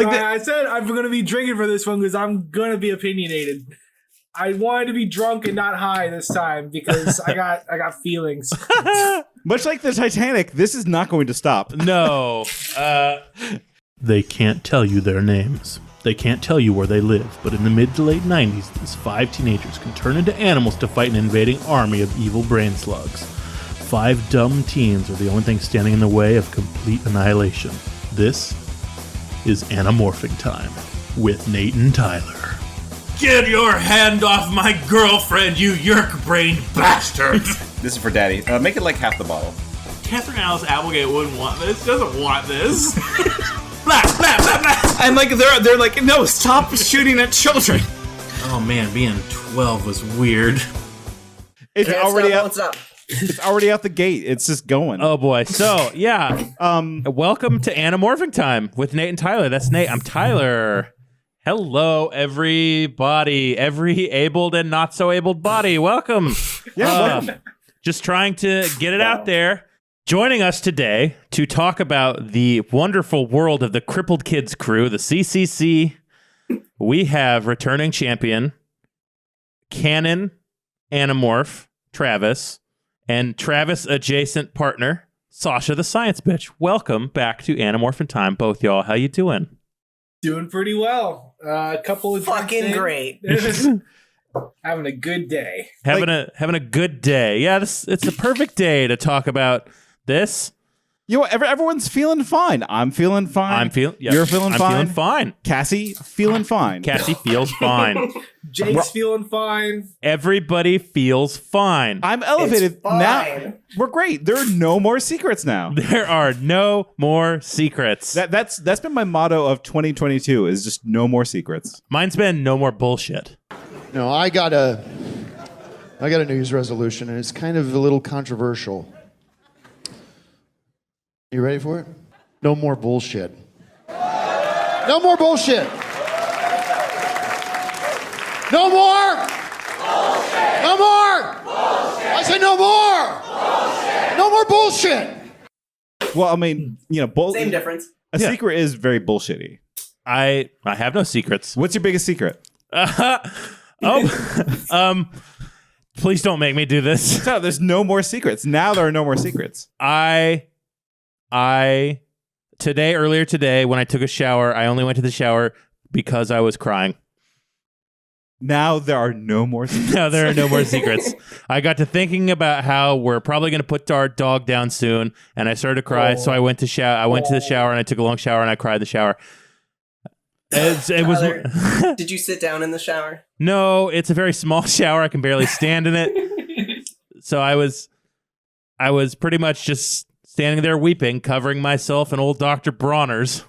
Like I said I'm going to be drinking for this one because I'm going to be opinionated. I wanted to be drunk and not high this time because I got feelings. Much like the Titanic, this is not going to stop. No. They can't tell you their names. They can't tell you where they live, but in the mid to late 90s, these 5 teenagers can turn into animals to fight an invading army of evil brain slugs. 5 dumb teens are the only thing standing in the way of complete annihilation. This is Anamorphing Time with Nate and Tyler. Get your hand off my girlfriend, you yerk-brained bastard! This is for Daddy. Make it like half the bottle. Catherine Alice Applegate wouldn't want this. Doesn't want this. Blah, blah, blah, blah. And like they're like, no, stop shooting at children. Oh man, being 12 was weird. It's Can't already stop, out. won't stop. It's already out the gate. It's just going. Oh boy. So, yeah. Welcome to Anamorphing Time with Nate and Tyler. That's Nate. I'm Tyler. Hello, everybody. Every abled and not so abled body. Welcome. Yeah, Just trying to get it out there. Joining us today to talk about the wonderful world of the Crippled Kids crew, the CCC, we have returning champion, Canon Animorph, Travis, and Travis adjacent partner, Sasha the Science Bitch. Welcome back to Anamorphin Time, both y'all. How you doing? Doing pretty well. A couple of Fucking great. Having a good day. Having a good day. Yeah, it's a perfect day to talk about this. You know what? Everyone's feeling fine. I'm feeling fine. You're feeling fine. I'm feeling fine. Cassie feeling fine. Cassie feels fine. Jake's feeling fine. Everybody feels fine. I'm elevated It's fine. now. We're great. There are no more secrets now. There are no more secrets. That's been my motto of 2022 is just no more secrets. Mine's been no more bullshit. No, I got a New Year's resolution, and it's kind of a little controversial. You ready for it? No more bullshit. No more bullshit. No more. Bullshit. No more. Bullshit. I said no more. Bullshit. No more bullshit. Well, I mean, Same difference. A secret is very bullshitty. I have no secrets. What's your biggest secret? Please don't make me do this. So there's no more secrets. Now there are no more secrets. Earlier today, when I took a shower, I only went to the shower because I was crying. Now there are no more secrets. No, there are no more secrets. I got to thinking about how we're probably going to put our dog down soon, and I started to cry. So I went to the shower, and I took a long shower, and I cried in the shower. Tyler, did you sit down in the shower? No, it's a very small shower. I can barely stand in it. So I was pretty much just standing there weeping, covering myself in old Dr. Bronner's.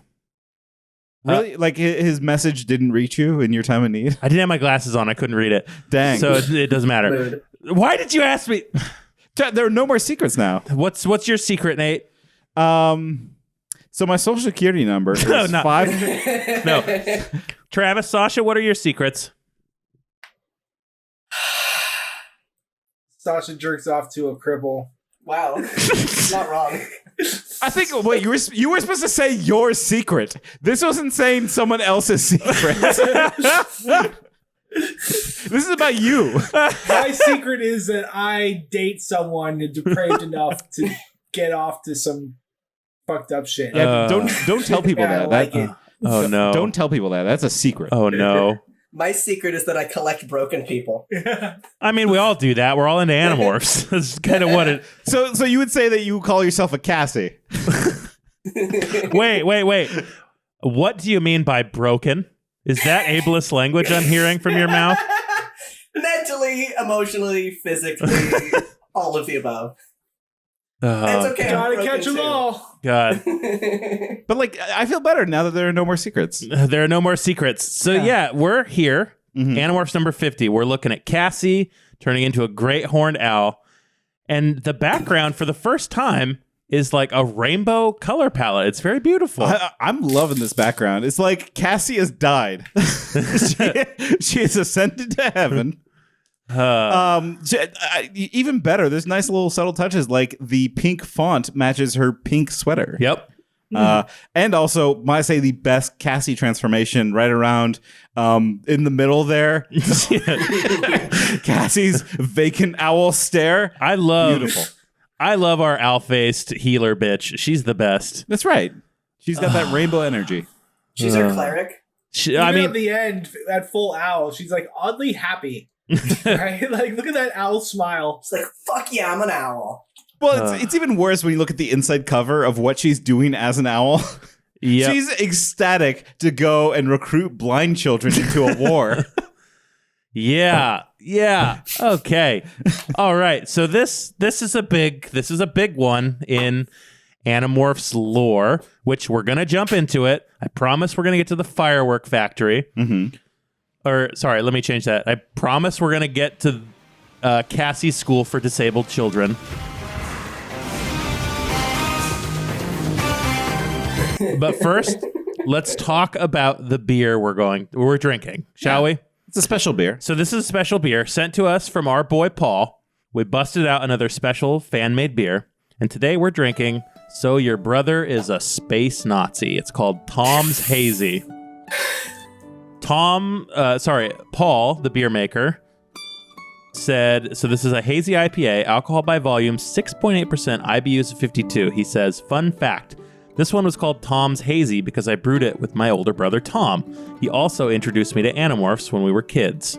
Really? Like his message didn't reach you in your time of need? I didn't have my glasses on. I couldn't read it. Dang. So it doesn't matter. Mood. Why did you ask me? There are no more secrets now. What's your secret, Nate? So my social security number is No, not- 5. No. Travis, Sasha, what are your secrets? Sasha jerks off to a cripple. Wow. Not wrong. I think. Wait, you were supposed to say your secret. This wasn't saying someone else's secret. This is about you. My secret is that I date someone depraved enough to get off to some fucked up shit. Yeah, don't tell people Yeah, I that. like it. Oh no. Don't tell people that. That's a secret. Oh no. My secret is that I collect broken people. I mean, we all do that. We're all into Animorphs. That's kind of what it... So you would say that you call yourself a Cassie? Wait. What do you mean by broken? Is that ableist language I'm hearing from your mouth? Mentally, emotionally, physically, all of the above. It's okay. Gotta I'm catch broken them too. all. God. But like, I feel better now that there are no more secrets. There are no more secrets. So yeah, we're here. Animorphs number 50. We're looking at Cassie turning into a great horned owl. And the background for the first time is like a rainbow color palette. It's very beautiful. I'm loving this background. It's like Cassie has died. she has ascended to heaven. Even better, there's nice little subtle touches like the pink font matches her pink sweater. Yep. And also, might I say the best Cassie transformation right around in the middle there. Cassie's vacant owl stare. Beautiful. I love our owl-faced healer bitch. She's the best. That's right. She's got that rainbow energy. She's our cleric. At the end, at full owl, she's like oddly happy. Right? Like, look at that owl smile. It's like, fuck yeah, I'm an owl. Well, it's even worse when you look at the inside cover of what she's doing as an owl. Yep. She's ecstatic to go and recruit blind children into a war. Yeah. Okay. All right. So this is a big one in Animorphs lore, which we're gonna jump into it. I promise we're gonna get to the firework factory. Mm-hmm. Or sorry, let me change that. I promise we're gonna get to Cassie's school for disabled children. But first, let's talk about the beer we're drinking, shall we? It's a special beer. So this is a special beer sent to us from our boy Paul. We busted out another special fan-made beer, and today we're drinking So Your Brother is a Space Nazi. It's called Tom's Hazy. Paul, the beer maker, said, so this is a hazy IPA, alcohol by volume 6.8%, IBUs of 52. He says, fun fact, this one was called Tom's Hazy because I brewed it with my older brother, Tom. He also introduced me to Animorphs when we were kids.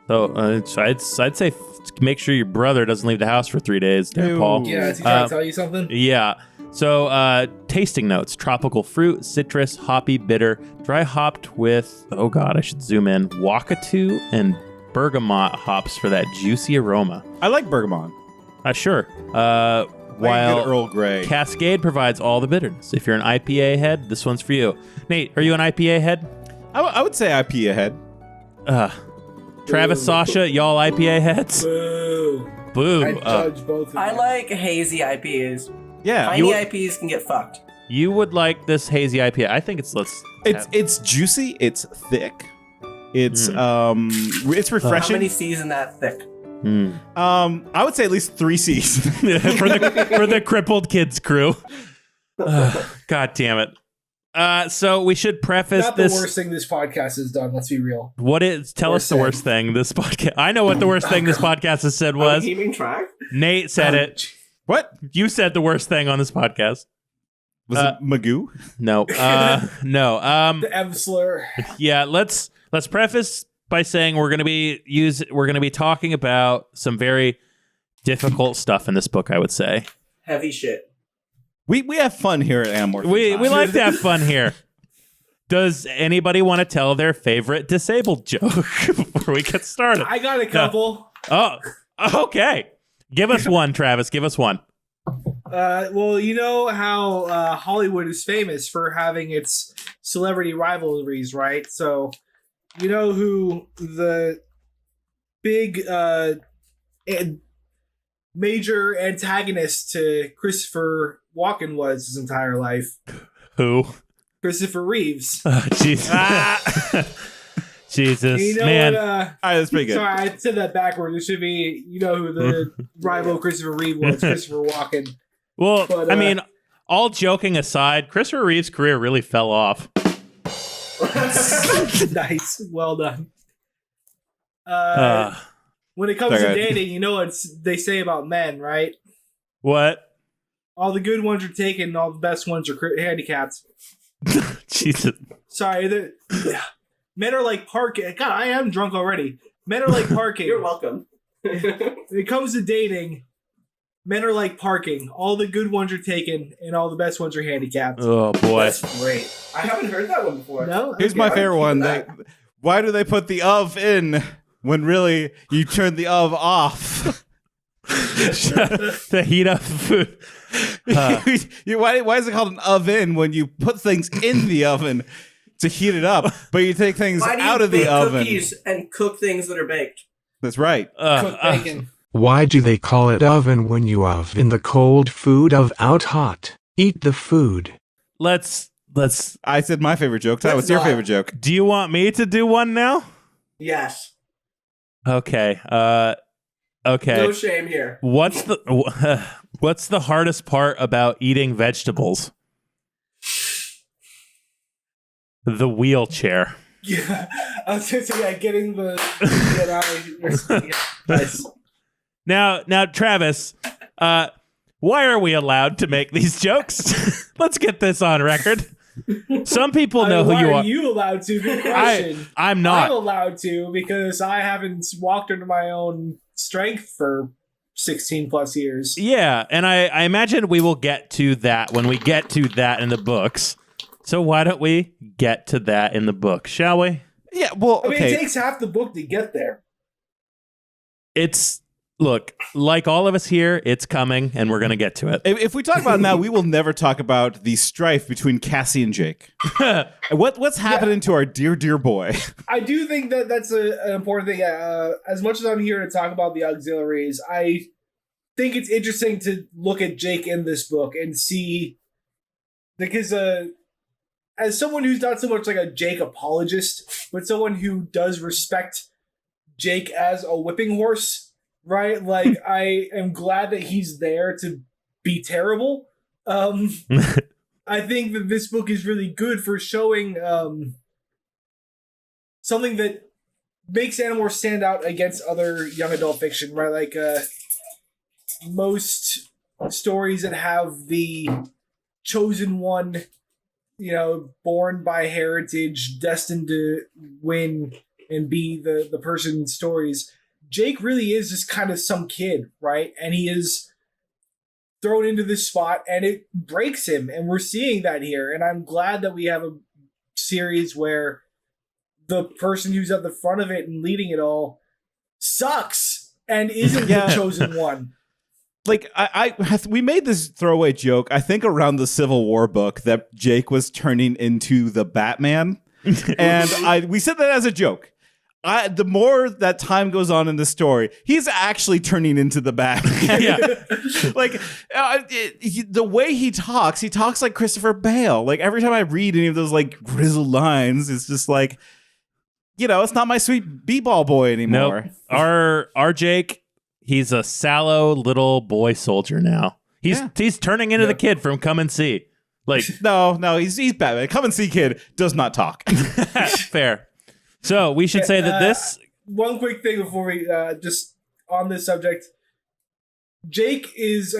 So I'd say make sure your brother doesn't leave the house for 3 days there, Paul. Yeah, is he trying to tell you something? Yeah. So tasting notes, tropical fruit, citrus, hoppy, bitter, dry hopped with, oh God, I should zoom in, Wakatu and bergamot hops for that juicy aroma. I like bergamot. Sure. While Earl Grey. Cascade provides all the bitterness. If you're an IPA head, this one's for you. Nate, are you an IPA head? I would say IPA head. Travis, Sasha, y'all IPA heads? Boo. I judge both of you. I like hazy IPAs. Yeah. Tiny IPAs can get fucked. You would like this hazy IPA. I think it's It's juicy. It's thick. It's refreshing. How many C's in that thick? I would say at least 3 C's for the crippled kids crew. God damn it. So we should preface Not this. the worst thing this podcast has done. Let's be real. Tell us the worst thing this podcast. I know what the worst thing this podcast has said Are was. we keeping track? Nate said it. What? You said the worst thing on this podcast. Was it Magoo? No. No. The M slur. Yeah. Let's preface by saying we're going to be talking about some very difficult stuff in this book. I would say Heavy shit. We have fun here at Animorphs. we like to have fun here. Does anybody want to tell their favorite disabled joke before we get started? I got a couple. Oh, okay. Give us one, Travis. Give us one. Well, you know how Hollywood is famous for having its celebrity rivalries, right? So, you know who the big major antagonist to Christopher Walken was his entire life? Who? Christopher Reeves. Jesus. Jesus, You know man. what, All right, that's pretty good. sorry, I said that backwards. It should be, you know who the rival Christopher Reeve was, Christopher Walken. Well, But, I mean, all joking aside, Christopher Reeve's career really fell off. Nice. Well done. Uh, When it comes to Sorry. dating, you know what they say about men, right? what? All the good ones are taken, and all the best ones are handicapped. Jesus. Sorry, men are like parking. God, I am drunk already. Men are like parking. You're welcome. When it comes to dating, men are like parking. All the good ones are taken, and all the best ones are handicapped. Oh, boy. That's great. I haven't heard that one before. No? Here's my favorite one. Why do they put the of in when really you turn the of off? The heat up food. Why is it called an oven when you put things in the oven to heat it up, but you take things Why do out you of the bake oven? cookies and cook things that are baked? That's right. Cook bacon. Why do they call it oven when you oven the cold food of out hot? Eat the food. Let's. I said my favorite joke. Ty, Let's what's your not. favorite joke? Do you want me to do one now? Yes. Okay. Okay. No shame here. What's the hardest part about eating vegetables? The wheelchair. Yeah, I was going to say, getting the get out. Yeah, nice. Now, Travis, why are we allowed to make these jokes? Let's get this on record. Some people know who you Why are. are you allowed to? Good question. I'm not. I'm allowed to because I haven't walked under my own strength for 16 plus years. Yeah, and I imagine we will get to that when we get to that in the books. So why don't we get to that in the book, shall we? Yeah, well, I mean, okay. it takes half the book to get there. Look, like all of us here, it's coming, and we're going to get to it. If we talk about it now, we will never talk about the strife between Cassie and Jake. What's happening to our dear boy? I do think that that's an important thing. As much as I'm here to talk about the auxiliaries, I think it's interesting to look at Jake in this book and see, because as someone who's not so much like a Jake apologist, but someone who does respect Jake as a whipping horse, right? Like, I am glad that he's there to be terrible. I think that this book is really good for showing something that makes Animorphs stand out against other young adult fiction, right? Like, most stories that have the chosen one, born by heritage, destined to win and be the person in stories. Jake really is just kind of some kid, right? And he is thrown into this spot and it breaks him. And we're seeing that here. And I'm glad that we have a series where the person who's at the front of it and leading it all sucks and isn't the chosen one. Like, we made this throwaway joke, I think around the Civil War book, that Jake was turning into the Batman. And we said that as a joke. The more that time goes on in the story, he's actually turning into the Batman. Like, the way he talks like Christopher Bale. Like, every time I read any of those, like, grizzled lines, it's just like, it's not my sweet b-ball boy anymore. Nope. Our Jake, he's a sallow little boy soldier now. He's turning into the kid from Come and See. Like, no, he's Batman. Come and See kid does not talk. Fair. So we should say that this. One quick thing before we just on this subject. Jake is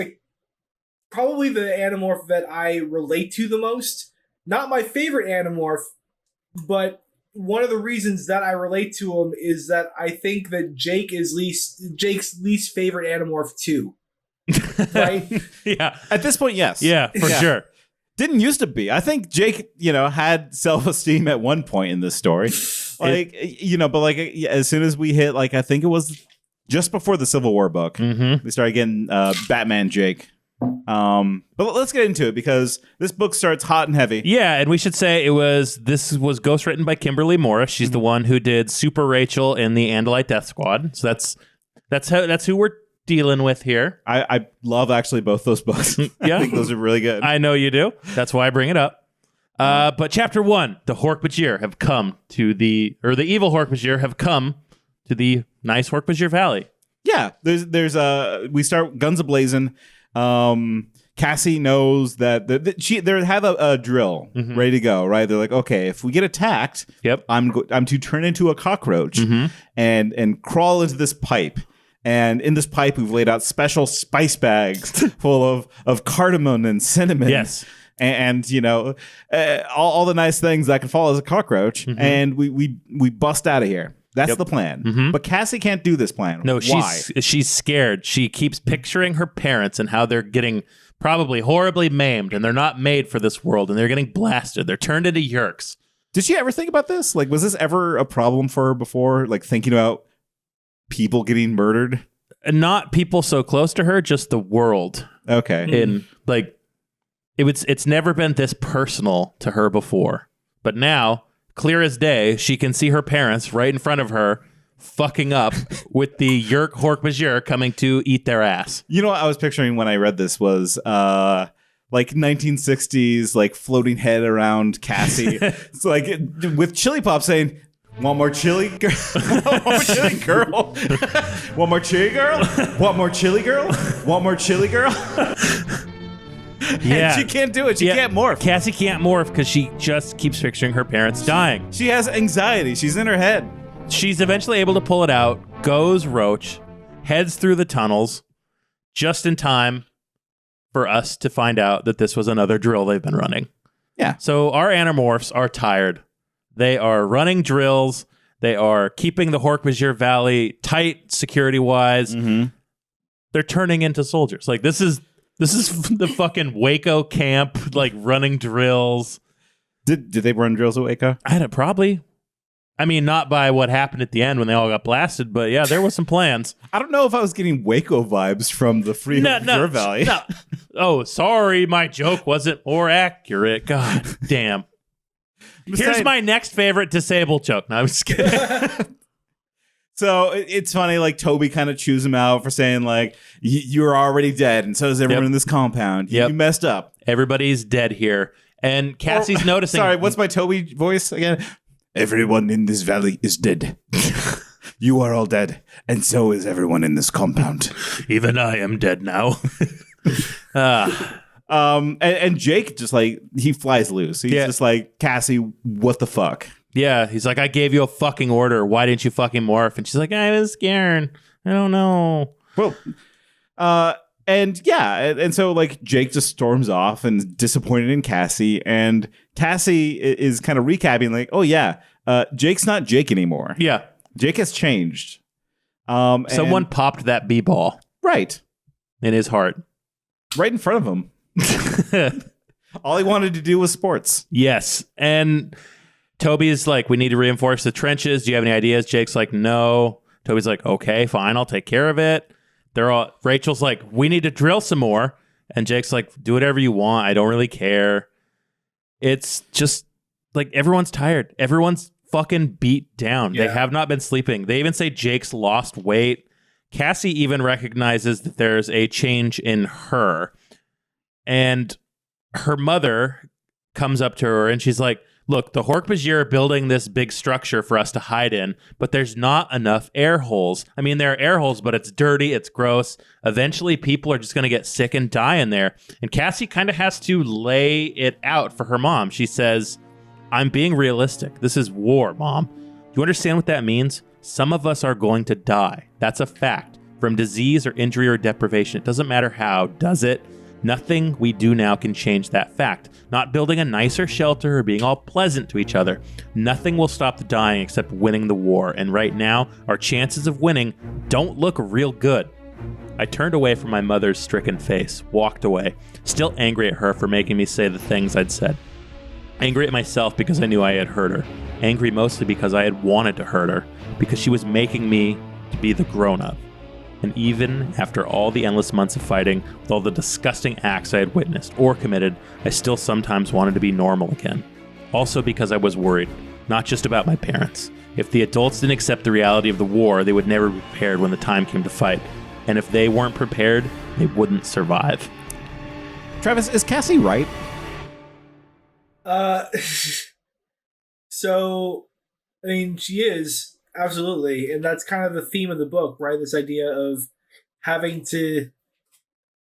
probably the Animorph that I relate to the most. Not my favorite Animorph, but one of the reasons that I relate to him is that I think that Jake's least favorite Animorph too. Right? Yeah. At this point, yes. Yeah, for sure. Didn't used to be. I think Jake, had self-esteem at one point in this story. Like, but like as soon as we hit, like, I think it was just before the Civil War book, we started getting Batman Jake. But let's get into it because this book starts hot and heavy. Yeah, and we should say this was ghostwritten by Kimberly Morris. She's the one who did Super Rachel in the Andalite Death Squad. So that's who we're dealing with here. I love actually both those books. Yeah. I think those are really good. I know you do. That's why I bring it up. But chapter 1, the Hork-Bajir have come to the evil Hork-Bajir have come to the nice Hork-Bajir Valley. Yeah, there's we start guns a-blazing. Cassie knows that they have a drill ready to go, right? They're like, okay, if we get attacked, I'm to turn into a cockroach and crawl into this pipe. And in this pipe, we've laid out special spice bags full of cardamom and cinnamon. Yes. And all the nice things that can fall as a cockroach. And we bust out of here. That's the plan. But Cassie can't do this plan. No, Why? she's scared. She keeps picturing her parents and how they're getting probably horribly maimed and they're not made for this world and they're getting blasted. They're turned into yerks. Did she ever think about this? Like, was this ever a problem for her before? Like, thinking about people getting murdered? Not people so close to her, just the world. Okay. And like, it's never been this personal to her before. But now, clear as day, she can see her parents right in front of her fucking up with the Yerk Hork-Bajir coming to eat their ass. You know what I was picturing when I read this was like 1960s, like floating head around Cassie. It's like with Chili Pop saying, "Want more chili, girl? Want more chili, girl? Want more chili, girl? Want more chili, girl? Want more chili, girl?" Yeah. And she can't do it. She can't morph. Cassie can't morph because she just keeps picturing her parents dying. She has anxiety. She's in her head. She's eventually able to pull it out, goes roach, heads through the tunnels, just in time for us to find out that this was another drill they've been running. Yeah. So our Animorphs are tired. They are running drills. They are keeping the Hork-Bajir Valley tight security-wise. Mm-hmm. They're turning into soldiers. Like, this is the fucking Waco camp, like, running drills. Did they run drills at Waco? Probably. I mean, not by what happened at the end when they all got blasted, but yeah, there was some plans. I don't know if I was getting Waco vibes from the Free Bajir Valley. No. Oh, sorry, my joke wasn't more accurate. God damn. Here's my next favorite disabled joke. No, I'm just kidding. So it's funny, like Toby kind of chews him out for saying like, you're already dead, and so is everyone in this compound. You messed up. Everybody's dead here. And Cassie's noticing. Sorry, what's my Toby voice again? Everyone in this valley is dead. You are all dead, and so is everyone in this compound. Even I am dead now. And Jake just like, he flies loose. He's just like, Cassie, what the fuck? Yeah, he's like, I gave you a fucking order. Why didn't you fucking morph? And she's like, I was scared. I don't know. Well, and so like Jake just storms off and is disappointed in Cassie, and Cassie is kind of recapping like, oh yeah, Jake's not Jake anymore. Yeah. Jake has changed. Someone popped that b-ball. Right. In his heart. Right in front of him. All he wanted to do was sports. Yes. And Toby's like, we need to reinforce the trenches. Do you have any ideas? Jake's like, no. Toby's like, okay, fine. I'll take care of it. Rachel's like, we need to drill some more. And Jake's like, do whatever you want. I don't really care. It's just like, everyone's tired. Everyone's fucking beat down. Yeah. They have not been sleeping. They even say Jake's lost weight. Cassie even recognizes that there's a change in her. And her mother comes up to her and she's like, look, the Hork-Bajir are building this big structure for us to hide in, but there's not enough air holes. I mean, there are air holes, but it's dirty, it's gross. Eventually, people are just going to get sick and die in there. And Cassie kind of has to lay it out for her mom. She says, I'm being realistic. This is war, Mom. Do you understand what that means? Some of us are going to die. That's a fact. From disease or injury or deprivation. It doesn't matter how, does it? Nothing we do now can change that fact. Not building a nicer shelter or being all pleasant to each other. Nothing will stop the dying except winning the war. And right now, our chances of winning don't look real good. I turned away from my mother's stricken face, walked away, still angry at her for making me say the things I'd said. Angry at myself because I knew I had hurt her. Angry mostly because I had wanted to hurt her, because she was making me to be the grown-up. And even after all the endless months of fighting, with all the disgusting acts I had witnessed or committed, I still sometimes wanted to be normal again. Also because I was worried, not just about my parents. If the adults didn't accept the reality of the war, they would never be prepared when the time came to fight. And if they weren't prepared, they wouldn't survive. Travis, is Cassie right? So, I mean, she is, absolutely. And that's kind of the theme of the book, right? This idea of having to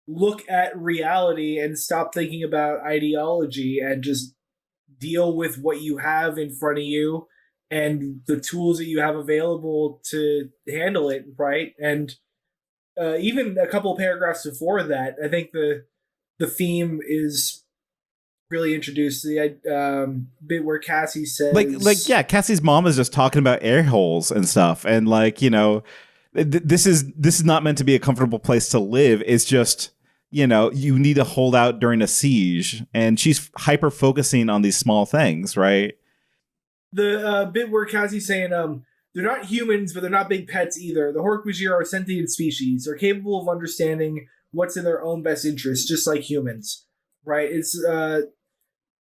look at reality and stop thinking about ideology and just deal with what you have in front of you and the tools that you have available to handle it, right? And even a couple of paragraphs before that, I think the theme is really introduced. The bit where Cassie says, yeah, Cassie's mom is just talking about air holes and stuff, and like, you know, this is not meant to be a comfortable place to live. It's just, you know, you need to hold out during a siege, and she's hyper focusing on these small things, right? The bit where Cassie's saying, they're not humans, but they're not big pets either. The Hork-Bajir are a sentient species. They're capable of understanding what's in their own best interest, just like humans, right? It's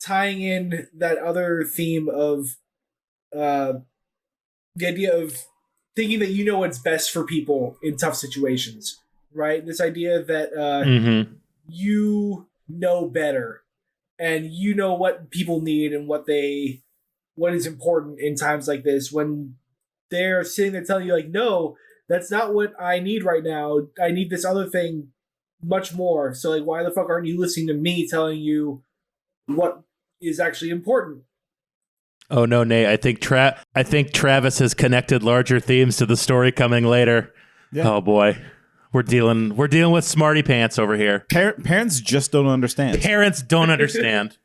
tying in that other theme of the idea of thinking that you know what's best for people in tough situations, right? This idea that you know better and you know what people need and what is important in times like this, when they're sitting there telling you like, no, that's not what I need right now. I need this other thing much more. So like, why the fuck aren't you listening to me telling you what is actually important? Oh no, Nate. I think Travis has connected larger themes to the story coming later. Yeah. Oh boy. We're dealing with smarty pants over here. Parents just don't understand. Parents don't understand.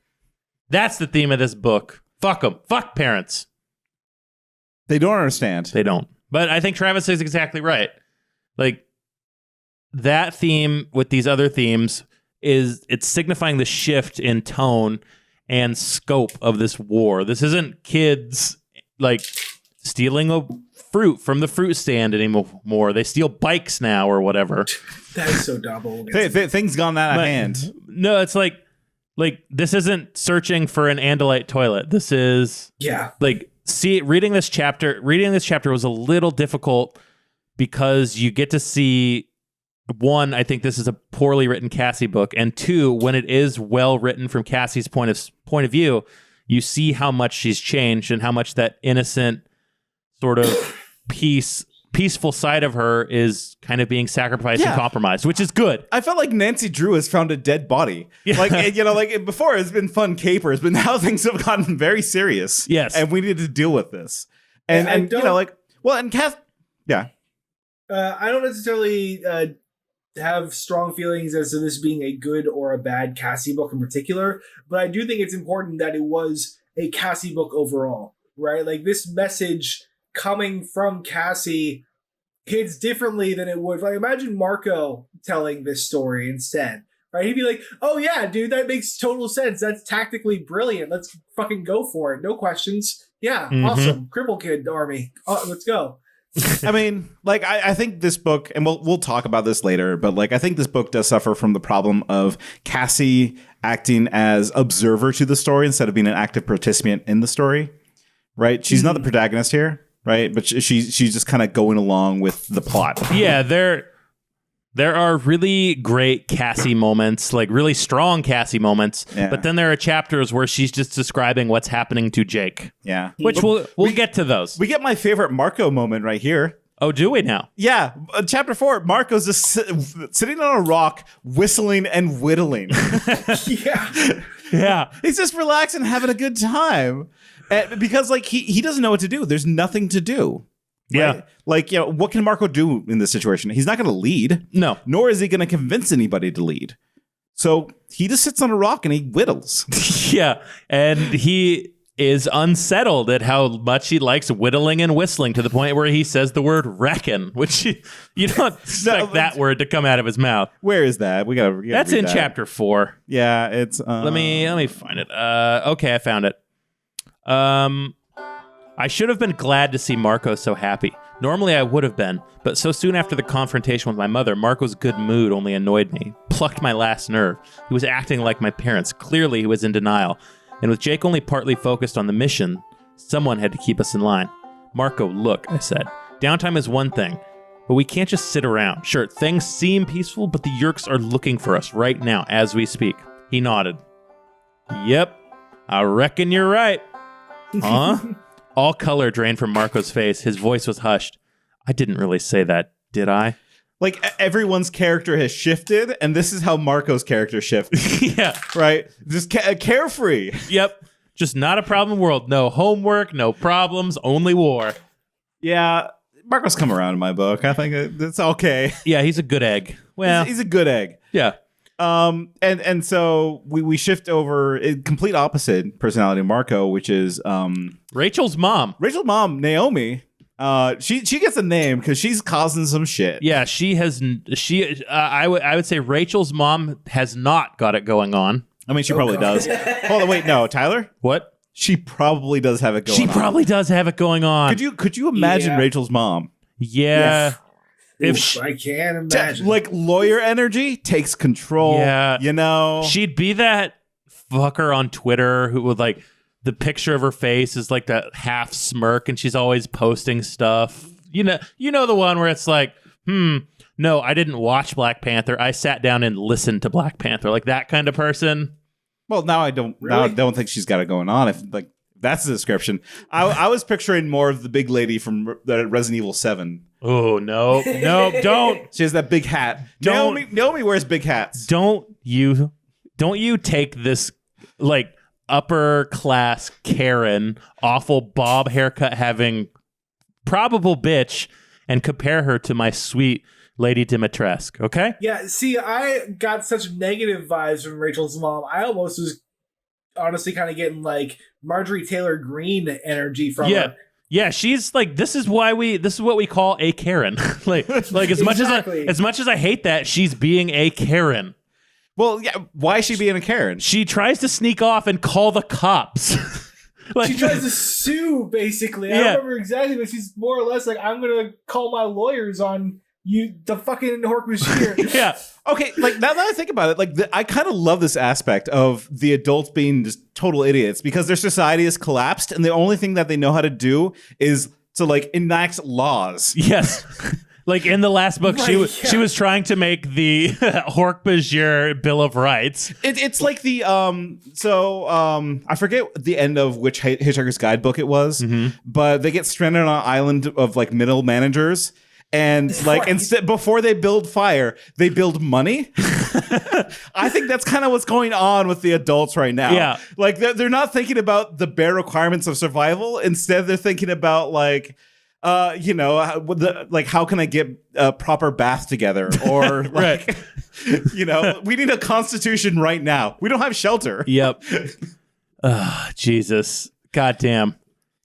That's the theme of this book. Fuck them. Fuck parents. They don't understand. They don't. But I think Travis is exactly right. Like, that theme with these other themes it's signifying the shift in tone and scope of this war. This isn't kids like stealing a fruit from the fruit stand anymore. They steal bikes now or whatever. That is so double. Things gone out of hand. No, it's like this isn't searching for an Andalite toilet. This is like reading this chapter was a little difficult because you get to see, one, I think this is a poorly written Cassie book, and two, when it is well written from Cassie's point of view, you see how much she's changed and how much that innocent sort of peaceful side of her is kind of being sacrificed and compromised, which is good. I felt like Nancy Drew has found a dead body. Yeah. Like, you know, like before it's been fun capers, but now things have gotten very serious. Yes. And we need to deal with this. And you know, like, well, and Cass, yeah. I don't necessarily have strong feelings as to this being a good or a bad Cassie book in particular, but I do think it's important that it was a Cassie book overall, right? Like, this message coming from Cassie hits differently than it would. Like, imagine Marco telling this story instead, right? He'd be like, "Oh yeah, dude, that makes total sense. That's tactically brilliant. Let's fucking go for it. No questions. Yeah, awesome. Cripple Kid Army. Let's go." I mean, like, I think this book, and we'll talk about this later, but like, I think this book does suffer from the problem of Cassie acting as observer to the story instead of being an active participant in the story, right? She's not the protagonist here, right? But she's just kind of going along with the plot. Yeah, there are really great Cassie moments, like really strong Cassie moments, but then there are chapters where she's just describing what's happening to Jake. Yeah. Which we'll get to those. We get my favorite Marco moment right here. Oh, do we now? Yeah. Chapter 4, Marco's just sitting on a rock, whistling and whittling. Yeah. He's just relaxing, having a good time. Because, like, he doesn't know what to do. There's nothing to do. Yeah. Right? Like, you know, what can Marco do in this situation? He's not going to lead. No. Nor is he going to convince anybody to lead. So he just sits on a rock and he whittles. Yeah. And he is unsettled at how much he likes whittling and whistling to the point where he says the word reckon, which you don't expect that word to come out of his mouth. Where is that? We gotta That's in that. chapter 4. Yeah, it's let me find it. Okay, I found it. I should have been glad to see Marco so happy. Normally I would have been, but so soon after the confrontation with my mother, Marco's good mood only annoyed me, plucked my last nerve. He was acting like my parents. Clearly he was in denial. And with Jake only partly focused on the mission, someone had to keep us in line. Marco, look, I said. Downtime is one thing, but we can't just sit around. Sure, things seem peaceful, but the Yerks are looking for us right now as we speak. He nodded. Yep, I reckon you're right. Huh? All color drained from Marco's face. His voice was hushed. I didn't really say that, did I? Like, everyone's character has shifted, and this is how Marco's character shifted. Yeah. Right? Just carefree. Yep. Just not a problem world. No homework, no problems, only war. Yeah. Marco's come around in my book. I think it's okay. Yeah, he's a good egg. Well, he's a good egg. Yeah. And so we shift over complete opposite personality of Marco, which is Rachel's mom. Rachel's mom, Naomi. She gets a name because she's causing some shit. Yeah, I would say Rachel's mom has not got it going on. I mean, she probably does. Hold on, wait, no, Tyler? What? She probably does have it going on. She probably does have it going on. Could you imagine Rachel's mom? Yeah. I can imagine. Like, lawyer energy takes control. Yeah. You know? She'd be that fucker on Twitter who would, like, the picture of her face is like that half smirk and she's always posting stuff. You know the one where it's like, no, I didn't watch Black Panther. I sat down and listened to Black Panther. Like that kind of person. Well, now I don't think she's got it going on. If That's the description. I was picturing more of the big lady from Resident Evil 7. Oh, no, don't. She has that big hat. Don't. Naomi wears big hats. Don't you take this, like, upper class Karen, awful bob haircut having probable bitch and compare her to my sweet Lady Dimitrescu, okay? Yeah, see, I got such negative vibes from Rachel's mom. I almost was honestly kind of getting like Marjorie Taylor Greene energy from her. Yeah, she's like, this is what we call a Karen. like as much as I hate that, she's being a Karen. Well, yeah, why is she being a Karen? She tries to sneak off and call the cops. She tries to sue, basically. I don't remember exactly, but she's more or less like, I'm going to call my lawyers on you, the fucking Hork-Bashir. Yeah. Okay, like now that I think about it, like I kind of love this aspect of the adults being just total idiots because their society has collapsed and the only thing that they know how to do is to like enact laws. Yes. Like in the last book, she was trying to make the Hork-Bashir Bill of Rights. It's like the I forget the end of which Hitchhiker's Guidebook it was, but they get stranded on an island of like middle managers. And like instead, before they build fire, they build money. I think that's kind of what's going on with the adults right now. Yeah, like they're not thinking about the bare requirements of survival. Instead, they're thinking about like, how can I get a proper bath together, or like, we need a constitution right now. We don't have shelter. Yep. Jesus, goddamn.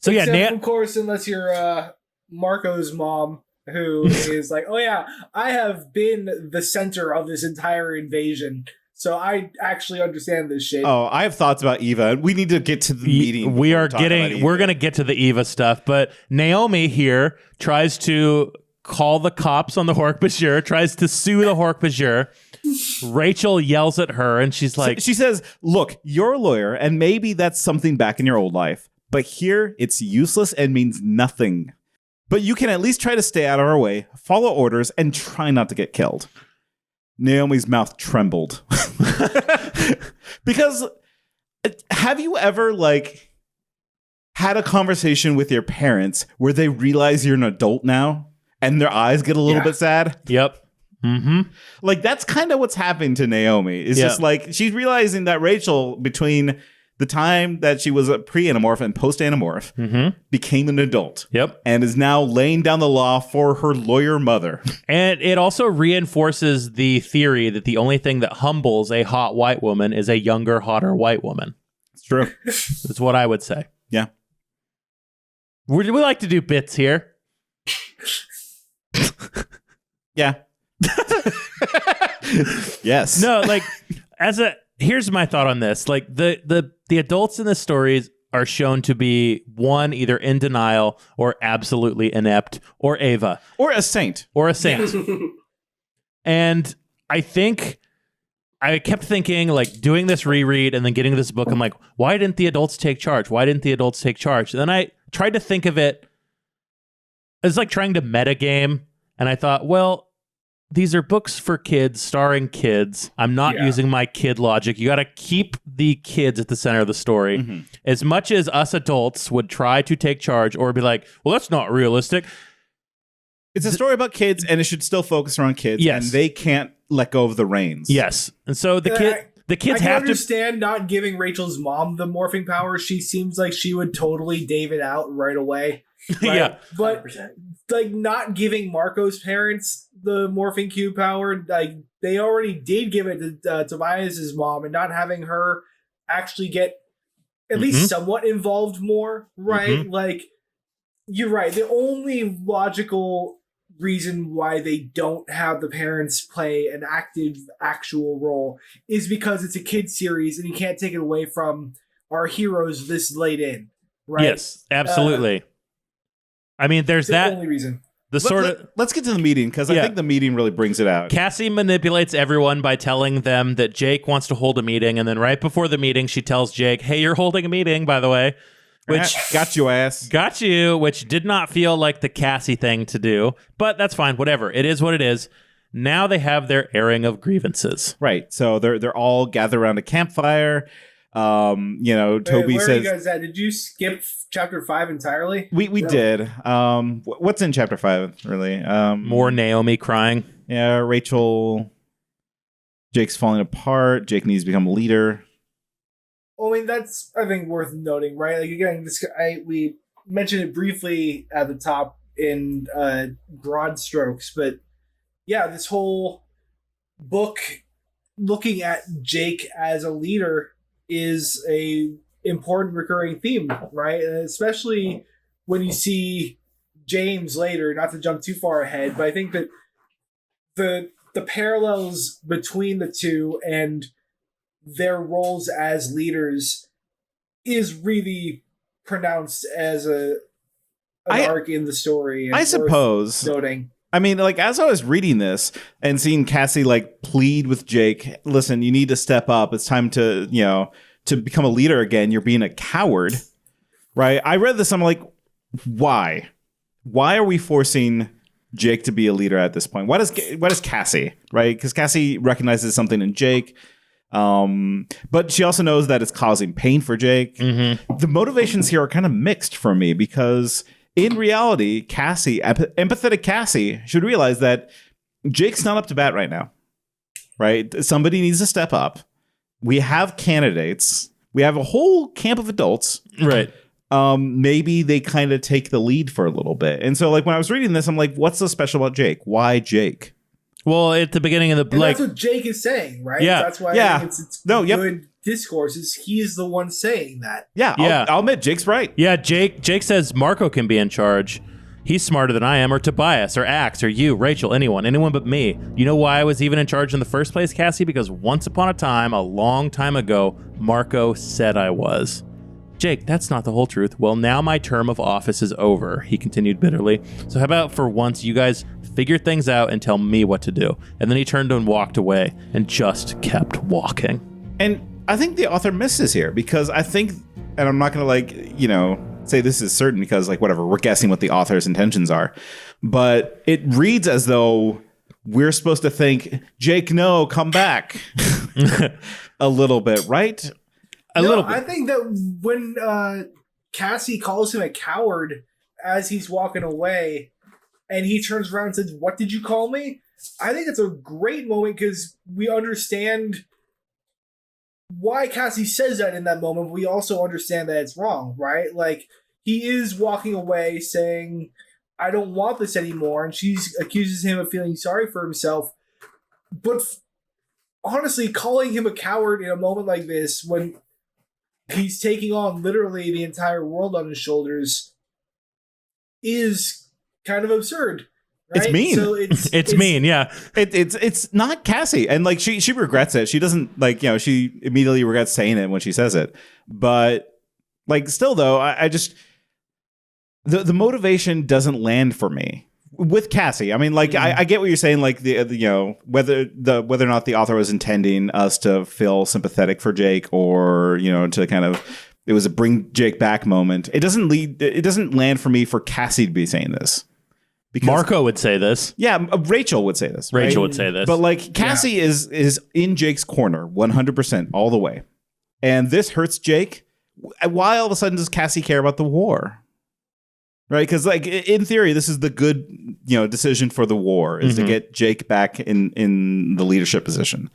So Except, of course, unless you're Marco's mom, who is like, oh yeah, I have been the center of this entire invasion, so I actually understand this shit. Oh, I have thoughts about Eva. We need to get to the meeting. We're going to get to the Eva stuff, but Naomi here tries to call the cops on the Hork-Bashir, tries to sue the Hork-Bashir. Rachel yells at her, and she's like, she says, look, you're a lawyer, and maybe that's something back in your old life, but here it's useless and means nothing. But you can at least try to stay out of our way, follow orders, and try not to get killed. Naomi's mouth trembled. Because have you ever like had a conversation with your parents where they realize you're an adult now and their eyes get a little bit sad? Yep. Mm-hmm. Like that's kind of what's happened to Naomi. It's just like she's realizing that Rachel, between the time that she was a pre-Animorph and post-Animorph, became an adult. Yep. And is now laying down the law for her lawyer mother. And it also reinforces the theory that the only thing that humbles a hot white woman is a younger, hotter white woman. It's true. That's what I would say. Yeah. We like to do bits here. Yeah. Yes. No, like, here's my thought on this. Like the adults in the stories are shown to be one, either in denial or absolutely inept, or Ava. Or a saint. And I kept thinking, like, doing this reread and then getting this book, I'm like, why didn't the adults take charge? Why didn't the adults take charge? And then I tried to think of it as like trying to metagame, and I thought, well, these are books for kids, starring kids. I'm not using my kid logic. You got to keep the kids at the center of the story. Mm-hmm. As much as us adults would try to take charge or be like, well, that's not realistic. It's a story about kids, and it should still focus around kids. Yes. And they can't let go of the reins. Yes. And so the kids I have understand not giving Rachel's mom the morphing power. She seems like she would totally David out right away. Right? Yeah. But 100%. Like not giving Marco's parents the morphing cube power, like they already did give it to Tobias's mom, and not having her actually get at least somewhat involved more, right? Like you're right. The only logical reason why they don't have the parents play an active actual role is because it's a kid series and you can't take it away from our heroes this late in, right? Yes, absolutely. I mean, there's the that only reason. Let's get to the meeting, because I think the meeting really brings it out. Cassie manipulates everyone by telling them that Jake wants to hold a meeting, and then right before the meeting, she tells Jake, "Hey, you're holding a meeting, by the way." Which got you, ass. Got you, which did not feel like the Cassie thing to do, but that's fine. Whatever. It is what it is. Now they have their airing of grievances. Right. So they're all gathered around a campfire. Toby where says are you guys at? Did you skip chapter 5 entirely? we did. What's in chapter 5 really? More Naomi crying. Yeah, Rachel. Jake's falling apart. Jake needs to become a leader. Well, I mean, that's, I think, worth noting, right? Like, again, we mentioned it briefly at the top in broad strokes, but yeah, this whole book looking at Jake as a leader is a important recurring theme, right? And especially when you see James later, not to jump too far ahead, but I think that the parallels between the two and their roles as leaders is really pronounced as an arc in the story. I suppose. Noting. I mean, like, as I was reading this and seeing Cassie like plead with Jake, listen, you need to step up. It's time to, to become a leader again. You're being a coward, right? I read this. I'm like, why? Why are we forcing Jake to be a leader at this point? Why does Cassie, right? Because Cassie recognizes something in Jake. But she also knows that it's causing pain for Jake. Mm-hmm. The motivations here are kind of mixed for me because in reality, Cassie, empathetic Cassie, should realize that Jake's not up to bat right now, right? Somebody needs to step up. We have candidates. We have a whole camp of adults. Right. Maybe they kind of take the lead for a little bit. And so, like, when I was reading this, I'm like, what's so special about Jake? Why Jake? Well, at the beginning of the... And that's what Jake is saying, right? Yeah. That's why I think it's good discourse, is he's the one saying that. Yeah, I'll admit, Jake's right. Yeah, Jake says Marco can be in charge. He's smarter than I am, or Tobias, or Axe, or you, Rachel, anyone but me. You know why I was even in charge in the first place, Cassie? Because once upon a time, a long time ago, Marco said I was. Jake, that's not the whole truth. Well, now my term of office is over, he continued bitterly. So how about for once you guys figure things out and tell me what to do? And then he turned and walked away and just kept walking. And I think the author misses here because I think, and I'm not going to say this is certain because whatever, we're guessing what the author's intentions are, but it reads as though we're supposed to think, Jake, no, come back a little bit, right? A little bit. I think that when Cassie calls him a coward as he's walking away and he turns around and says, "What did you call me?" I think it's a great moment because we understand why Cassie says that in that moment. We also understand that it's wrong, right? Like, he is walking away saying, I don't want this anymore. And she accuses him of feeling sorry for himself. But honestly, calling him a coward in a moment like this, when he's taking on literally the entire world on his shoulders, is kind of absurd. Right? It's mean. So it's mean, yeah. It's not Cassie, and she regrets it. She doesn't she immediately regrets saying it when she says it. But still though, I just the motivation doesn't land for me with Cassie. I mean, I get what you're saying. Whether or not the author was intending us to feel sympathetic for Jake or to kind of, it was a bring Jake back moment. It doesn't land for me for Cassie to be saying this. Because, Marco would say this. Yeah, Rachel would say this. Right? Rachel would say this. But Cassie is in Jake's corner 100% all the way. And this hurts Jake. Why all of a sudden does Cassie care about the war? Right? Because in theory, this is the good decision for the war, is to get Jake back in the leadership position.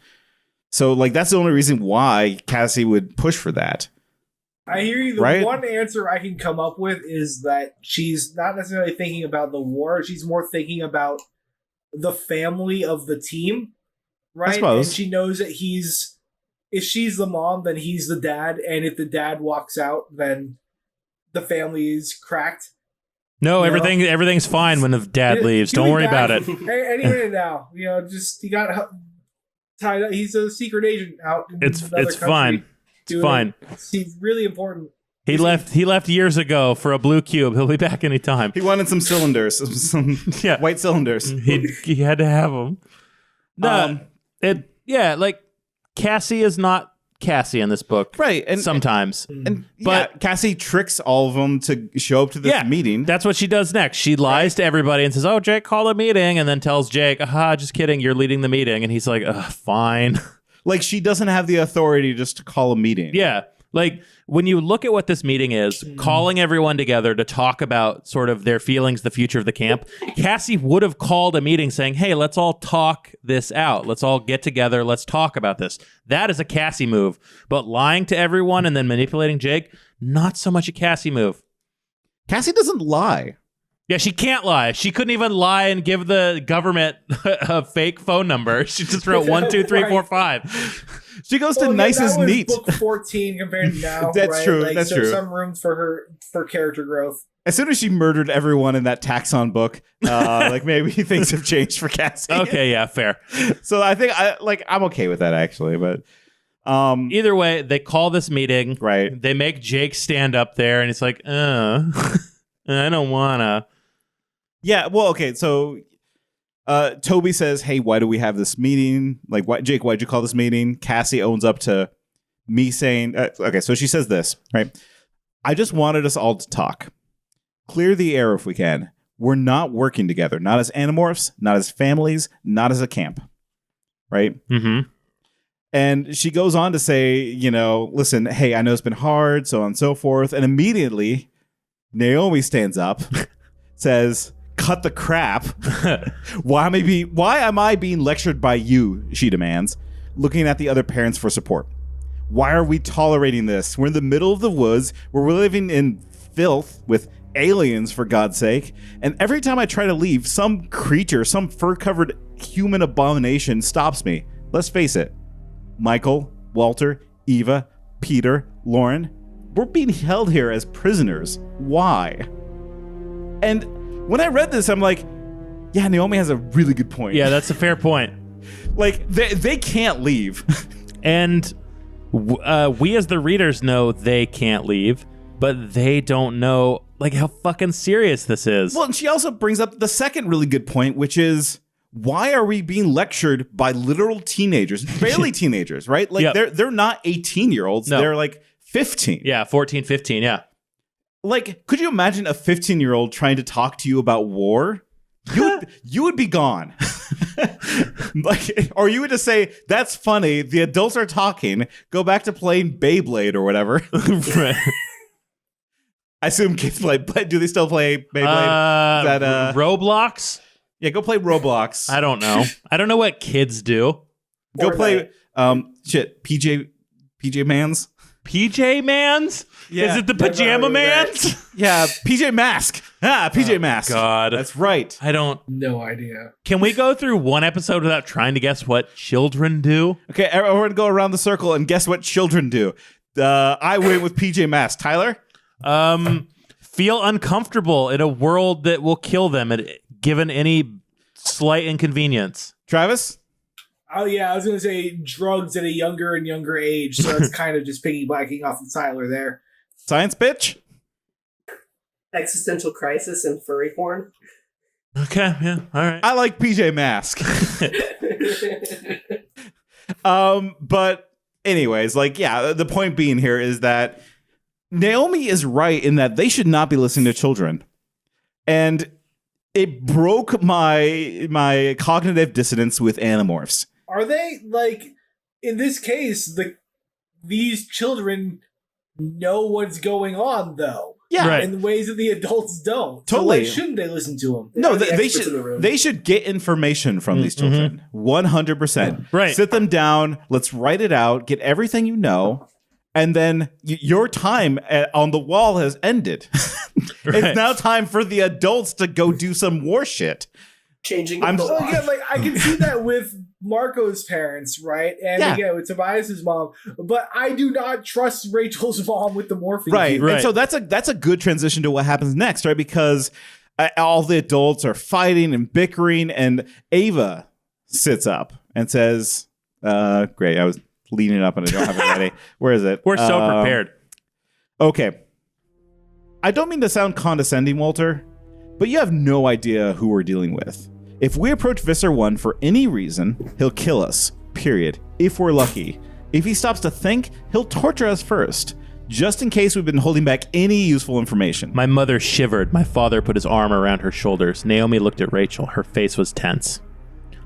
So that's the only reason why Cassie would push for that. I hear you. The one answer I can come up with is that she's not necessarily thinking about the war. She's more thinking about the family of the team, right? I suppose. And she knows that if she's the mom, then he's the dad. And if the dad walks out, then the family is cracked. No, everything's fine when the dad leaves. Don't worry about it. Any minute now. He got tied up. He's a secret agent out in another country. Fine. It's fine. He's really important. He left years ago for a blue cube. He'll be back anytime. He wanted some cylinders, some white cylinders. He had to have them. No, Cassie is not Cassie in this book, right? And sometimes, but Cassie tricks all of them to show up to this meeting. That's what she does next. She lies to everybody and says, "Oh, Jake called a meeting," and then tells Jake, "Aha, just kidding. You're leading the meeting." And he's like, "Fine." Like she doesn't have the authority just to call a meeting. Yeah. Like when you look at what this meeting is, calling everyone together to talk about sort of their feelings, the future of the camp, Cassie would have called a meeting saying, hey, let's all talk this out. Let's all get together. Let's talk about this. That is a Cassie move. But lying to everyone and then manipulating Jake, not so much a Cassie move. Cassie doesn't lie. Yeah, she can't lie. She couldn't even lie and give the government a fake phone number. She just wrote 1, 2, 3, 4, 5. She goes to nice as neat. Book 14 compared to now. That's right? true. Like, that's so true. Some room for character growth. As soon as she murdered everyone in that taxon book, like maybe things have changed for Cassie. Okay, yeah, fair. So I think I'm okay with that actually, but either way, they call this meeting. Right. They make Jake stand up there, and it's like, I don't wanna. Yeah. Well, okay. So Toby says, "Hey, why do we have this meeting? Like, Jake? Why'd you call this meeting?" Cassie owns up to me saying, "Okay." So she says this, right? I just wanted us all to talk, clear the air if we can. We're not working together, not as animorphs, not as families, not as a camp, right? Mm-hmm. And she goes on to say, listen, hey, I know it's been hard, so on and so forth. And immediately, Naomi stands up, says, cut the crap. Why am I being lectured by you, she demands, looking at the other parents for support. Why are we tolerating this? We're in the middle of the woods, where we're living in filth with aliens, for God's sake. And every time I try to leave, some creature, some fur-covered human abomination stops me. Let's face it. Michael, Walter, Eva, Peter, Lauren, we're being held here as prisoners. Why? And when I read this, I'm like, yeah, Naomi has a really good point. Yeah, that's a fair point. Like, they can't leave. And we as the readers know they can't leave, but they don't know like how fucking serious this is. Well, and she also brings up the second really good point, which is, why are we being lectured by literal teenagers, barely teenagers, right? Like they're not 18-year-olds. No. They're like 15. Yeah, 14, 15, yeah. Like, could you imagine a 15-year-old trying to talk to you about war? You would be gone. Like, or you would just say, that's funny. The adults are talking. Go back to playing Beyblade or whatever. Right. I assume kids play. Do they still play Beyblade? Is that Roblox? Yeah, go play Roblox. I don't know. I don't know what kids do. Go play PJ Mans. PJ Mans? Yeah. Is it the Pajama Mans? Yeah, PJ Mask. PJ Mask. God. That's right. I don't. No idea. Can we go through one episode without trying to guess what children do? Okay, everyone go around the circle and guess what children do. I went with PJ Mask. Tyler? Feel uncomfortable in a world that will kill them given any slight inconvenience. Travis? Oh, yeah, I was going to say drugs at a younger and younger age, so it's kind of just piggybacking off of Tyler there. Science bitch? Existential crisis and furry porn. Okay, yeah, all right. I like PJ Mask. But anyways, like, yeah, the point being here is that Naomi is right in that they should not be listening to children. And it broke my cognitive dissonance with Animorphs. Are they, like, in this case, these children know what's going on, though? Yeah. Right. In ways that the adults don't. Totally. So why shouldn't they listen to them? No, they should get information from these children. 100%. Right. Sit them down. Let's write it out. Get everything you know. And then your time on the wall has ended. It's now time for the adults to go do some war shit. Changing yeah, like I can see that with Marco's parents, right? And again, with Tobias's mom. But I do not trust Rachel's mom with the morphine. Right. And so that's a good transition to what happens next, right? Because all the adults are fighting and bickering, and Ava sits up and says, great, I was leaning up and I don't have it ready. Where is it? We're so prepared. Okay. I don't mean to sound condescending, Walter, but you have no idea who we're dealing with. If we approach Visser 1 for any reason, he'll kill us, period, if we're lucky. If he stops to think, he'll torture us first, just in case we've been holding back any useful information. My mother shivered. My father put his arm around her shoulders. Naomi looked at Rachel. Her face was tense.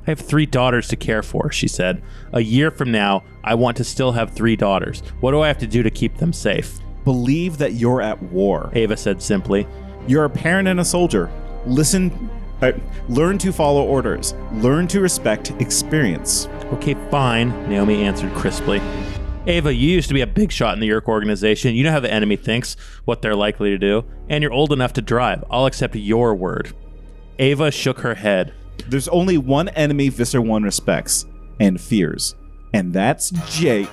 I have 3 daughters to care for, she said. A year from now, I want to still have 3 daughters. What do I have to do to keep them safe? Believe that you're at war. Ava said simply. You're a parent and a soldier. Learn to follow orders. Learn to respect experience. Okay, fine, Naomi answered crisply. Ava, you used to be a big shot in the Yeerk organization. You know how the enemy thinks, what they're likely to do, and you're old enough to drive. I'll accept your word. Ava shook her head. There's only one enemy Visser 1 respects and fears, and that's Jake.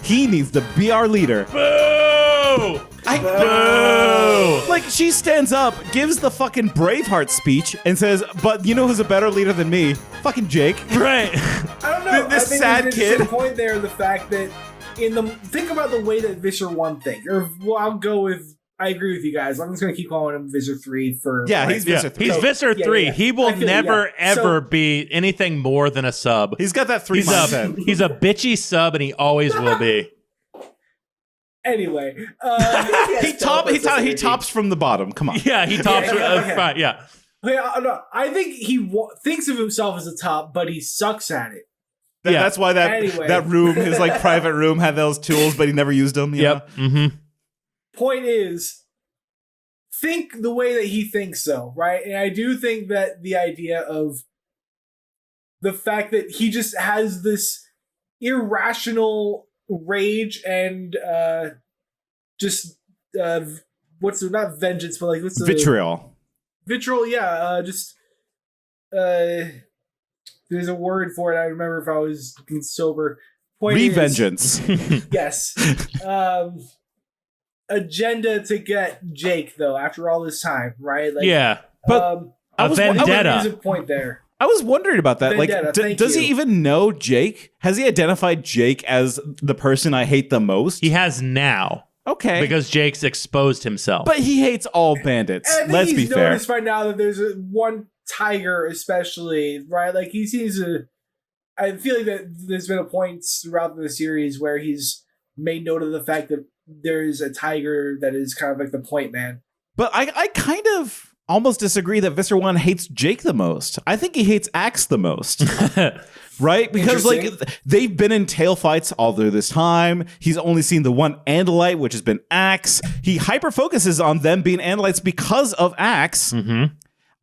He needs to be our leader. Boo! Boo! Like, she stands up, gives the fucking Braveheart speech, and says, but you know who's a better leader than me? Fucking Jake. Right. I don't know. This I think sad there's an interesting kid. point there, the fact that think about the way that Visser 1 thinks. Or, well, I'll go with, I agree with you guys. I'm just going to keep calling him Visser 3 for... Yeah, like, he's Visser 3. He's Visser 3. yeah. He will I feel- never, yeah. ever be anything more than a sub. He's got that 3 He's mindset. he's a bitchy sub, and he always will be. Anyway. He tops from the bottom. Come on. Yeah, he tops okay. front. Yeah. No, I think he thinks of himself as a top, but he sucks at it. Yeah. That's why Anyway. that room, his like private room, had those tools, but he never used them. You know? Mm-hmm. Point is, think the way that he thinks, though, right? And I do think that the idea of the fact that he just has this irrational rage and not vengeance, but like what's the Vitriol. Vitriol, yeah. There's a word for it. I remember if I was sober. Point is, Revengeance. yes. Agenda to get Jake, though, after all this time, right? Like, Yeah. But a vendetta. There's a point there. I was wondering about that. Vendetta, Like, thank does he you. even know Jake? Has he identified Jake as the person I hate the most? He has now. Okay. Because Jake's exposed himself. But he hates all bandits. And I think Let's be he's fair. noticed by now that there's one tiger, especially, right? Like, he seems to... I feel like that there's been a point throughout the series where he's made note of the fact that there's a tiger that is kind of like the point man. But I kind of almost disagree that Visser 1 hates Jake the most. I think he hates Axe the most. Right? Because like they've been in tail fights all through this time. He's only seen the one Andalite, which has been Axe. He hyper focuses on them being Andalites because of Axe. Mm-hmm.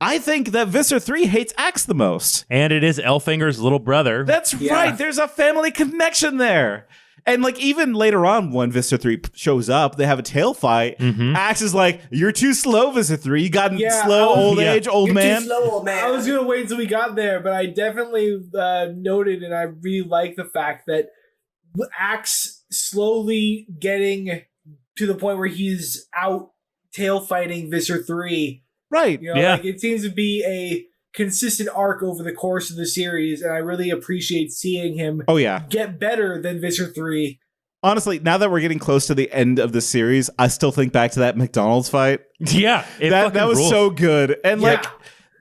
I think that Visser 3 hates Axe the most. And it is Elfinger's little brother. That's right. There's a family connection there. And like even later on when Visser 3 shows up, they have a tail fight. Mm-hmm. Axe is like, you're too slow, Visser 3. You got Yeah, slow, old yeah. age, old You're man. too slow, old man. I was gonna wait until we got there, but I definitely noted, and I really like the fact that Axe slowly getting to the point where he's out tail fighting Visser 3. Right. You know, Yeah. like it seems to be a consistent arc over the course of the series, and I really appreciate seeing him Oh, yeah. get better than Visser 3. Honestly, now that we're getting close to the end of the series, I still think back to that McDonald's fight. Yeah. That was rules. so good. And like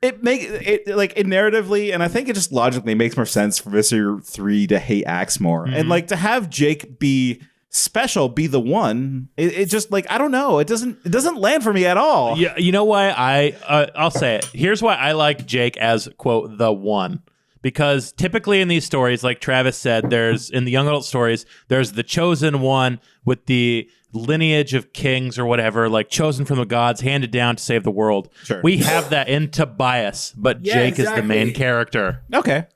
Yeah. it narratively, and I think it just logically makes more sense for Visser 3 to hate Axe more. Mhm. And like to have Jake be special, be the one, it just like I don't know, it doesn't land for me at all. Yeah, you know why I'll say it. Here's why I like Jake as quote the one. Because typically in these stories, like Travis said, there's in the young adult stories, there's the chosen one with the lineage of kings or whatever, like chosen from the gods, handed down to save the world. Sure. We have that in Tobias, but Yeah, Jake is the main exactly. character. Okay.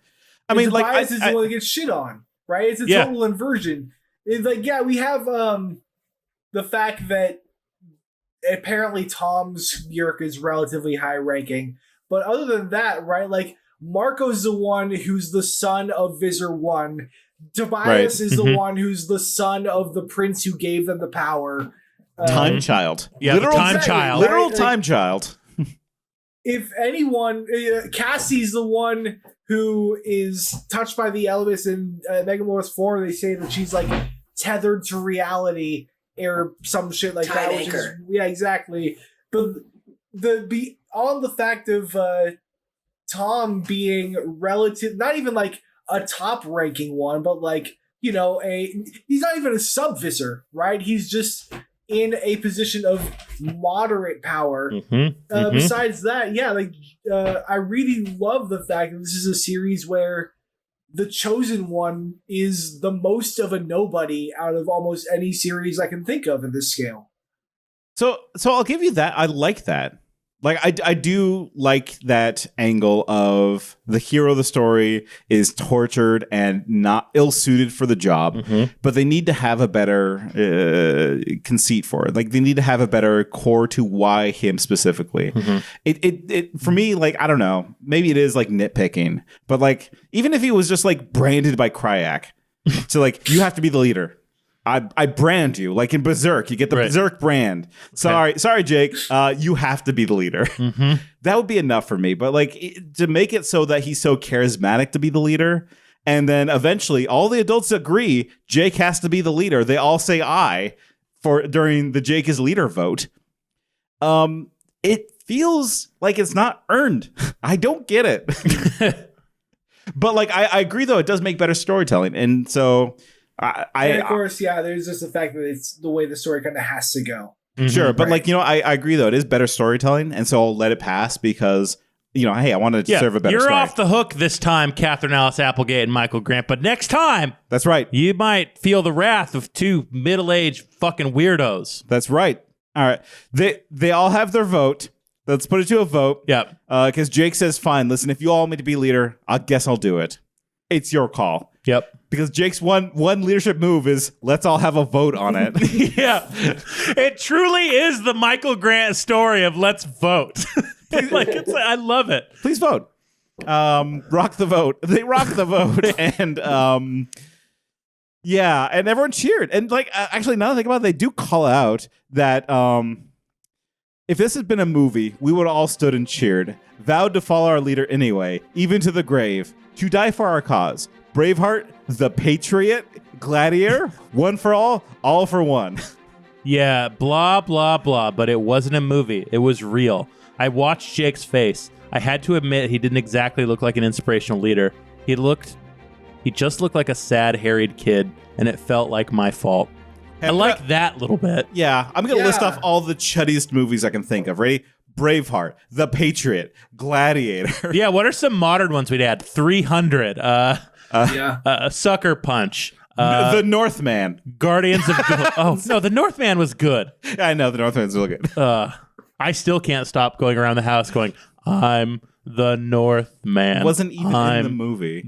I mean, like Tobias is the one that gets shit on, right? It's a Yeah. total inversion. It's like, yeah, we have the fact that apparently Tom's Yeerk is relatively high ranking, but other than that, right? Like Marco's the one who's the son of Visser 1. Tobias Right. is the Mhm. one who's the son of the prince who gave them the power. Time child. Yeah, literal the time exactly. child. literal Right, time child. If anyone, Cassie's the one who is touched by the elements in Megamorphs 4. They say that she's like tethered to reality or some shit like Time that. Which is, anchor. yeah, exactly. But on the fact of Tom being relative, not even like a top ranking one, but like, you know, he's not even a sub Visser, right? He's just in a position of moderate power. Besides that, I really love the fact that this is a series where the Chosen One is the most of a nobody out of almost any series I can think of at this scale. So I'll give you that. I like that. Like, I do like that angle of the hero of the story is tortured and not ill-suited for the job, but they need to have a better conceit for it. Like, they need to have a better core to why him specifically. It for me, like, I don't know, maybe it is like nitpicking, but like, even if he was just like branded by Kryak, so like, you have to be the leader. I brand you, like in Berserk. You get the Berserk brand. Sorry, Jake. You have to be the leader. That would be enough for me. But like to make it so that he's so charismatic to be the leader, and then eventually all the adults agree Jake has to be the leader. They all say aye during the Jake is leader vote. It feels like it's not earned. I don't get it. But like I agree though, it does make better storytelling, and so. And of course, there's just the fact that it's the way the story kind of has to go. Sure, but like, I agree though, it is better storytelling, and so I'll let it pass because, hey, I wanted to serve a better story. You're off the hook this time, Catherine Alice Applegate and Michael Grant, but next time, that's right, you might feel the wrath of two middle-aged fucking weirdos. That's right. All right, they all have their vote. Let's put it to a vote. Yep. Because Jake says, fine, listen, if you all want me to be leader, I guess I'll do it. It's your call. Yep. Because Jake's one leadership move is let's all have a vote on it. Yeah. It truly is the Michael Grant story of let's vote. I love it. Please vote. Rock the vote. They rock the vote. And and everyone cheered. And like, actually, now that I think about it, they do call out that if this had been a movie, we would have all stood and cheered, vowed to follow our leader anyway, even to the grave, to die for our cause. Braveheart, the Patriot, Gladiator, one for all for one. Yeah, blah, blah, blah, but it wasn't a movie. It was real. I watched Jake's face. I had to admit he didn't exactly look like an inspirational leader. He just looked like a sad, harried kid, and it felt like my fault. I like that little bit. Yeah, I'm going to list off all the chuddiest movies I can think of. Ready? Braveheart, The Patriot, Gladiator. Yeah, what are some modern ones we'd add? 300. Sucker Punch. The Northman. Guardians of... Oh, no, The Northman was good. I know, The Northman's really good. I still can't stop going around the house going, I'm the Northman. Wasn't even in the movie.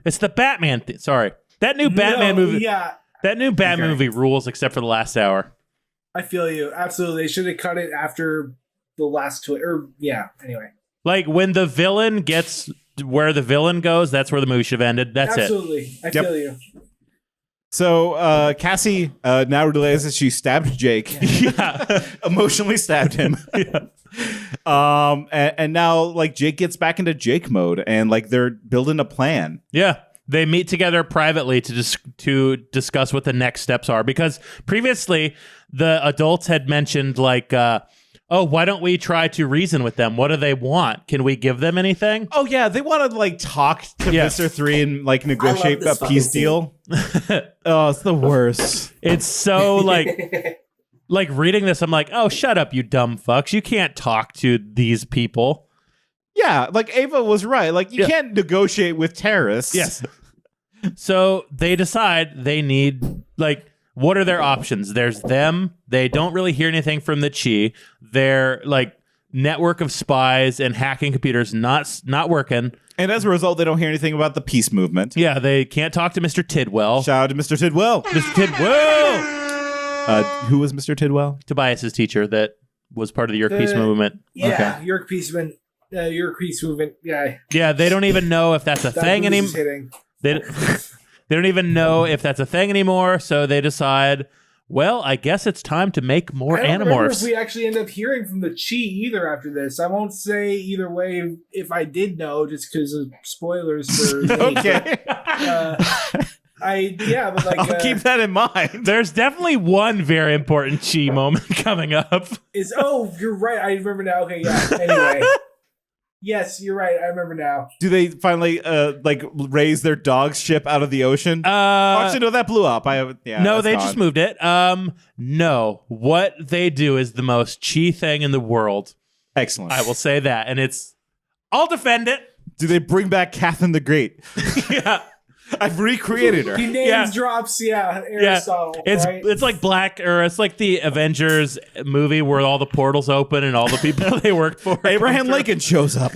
It's the Batman thing. Sorry. That new Batman movie... Yeah. That new Batman movie rules except for the last hour. I feel you. Absolutely. They should have cut it after the last two... anyway. Like, when the villain gets... Where the villain goes, that's where the movie should have ended. That's Absolutely. I feel you. So Cassie now realizes she stabbed Jake. Emotionally stabbed him. And now like Jake gets back into Jake mode, and like they're building a plan. Yeah. They meet together privately to discuss what the next steps are, because previously the adults had mentioned like why don't we try to reason with them? What do they want? Can we give them anything? Oh, yeah. They want to, like, talk to Mr. 3 and, like, negotiate a peace deal. Oh, it's the worst. It's so, like, like, reading this, I'm like, oh, shut up, you dumb fucks. You can't talk to these people. Yeah, like, Ava was right. Like, you can't negotiate with terrorists. Yes. So they decide they need, like... What are their options? There's them. They don't really hear anything from the Chi. Their like network of spies and hacking computers not working. And as a result, they don't hear anything about the peace movement. Yeah, they can't talk to Mr. Tidwell. Shout out to Mr. Tidwell. Mr. Tidwell. Who was Mr. Tidwell? Tobias's teacher that was part of the York Peace Movement. Yeah, okay. York Peace Movement. Yeah. Yeah, they don't even know if that's a thing anymore. They don't even know if that's a thing anymore, so they decide, well, I guess it's time to make more Animorphs. I don't remember if we actually end up hearing from the Chi either after this. I won't say either way if I did know, just because of spoilers for okay. But like I'll keep that in mind. There's definitely one very important Chi moment coming up. You're right. I remember now. Okay, yeah. Anyway. Yes, you're right. I remember now. Do they finally like raise their dog's ship out of the ocean? Actually, no, that blew up. No, that's they gone. just moved it. No, what they do is the most chi thing in the world. Excellent. I will say that, and I'll defend it. Do they bring back Catherine the Great? Yeah. I've recreated her. He names drops, Aristotle. Right? It's like it's like the Avengers movie where all the portals open and all the people they worked for. Abraham Lincoln shows up.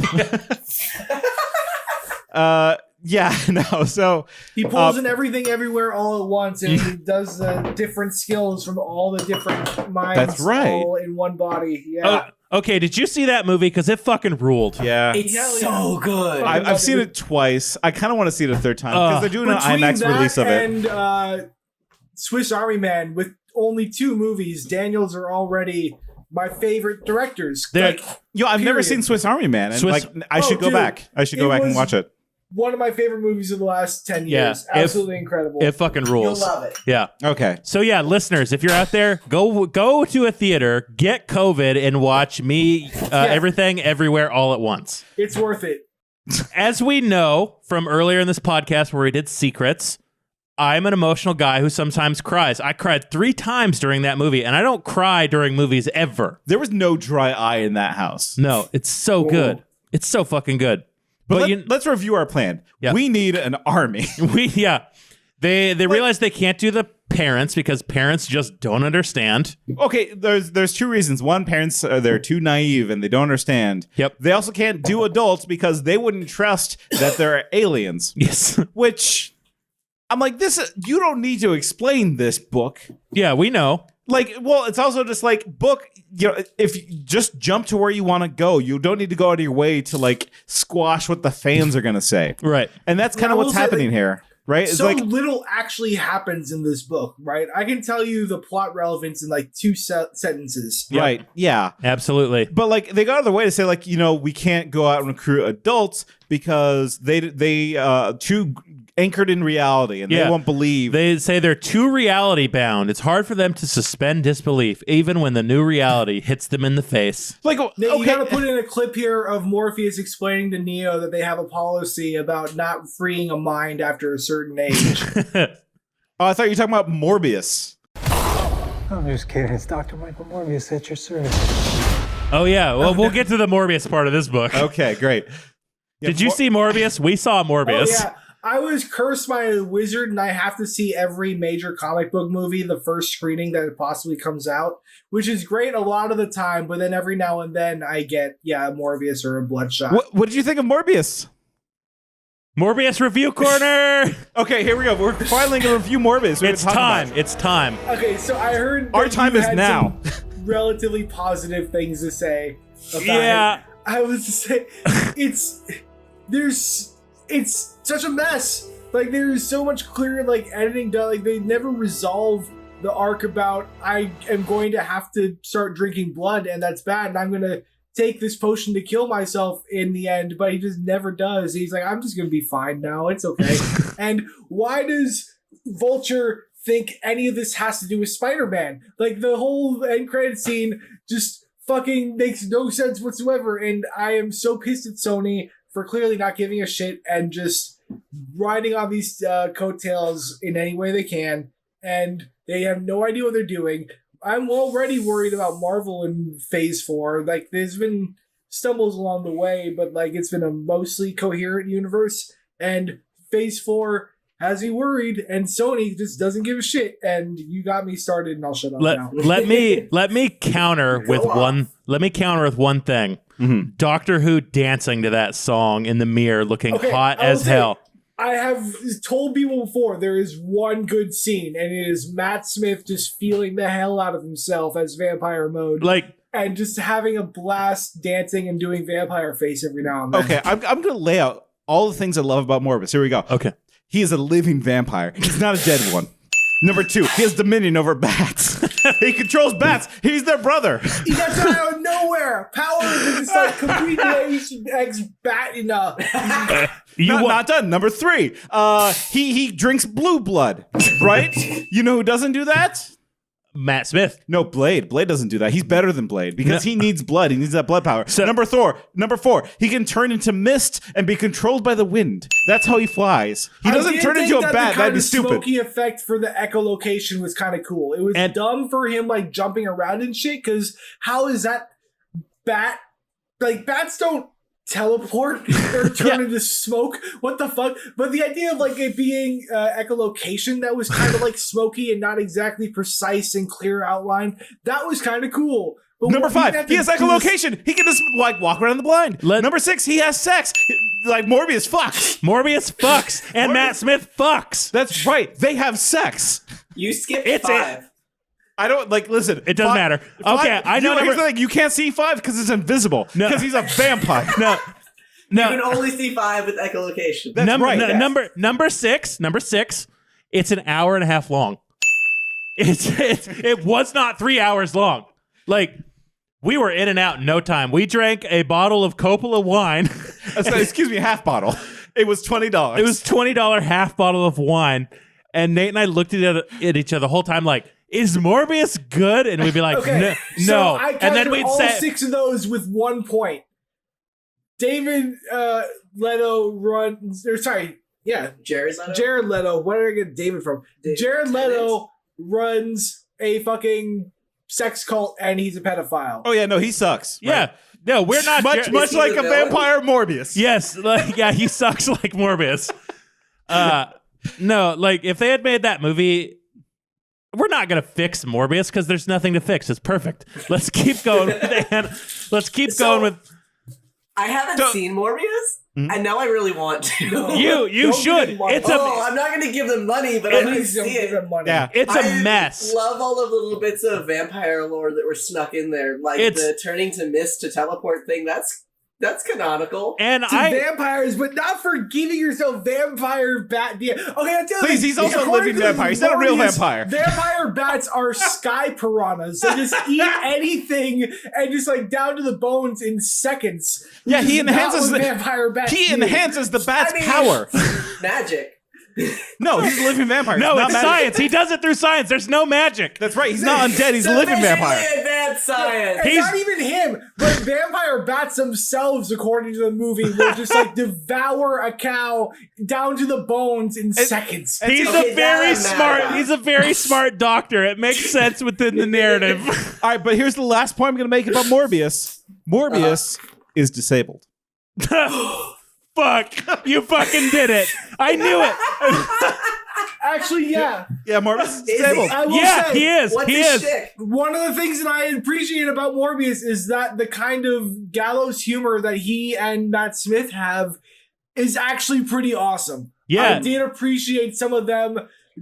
So he pulls in everything everywhere all at once, and he does different skills from all the different minds. That's right. All in one body. Yeah. Okay, did you see that movie? Because it fucking ruled. Yeah. It's so good. I've seen it twice. I kind of want to see it a third time because they're doing an Between IMAX that release of it. and Swiss Army Man, with only 2 movies, Daniels are already my favorite directors. I've never seen Swiss Army Man, and I should go back. I should go back and watch it. One of my favorite movies of the last 10 years. Yeah, Absolutely incredible. It fucking rules. You'll love it. Yeah. Okay. So yeah, listeners, if you're out there, go to a theater, get COVID, and watch me everything everywhere all at once. It's worth it. As we know from earlier in this podcast where we did secrets, I'm an emotional guy who sometimes cries. I cried 3 times during that movie, and I don't cry during movies ever. There was no dry eye in that house. No, it's so good. It's so fucking good. But let's review our plan. Yeah. We need an army. They realize they can't do the parents because parents just don't understand. Okay, there's 2 reasons. One, parents they're too naive and they don't understand. Yep. They also can't do adults because they wouldn't trust that they're aliens. Yes. Which I'm like, you don't need to explain this book. Yeah, we know. Like, well, it's also just like book, if you just jump to where you want to go, you don't need to go out of your way to like squash what the fans are going to say. Right. And that's kind of what's happening here, right? It's So like little actually happens in this book, right? I can tell you the plot relevance in like 2 sentences. right. Yeah. Absolutely. But like they go out of their way to say like, we can't go out and recruit adults because they too anchored in reality and they won't believe. They say they're too reality bound. It's hard for them to suspend disbelief even when the new reality hits them in the face. Like, Now, you gotta put in a clip here of Morpheus explaining to Neo that they have a policy about not freeing a mind after a certain age. I thought you were talking about Morbius. I'm just kidding. It's Dr. Michael Morbius at your service. Oh, yeah. Well, we'll get to the Morbius part of this book. Okay, great. Did you see Morbius? We saw Morbius. Oh, yeah. I was cursed by a wizard, and I have to see every major comic book movie the first screening that it possibly comes out, which is great a lot of the time, but then every now and then I get, a Morbius or a Bloodshot. What did you think of Morbius? Morbius Review Corner! Okay, here we go. We're finally going to review Morbius. It's time. It's time. Okay, so I heard our that time you is had now. some relatively positive things to say about Yeah. it. I was to say, it's such a mess. Like, there's so much clear, like, editing done. Like, they never resolve the arc about, I am going to have to start drinking blood, and that's bad, and I'm going to take this potion to kill myself in the end, but he just never does. He's like, I'm just going to be fine now. It's okay. And why does Vulture think any of this has to do with Spider-Man? Like, the whole end credit scene just fucking makes no sense whatsoever, and I am so pissed at Sony for clearly not giving a shit and just riding on these coattails in any way they can, and they have no idea what they're doing. I'm already worried about Marvel in Phase 4. Like, there's been stumbles along the way, but like it's been a mostly coherent universe, and Phase 4 has me worried, and Sony just doesn't give a shit, and you got me started, and I'll shut up now. Let me counter with one. Let me counter with one thing. Mm-hmm. Doctor Who dancing to that song in the mirror, looking hot as hell. I have told people before there is one good scene, and it is Matt Smith just feeling the hell out of himself as vampire mode, and just having a blast dancing and doing vampire face every now and then. Okay, I'm going to lay out all the things I love about Morbius. Here we go. Okay, he is a living vampire. He's not a dead one. Number 2, he has dominion over bats. He controls bats. He's their brother. He got that out of nowhere. Power is like complete ex-bat enough. Not done. Number 3, he drinks blue blood, right? You know who doesn't do that? Matt Smith. No, Blade. Blade doesn't do that. He's better than Blade because he needs blood. He needs that blood power. So, number four, he can turn into mist and be controlled by the wind. That's how he flies. He doesn't turn into a bat. That'd be stupid. The smoky effect for the echolocation was kind of cool. It was dumb for him like jumping around and shit, because how is that bat? Like, bats don't teleport or turn into smoke. What the fuck? But the idea of like it being echolocation that was kind of like smoky and not exactly precise and clear outline, that was kind of cool. But number 5, he has echolocation. He can just like walk around the blind. Number 6, he has sex. Like Morbius fucks. And Matt Smith fucks. That's right. They have sex. You skipped 5. I don't listen. It doesn't matter. Okay, I know. Here's the thing: you can't see 5 because it's invisible. Because he's a vampire. No. You can only see 5 with echolocation. That's right. Number six. It's an hour and a half long. It was not 3 hours long. Like, we were in and out in no time. We drank a bottle of Coppola wine. Excuse me, half bottle. It was $20. It was $20 half bottle of wine, and Nate and I looked at each other the whole time like, is Morbius good? And we'd be like, okay, no. So I and then we'd all say 6 of those with 1 point. Jared Leto. Jared Leto. Where did I get David from? Jared Leto runs a fucking sex cult, and he's a pedophile. Oh yeah, no, he sucks. Yeah. Right? No, we're not much like a vampire Morbius. Yes, he sucks like Morbius. No, like if they had made that movie, we're not going to fix Morbius because there's nothing to fix. It's perfect. Let's keep going with Let's keep going with... I haven't seen Morbius, and now I really want to. You should. I'm not going to give them money, but I'm going to see it. Yeah. It's a mess. I love all of the little bits of vampire lore that were snuck in there. Like the turning to mist to teleport thing. That's canonical. And vampires, but not for giving yourself vampire bat. Okay, please, he's also a living vampire. He's not a real vampire. Vampire bats are sky piranhas. They just eat anything and just like down to the bones in seconds. Yeah, he enhances the vampire bat. He enhances the bat's power. Magic. No, he's a living vampire. No, it's science. He does it through science. There's no magic. That's right. He's not undead. He's a living vampire. Advanced science. It's not even him, but vampire bats themselves, according to the movie, will just like devour a cow down to the bones in seconds. He's a very smart doctor. It makes sense within the narrative. All right, but here's the last point I'm going to make about Morbius. Morbius is disabled. Fuck. You fucking did it. I knew it. Actually, yeah. Yeah, Morbius is disabled. I will say, he is. What's he his is. shtick? One of the things that I appreciate about Morbius is that the kind of gallows humor that he and Matt Smith have is actually pretty awesome. Yeah. I did appreciate some of them,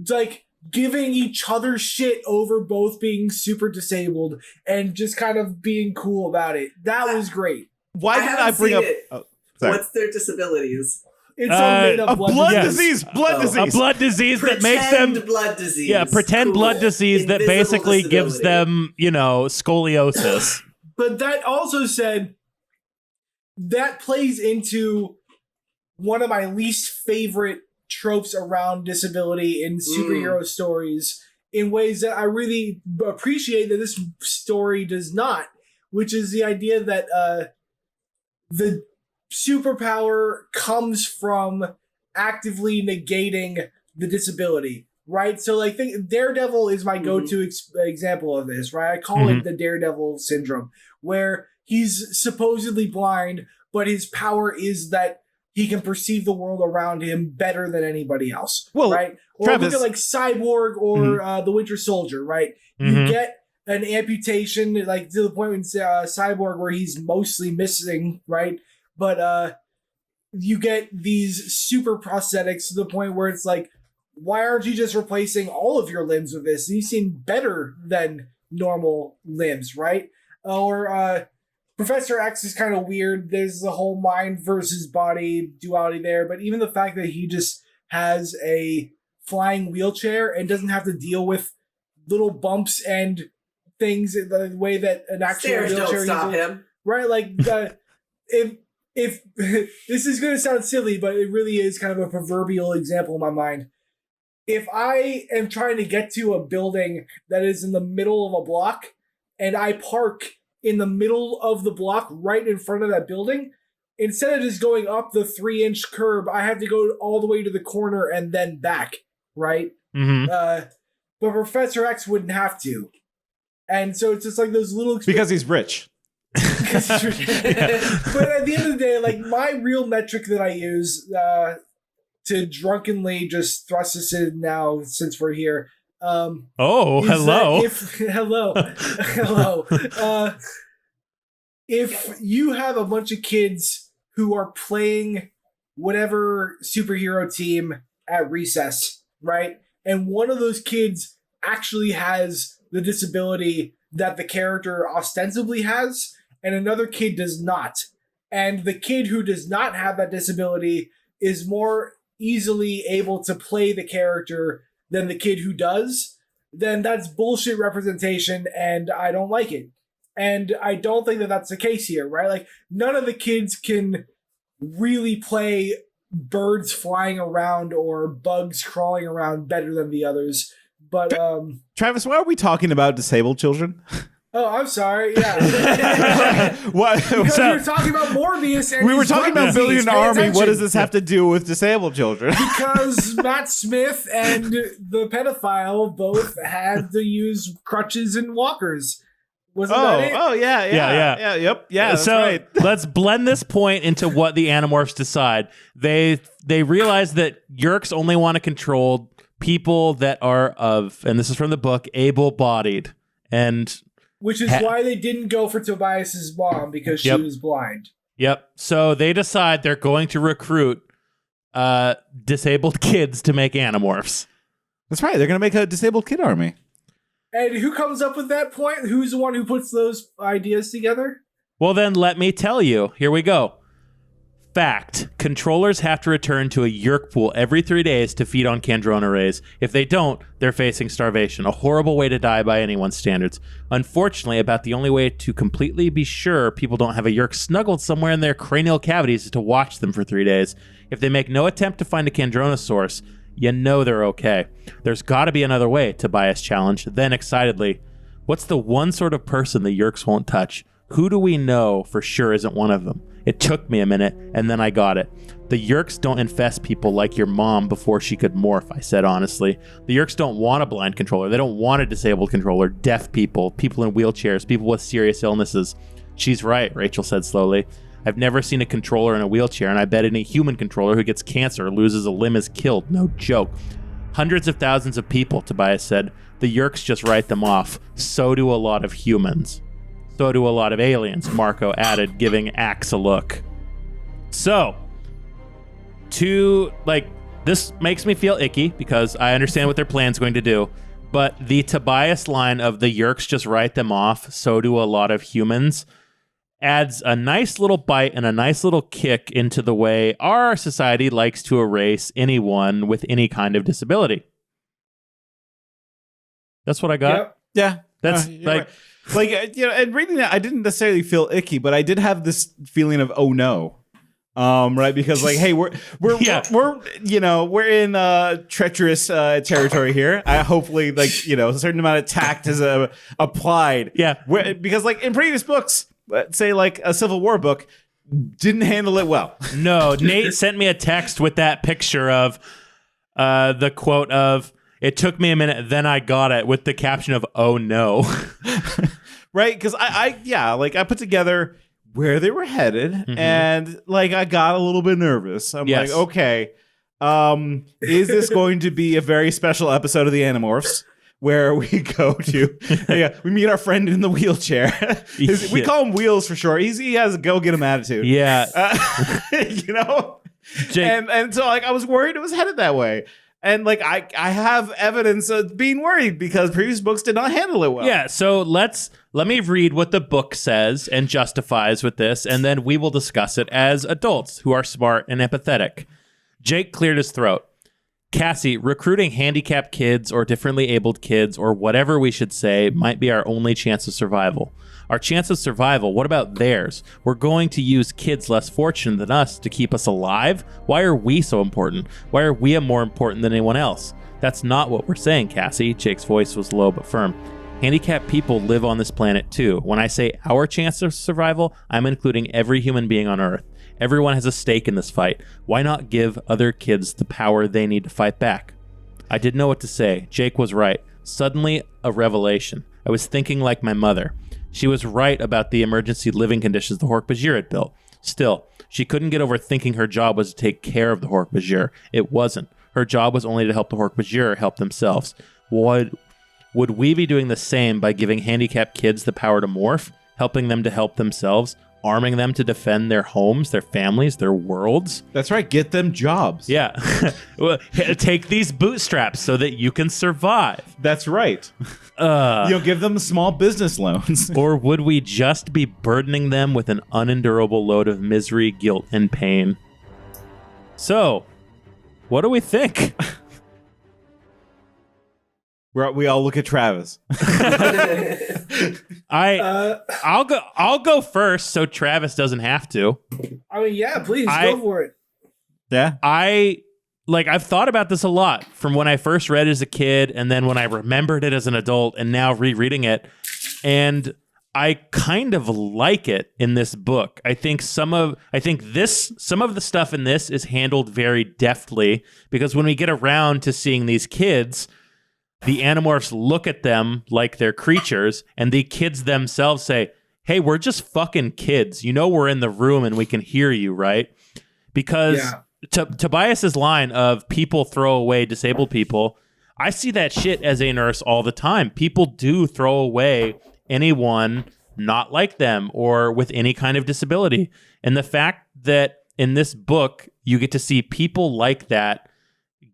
like, giving each other shit over both being super disabled and just kind of being cool about it. That was great. Why did I bring up... What's their disabilities? It's all made up blood disease. Blood disease. A blood disease that makes them blood disease. Yeah, pretend blood disease that basically gives them, scoliosis. But that also said, that plays into one of my least favorite tropes around disability in superhero stories in ways that I really appreciate that this story does not, which is the idea that the superpower comes from actively negating the disability, right? So like Daredevil is my go-to example of this, right? I call it the Daredevil syndrome, where he's supposedly blind, but his power is that he can perceive the world around him better than anybody else, right? Or Travis, look at like Cyborg or the Winter Soldier, right? You get an amputation, like to the point when Cyborg where he's mostly missing, right? But you get these super prosthetics to the point where it's like, why aren't you just replacing all of your limbs with this? These seem better than normal limbs, right? Or Professor X is kind of weird. There's the whole mind versus body duality there. But even the fact that he just has a flying wheelchair and doesn't have to deal with little bumps and things in the way that an actual Stairs wheelchair don't stop him. Right? Like, if this is going to sound silly, but it really is kind of a proverbial example in my mind. if I am trying to get to a building that is in the middle of a block and I park in the middle of the block right in front of that building, instead of just going up the 3-inch curb, I have to go all the way to the corner and then back, right? Mm-hmm. But Professor X wouldn't have to. And so it's just like those little... Because he's rich. But at the end of the day, like, my real metric that I use to drunkenly just thrust this in now since we're here... hello. Hello. If you have a bunch of kids who are playing whatever superhero team at recess, right? And one of those kids actually has the disability that the character ostensibly has, and another kid does not. And the kid who does not have that disability is more easily able to play the character than the kid who does, then that's bullshit representation, and I don't like it. And I don't think that that's the case here, right? Like, none of the kids can really play birds flying around or bugs crawling around better than the others. But Travis, why are we talking about disabled children? Oh, I'm sorry. Yeah. What? Because we were talking about Morbius and we were talking about building an army. What does this have to do with disabled children? Because Matt Smith and the pedophile both had to use crutches and walkers. Wasn't that it? Oh, yeah. Yep. Yeah. So right. let's blend this point into what the Animorphs decide. They realize that Yeerks only want to control people that are of, and this is from the book, able-bodied, and which is why they didn't go for Tobias's mom, because she was blind. Yep. So they decide they're going to recruit disabled kids to make Animorphs. That's right. They're going to make a disabled kid army. And who comes up with that point? Who's the one who puts those ideas together? Well, then let me tell you. Here we go. Fact. Controllers have to return to a Yeerk pool every 3 days to feed on Kandrona rays. If they don't, they're facing starvation. A horrible way to die by anyone's standards. Unfortunately, about the only way to completely be sure people don't have a Yeerk snuggled somewhere in their cranial cavities is to watch them for 3 days. If they make no attempt to find a Kandrona source, you know they're okay. There's got to be another way, Tobias challenged. Then excitedly, what's the one sort of person the Yeerks won't touch? Who do we know for sure isn't one of them? It took me a minute, and then I got it. The Yeerks don't infest people like your mom before she could morph, I said honestly. The Yeerks don't want a blind controller. They don't want a disabled controller. Deaf people, people in wheelchairs, people with serious illnesses. She's right, Rachel said slowly. I've never seen a controller in a wheelchair, and I bet any human controller who gets cancer or loses a limb is killed. No joke. Hundreds of thousands of people, Tobias said. The Yeerks just write them off. So do a lot of humans. So do a lot of aliens, Marco added, giving Axe a look. So, this makes me feel icky because I understand what their plan's going to do, but the Tobias line of the Yeerks just write them off, so do a lot of humans, adds a nice little bite and a nice little kick into the way our society likes to erase anyone with any kind of disability. That's what I got. Yep. Yeah. That's right. And reading that, I didn't necessarily feel icky, but I did have this feeling of, oh no. Right, because hey, we're in treacherous territory here. Hopefully, a certain amount of tact is applied. Yeah, because in previous books, let's say a Civil War book, didn't handle it well. No, Nate sent me a text with that picture of the quote of, "It took me a minute, then I got it," with the caption of, "Oh no." Right, because I put together where they were headed, and I got a little bit nervous. I'm like, okay, is this going to be a very special episode of the Animorphs where we go to we meet our friend in the wheelchair? We call him Wheels for short. He has a go get him attitude. Yeah, and so I was worried it was headed that way. And I have evidence of being worried because previous books did not handle it well. Yeah, so let me read what the book says and justifies with this, and then we will discuss it as adults who are smart and empathetic. Jake cleared his throat. Cassie, recruiting handicapped kids or differently abled kids or whatever we should say might be our only chance of survival. Our chance of survival, what about theirs? We're going to use kids less fortunate than us to keep us alive? Why are we so important? Why are we more important than anyone else? That's not what we're saying, Cassie. Jake's voice was low but firm. Handicapped people live on this planet too. When I say our chance of survival, I'm including every human being on Earth. Everyone has a stake in this fight. Why not give other kids the power they need to fight back? I didn't know what to say. Jake was right. Suddenly, a revelation. I was thinking like my mother. She was right about the emergency living conditions the Hork-Bajir had built. Still, she couldn't get over thinking her job was to take care of the Hork-Bajir. It wasn't. Her job was only to help the Hork-Bajir help themselves. Would we be doing the same by giving handicapped kids the power to morph, helping them to help themselves, arming them to defend their homes, their families, their worlds? That's right. Get them jobs. Yeah. Well, take these bootstraps so that you can survive. That's right. Give them small business loans. Or would we just be burdening them with an unendurable load of misery, guilt, and pain? So, what do we think? We all look at Travis. I'll go first so Travis doesn't have to. I mean, yeah, please go for it. Yeah. I've thought about this a lot from when I first read it as a kid and then when I remembered it as an adult and now rereading it. And I kind of like it in this book. I think some of the stuff in this is handled very deftly because when we get around to seeing these kids, the Animorphs look at them like they're creatures, and the kids themselves say, hey, we're just fucking kids. You know we're in the room and we can hear you, right? Because Tobias's line of people throw away disabled people, I see that shit as a nurse all the time. People do throw away anyone not like them or with any kind of disability. And the fact that in this book, you get to see people like that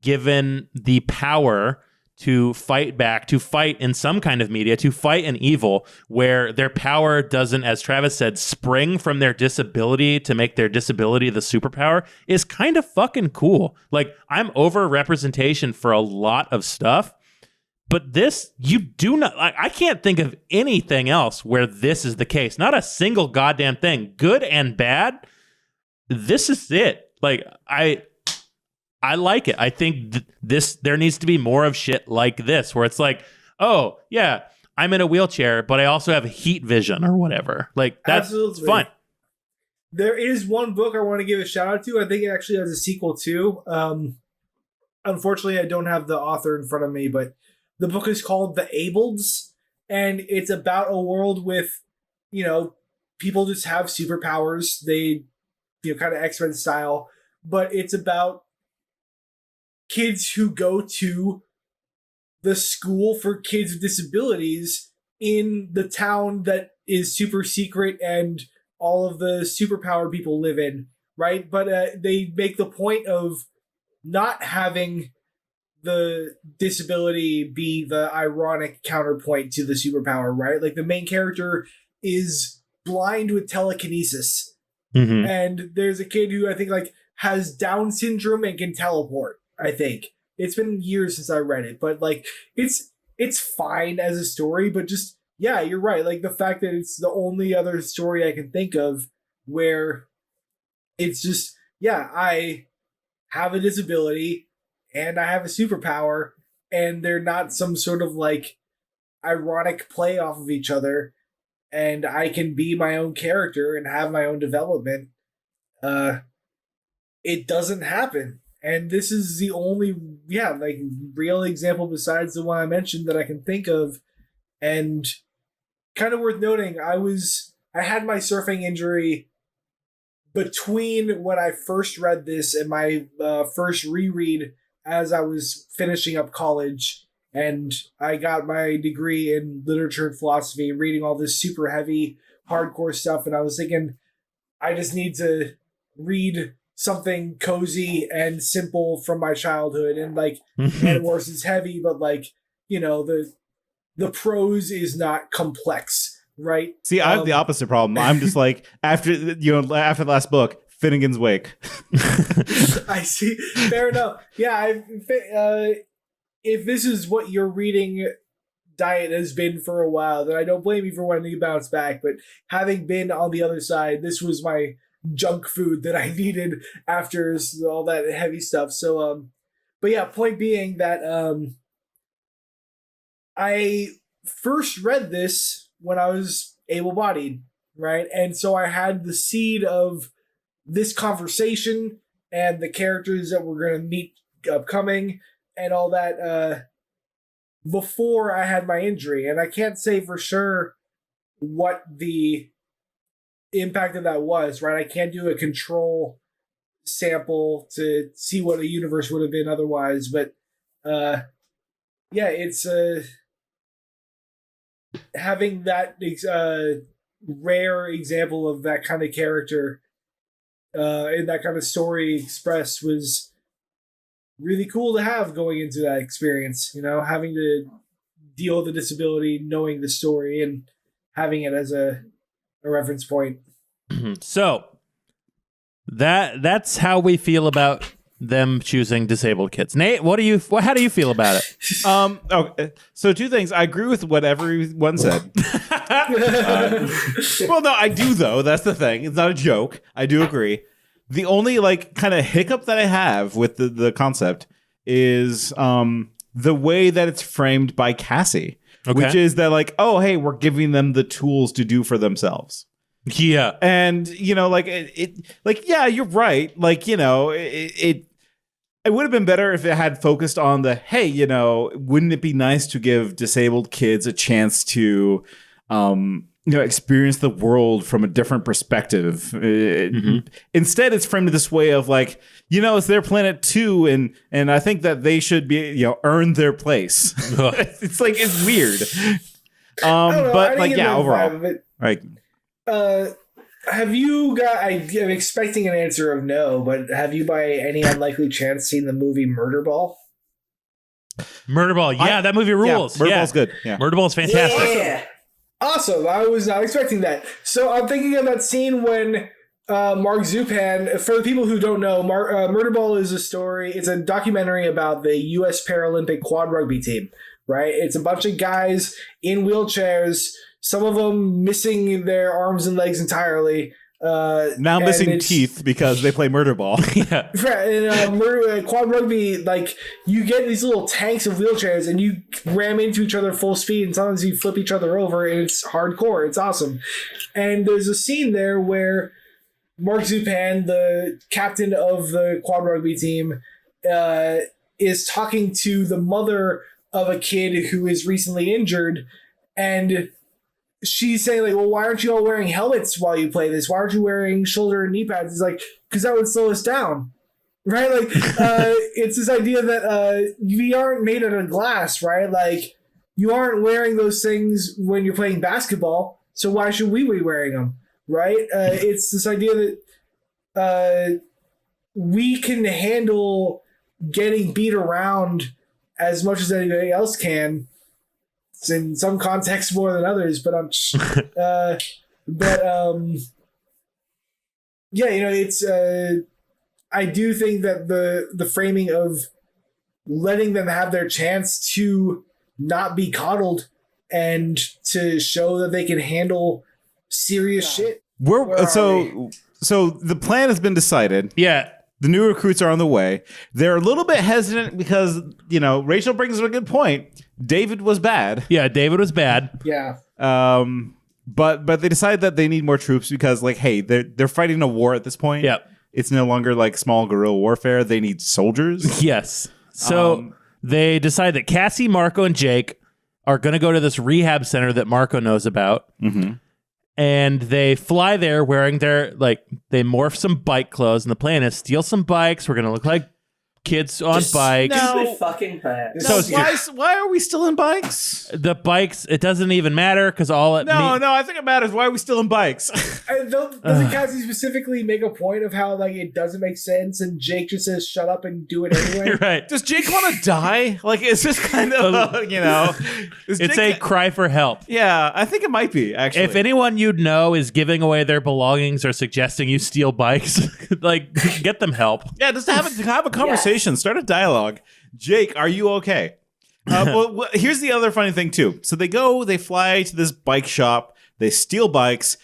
given the power to fight back, to fight in some kind of media, to fight an evil where their power doesn't, as Travis said, spring from their disability to make their disability the superpower is kind of fucking cool. Like, I'm over representation for a lot of stuff, but this, you do not, I can't think of anything else where this is the case. Not a single goddamn thing, good and bad. This is it. Like, I like it. I think there needs to be more of shit like this, where it's like, oh, yeah, I'm in a wheelchair, but I also have heat vision or whatever. Like, that's fun. There is one book I want to give a shout out to. I think it actually has a sequel too. Unfortunately, I don't have the author in front of me, but the book is called The Ableds, and it's about a world with, people just have superpowers. They, kind of X-Men style, but it's about kids who go to the school for kids with disabilities in the town that is super secret and all of the superpower people live in, right? But they make the point of not having the disability be the ironic counterpoint to the superpower, right? Like, the main character is blind with telekinesis. Mm-hmm. And there's a kid who I think has Down syndrome and can teleport. I think it's been years since I read it, but it's fine as a story, but just, yeah, you're right. Like, the fact that it's the only other story I can think of where it's just, yeah, I have a disability and I have a superpower, and they're not some sort of ironic play off of each other, and I can be my own character and have my own development. It doesn't happen. And this is the only, real example besides the one I mentioned that I can think of. And kind of worth noting, I had my surfing injury between when I first read this and my first reread as I was finishing up college. And I got my degree in literature and philosophy, reading all this super heavy, hardcore stuff. And I was thinking, I just need to read something cozy and simple from my childhood, and Animorphs is heavy, but the prose is not complex, right? See, I have the opposite problem. I'm just after the last book, Finnegan's Wake. I see. Fair enough. Yeah, if this is what your reading diet has been for a while, then I don't blame you for wanting to bounce back. But having been on the other side, this was my junk food that I needed after all that heavy stuff. So But yeah, point being that I first read this when I was able-bodied, right? And so I had the seed of this conversation and the characters that we're going to meet upcoming and all that before I had my injury. And I can't say for sure what the impact of that was, right? I can't do a control sample to see what a universe would have been otherwise, but yeah, it's having that rare example of that kind of character and that kind of story expressed was really cool to have going into that experience, you know, having to deal with the disability, knowing the story, and having it as a reference point. So that's how we feel about them choosing disabled kids. Nate, how do you feel about it? Okay. So two things. I agree with what everyone said. Well, no, I do though. That's the thing. It's not a joke. I do agree. The only like kind of hiccup that I have with the concept is the way that it's framed by Cassie, which is that like, oh, hey, we're giving them the tools to do for themselves. Yeah. And, you know, like yeah, you're right. Like, you know, it would have been better if it had focused on the, hey, you know, wouldn't it be nice to give disabled kids a chance to, you know, experience the world from a different perspective. Instead, it's framed this way of like, you know, it's their planet too, and I think that they should be, you know, earn their place. It's like, it's weird. But like, yeah, overall, like, have you got? I'm expecting an answer of no, but have you, by any unlikely chance, seen the movie Murderball? Murderball, yeah, that movie rules. Yeah, Murderball's good. Yeah. Murderball's fantastic. Yeah. Awesome. I was not expecting that. So I'm thinking of that scene when Mark Zupan, for the people who don't know, Murderball is a story, it's a documentary about the U.S. Paralympic quad rugby team, right? It's a bunch of guys in wheelchairs, some of them missing their arms and legs entirely. Now missing teeth because they play murder ball. Yeah. And quad rugby, like, you get these little tanks of wheelchairs and you ram into each other full speed, and sometimes you flip each other over, and it's hardcore. It's awesome. And there's a scene there where Mark Zupan, the captain of the quad rugby team, is talking to the mother of a kid who is recently injured, and she's saying, like, well, why aren't you all wearing helmets while you play this? Why aren't you wearing shoulder and knee pads? It's like, because that would slow us down, right? Like, it's this idea that we aren't made out of glass, right? Like, you aren't wearing those things when you're playing basketball, so why should we be wearing them, right? It's this idea that we can handle getting beat around as much as anybody else can. It's in some contexts more than others, but yeah, you know, it's I do think that the framing of letting them have their chance to not be coddled and to show that they can handle serious shit. So the plan has been decided. Yeah. The new recruits are on the way. They're a little bit hesitant because, you know, Rachel brings up a good point. David was bad. Yeah, David was bad. Yeah. But they decided that they need more troops because, like, hey, they're fighting a war at this point. Yeah. It's no longer like small guerrilla warfare. They need soldiers. Yes. So they decide that Cassie, Marco, and Jake are going to go to this rehab center that Marco knows about. Mm-hmm. And they fly there wearing their, like, they morph some bike clothes, and the plan is steal some bikes. We're going to look like kids on bikes. No, fucking bad. No, why are we still in bikes? The bikes, it doesn't even matter because all it No, I think it matters. Why are we still in bikes? Doesn't Cassie specifically make a point of how, like, it doesn't make sense, and Jake just says shut up and do it anyway? You're right. Does Jake want to die? Like, it's just kind of, you know. It's a cry for help. Yeah, I think it might be, actually. If anyone you'd know is giving away their belongings or suggesting you steal bikes, like, get them help. Yeah, just have a conversation. Yeah. Start a dialogue. Jake, are you okay? Well, here's the other funny thing, too. So they fly to this bike shop. They steal bikes.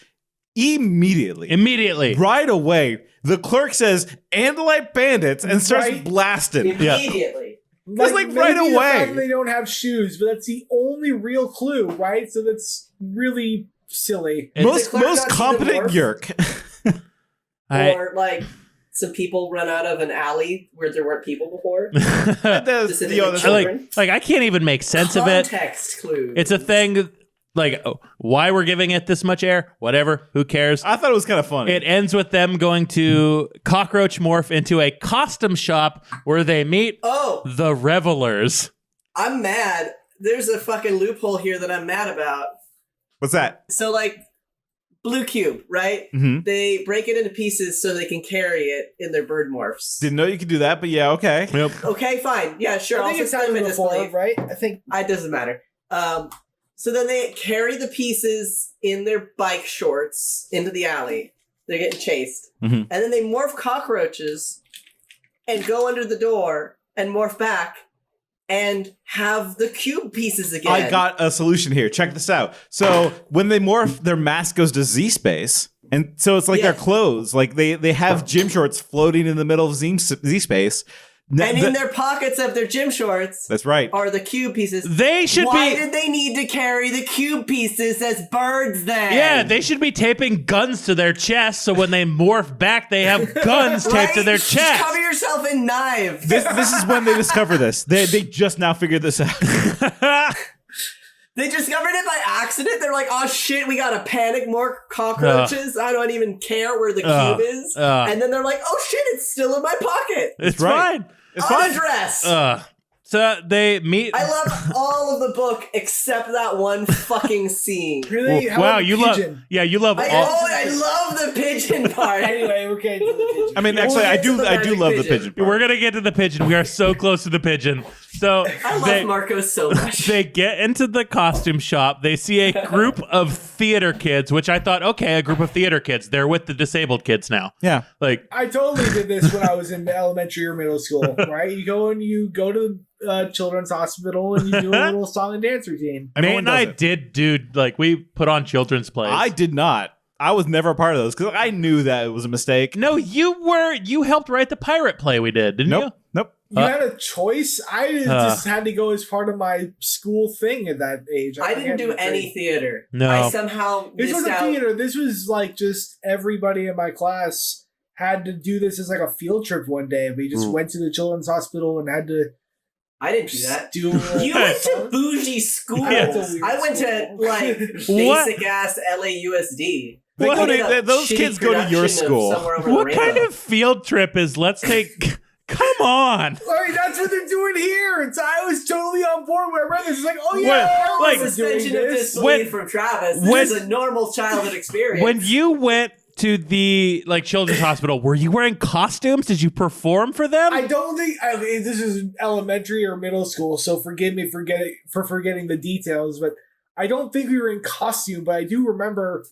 Immediately. Right away, the clerk says, Andalite bandits, and starts blasting. Immediately. Just like right maybe the fact away. that they don't have shoes, but that's the only real clue, right? So that's really silly. Most competent Yerk. Or like some people run out of an alley where there weren't people before. I can't even make sense of it. Context clues. It's a thing. Like, why we're giving it this much air? Whatever. Who cares? I thought it was kind of funny. It ends with them going to cockroach morph into a costume shop where they meet the revelers. I'm mad. There's a fucking loophole here that I'm mad about. What's that? So, like, blue cube, right? Mm-hmm. They break it into pieces so they can carry it in their bird morphs. Didn't know you could do that, but yeah, okay. Yep. Okay, fine. Yeah, sure. I think it's happened before, right? I think it doesn't matter. So then they carry the pieces in their bike shorts into the alley. They're getting chased. Mm-hmm. And then they morph cockroaches and go under the door and morph back and have the cube pieces again. I got a solution here. Check this out. So when they morph, their mask goes to Z-space. And so it's like their clothes. Like they have gym shorts floating in the middle of Z-space. And in their pockets of their gym shorts, that's right, are the cube pieces. Why did they need to carry the cube pieces as birds then? Yeah, they should be taping guns to their chest so when they morph back, they have guns taped to their chest. Just cover yourself in knives. This is when they discover this. They just now figured this out. They discovered it by accident. They're like, oh shit, we gotta panic more cockroaches. I don't even care where the cube is. And then they're like, oh shit, it's still in my pocket. It's fine. It's fine. Undress. So they meet. I love all of the book except that one fucking scene. Really? Wow, you love. Yeah, you love all. I love the pigeon part. Anyway, we're getting to the pigeon. I mean, actually, I do love the pigeon part. We're gonna get to the pigeon. We are so close to the pigeon. So I love Marco so much. They get into the costume shop. They see a group of theater kids, which I thought, okay, a group of theater kids. They're with the disabled kids now. Yeah, like I totally did this when I was in elementary or middle school. Right? You go to the children's hospital and you do a little song and dance routine. Nate and I did do we put on children's plays. I did not. I was never a part of those because I knew that it was a mistake. No, you were. You helped write the pirate play we did, didn't you? Nope. You had a choice. I just had to go as part of my school thing at that age. I didn't do any theater. No. I somehow This missed wasn't out. theater. This was like just everybody in my class had to do this as like a field trip one day. We just went to the children's hospital and had to. I didn't do that. You went to bougie school. Yes. I went to like basic ass LAUSD. Those kids go to your school. What kind of field trip is let's take... Come on. Like, that's what they're doing here. And so I was totally on board when I read this. It's like, oh yeah, like suspension of disbelief from Travis. This is a normal childhood experience. When you went to the children's hospital, were you wearing costumes? Did you perform for them? I don't think this is elementary or middle school, so forgive me for forgetting the details, but I don't think we were in costume, but I do remember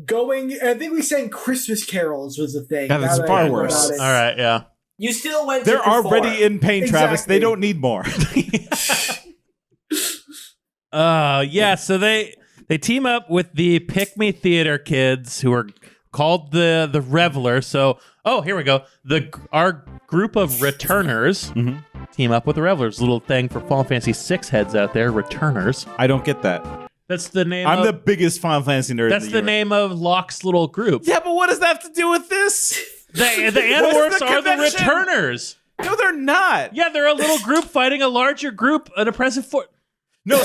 going. I think we sang Christmas carols was a thing. Yeah, that's far worse. All right, yeah. You still went. They're already in pain, Travis. They don't need more. Yeah. So they team up with the Pick Me Theater kids who are called the Reveler. So here we go. Our group of returners team up with the Revelers. Little thing for Final Fantasy VI heads out there. Returners. I don't get that. That's the name. I'm the biggest Final Fantasy nerd. That's the name of Locke's little group. Yeah, but what does that have to do with this? The Animorphs are the returners. No, they're not. Yeah, they're a little group fighting a larger group, an oppressive force. No,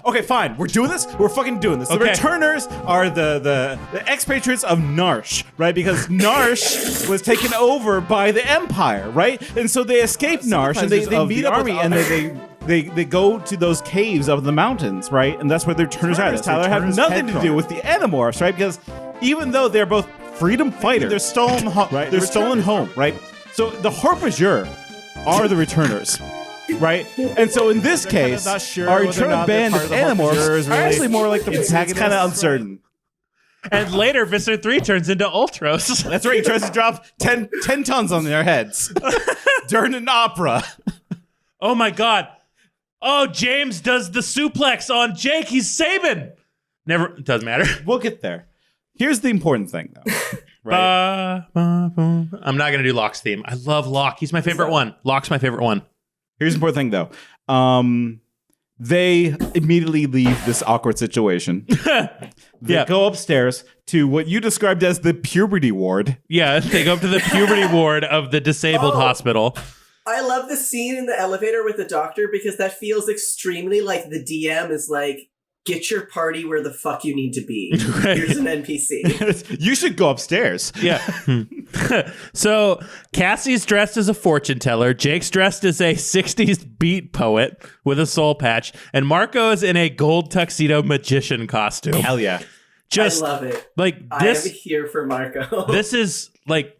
okay, fine. We're doing this. We're fucking doing this. The returners are the expatriates of Narsh, right? Because Narsh was taken over by the Empire, right? And so they escape Narsh and they meet up army and they go to those caves of the mountains, right? And that's where the returners are. Tyler have nothing to do with the Animorphs, right? Because even though they're both freedom fighters, they're stolen right? They're stolen home, right? So the Harbinger are the returners. Right? And so in this case, our return band of Animorphs are actually more like the protagonists. It's kind of uncertain. And later, Visser 3 turns into Ultros. That's right. He tries to drop 10 tons on their heads during an opera. Oh my God. Oh, James does the suplex on Jake. He's Saban. Never, it doesn't matter. We'll get there. Here's the important thing, though. Right? I'm not gonna do Locke's theme. I love Locke. He's my favorite one. Locke's my favorite one. Here's the important thing, though. They immediately leave this awkward situation. They go upstairs to what you described as the puberty ward. Yeah, they go up to the puberty ward of the disabled hospital. I love the scene in the elevator with the doctor because that feels extremely like the DM is like, get your party where the fuck you need to be. Right. Here's an NPC. You should go upstairs. Yeah. So Cassie's dressed as a fortune teller. Jake's dressed as a 60s beat poet with a soul patch. And Marco's in a gold tuxedo magician costume. Hell yeah. I love it. Like this, I am here for Marco. This is like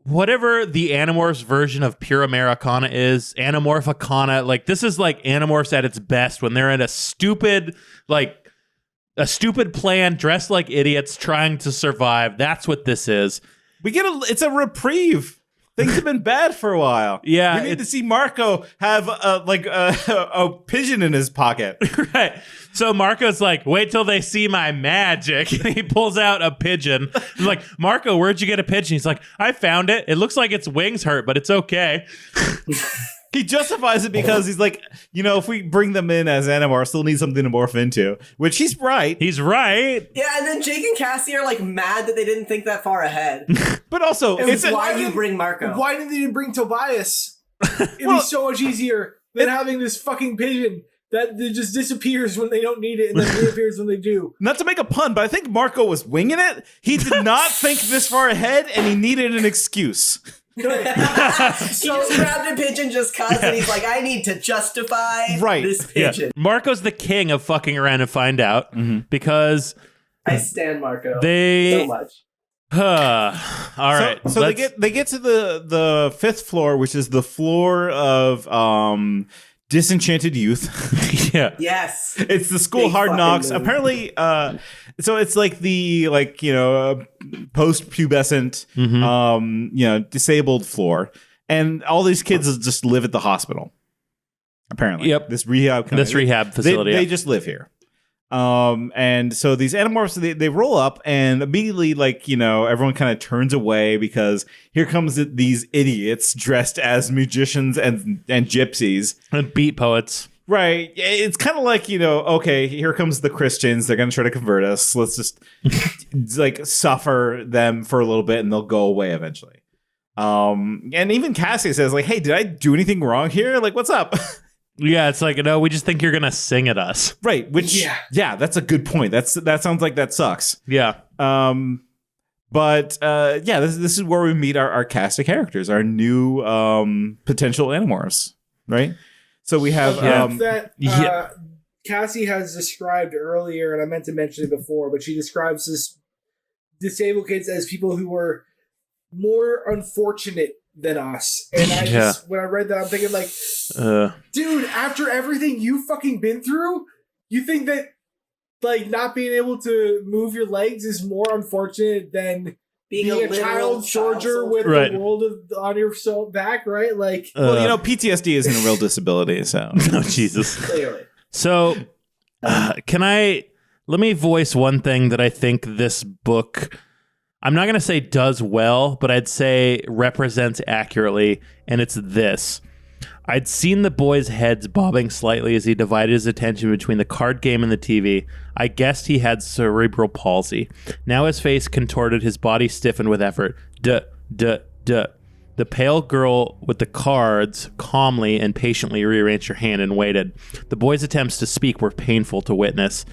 whatever the Animorphs version of pure Americana is, Animorphicana, like this is like Animorphs at its best when they're in a stupid plan, dressed like idiots, trying to survive. That's what this is. It's a reprieve. Things have been bad for a while. Yeah. We need to see Marco have a pigeon in his pocket. Right. So Marco's like, wait till they see my magic. And he pulls out a pigeon. I'm like, Marco, where'd you get a pigeon? He's like, I found it. It looks like its wings hurt, but it's okay. He justifies it because he's like, if we bring them in as Animorphs, they'll need something to morph into. Which he's right. He's right. Yeah, and then Jake and Cassie are like mad that they didn't think that far ahead. But also, why you bring Marco? Why didn't they bring Tobias? It'd be so much easier than having this fucking pigeon that just disappears when they don't need it and then reappears when they do. Not to make a pun, but I think Marco was winging it. He did not think this far ahead, and he needed an excuse. He just grabbed a pigeon just cause, and he's like, I need to justify this pigeon. Yeah. Marco's the king of fucking around and find out because I stand Marco so much. All right. So they get to the fifth floor, which is the floor of disenchanted youth. Yeah. Yes. It's the school Big Hard Knocks. movie. Apparently, so it's like the post-pubescent, disabled floor, and all these kids just live at the hospital. Apparently, yep. This rehab facility. They just live here. And so these Animorphs, they roll up, and immediately, everyone kind of turns away because here comes these idiots dressed as magicians and gypsies and beat poets. Right. It's kind of like, okay, here comes the Christians. They're going to try to convert us. Let's just suffer them for a little bit and they'll go away eventually. And even Cassie says hey, did I do anything wrong here? Like, what's up? Yeah, it's like, no, we just think you're going to sing at us. Right. Which, yeah, that's a good point. That sounds like that sucks. Yeah. But this is where we meet our cast of characters, our new potential Animorphs, right? So we have Cassie has described earlier, and I meant to mention it before, but she describes this disabled kids as people who were more unfortunate than us. And I just, when I read that, I'm thinking dude, after everything you fucking been through, you think that not being able to move your legs is more unfortunate than being a child soldier with the world on your back, right? PTSD isn't a real disability, so. Oh, Jesus. Clearly. So, let me voice one thing that I think this book, I'm not going to say does well, but I'd say represents accurately, and it's this. I'd seen the boy's heads bobbing slightly as he divided his attention between the card game and the TV. I guessed he had cerebral palsy. Now his face contorted, his body stiffened with effort. Duh. The pale girl with the cards calmly and patiently rearranged her hand and waited. The boy's attempts to speak were painful to witness.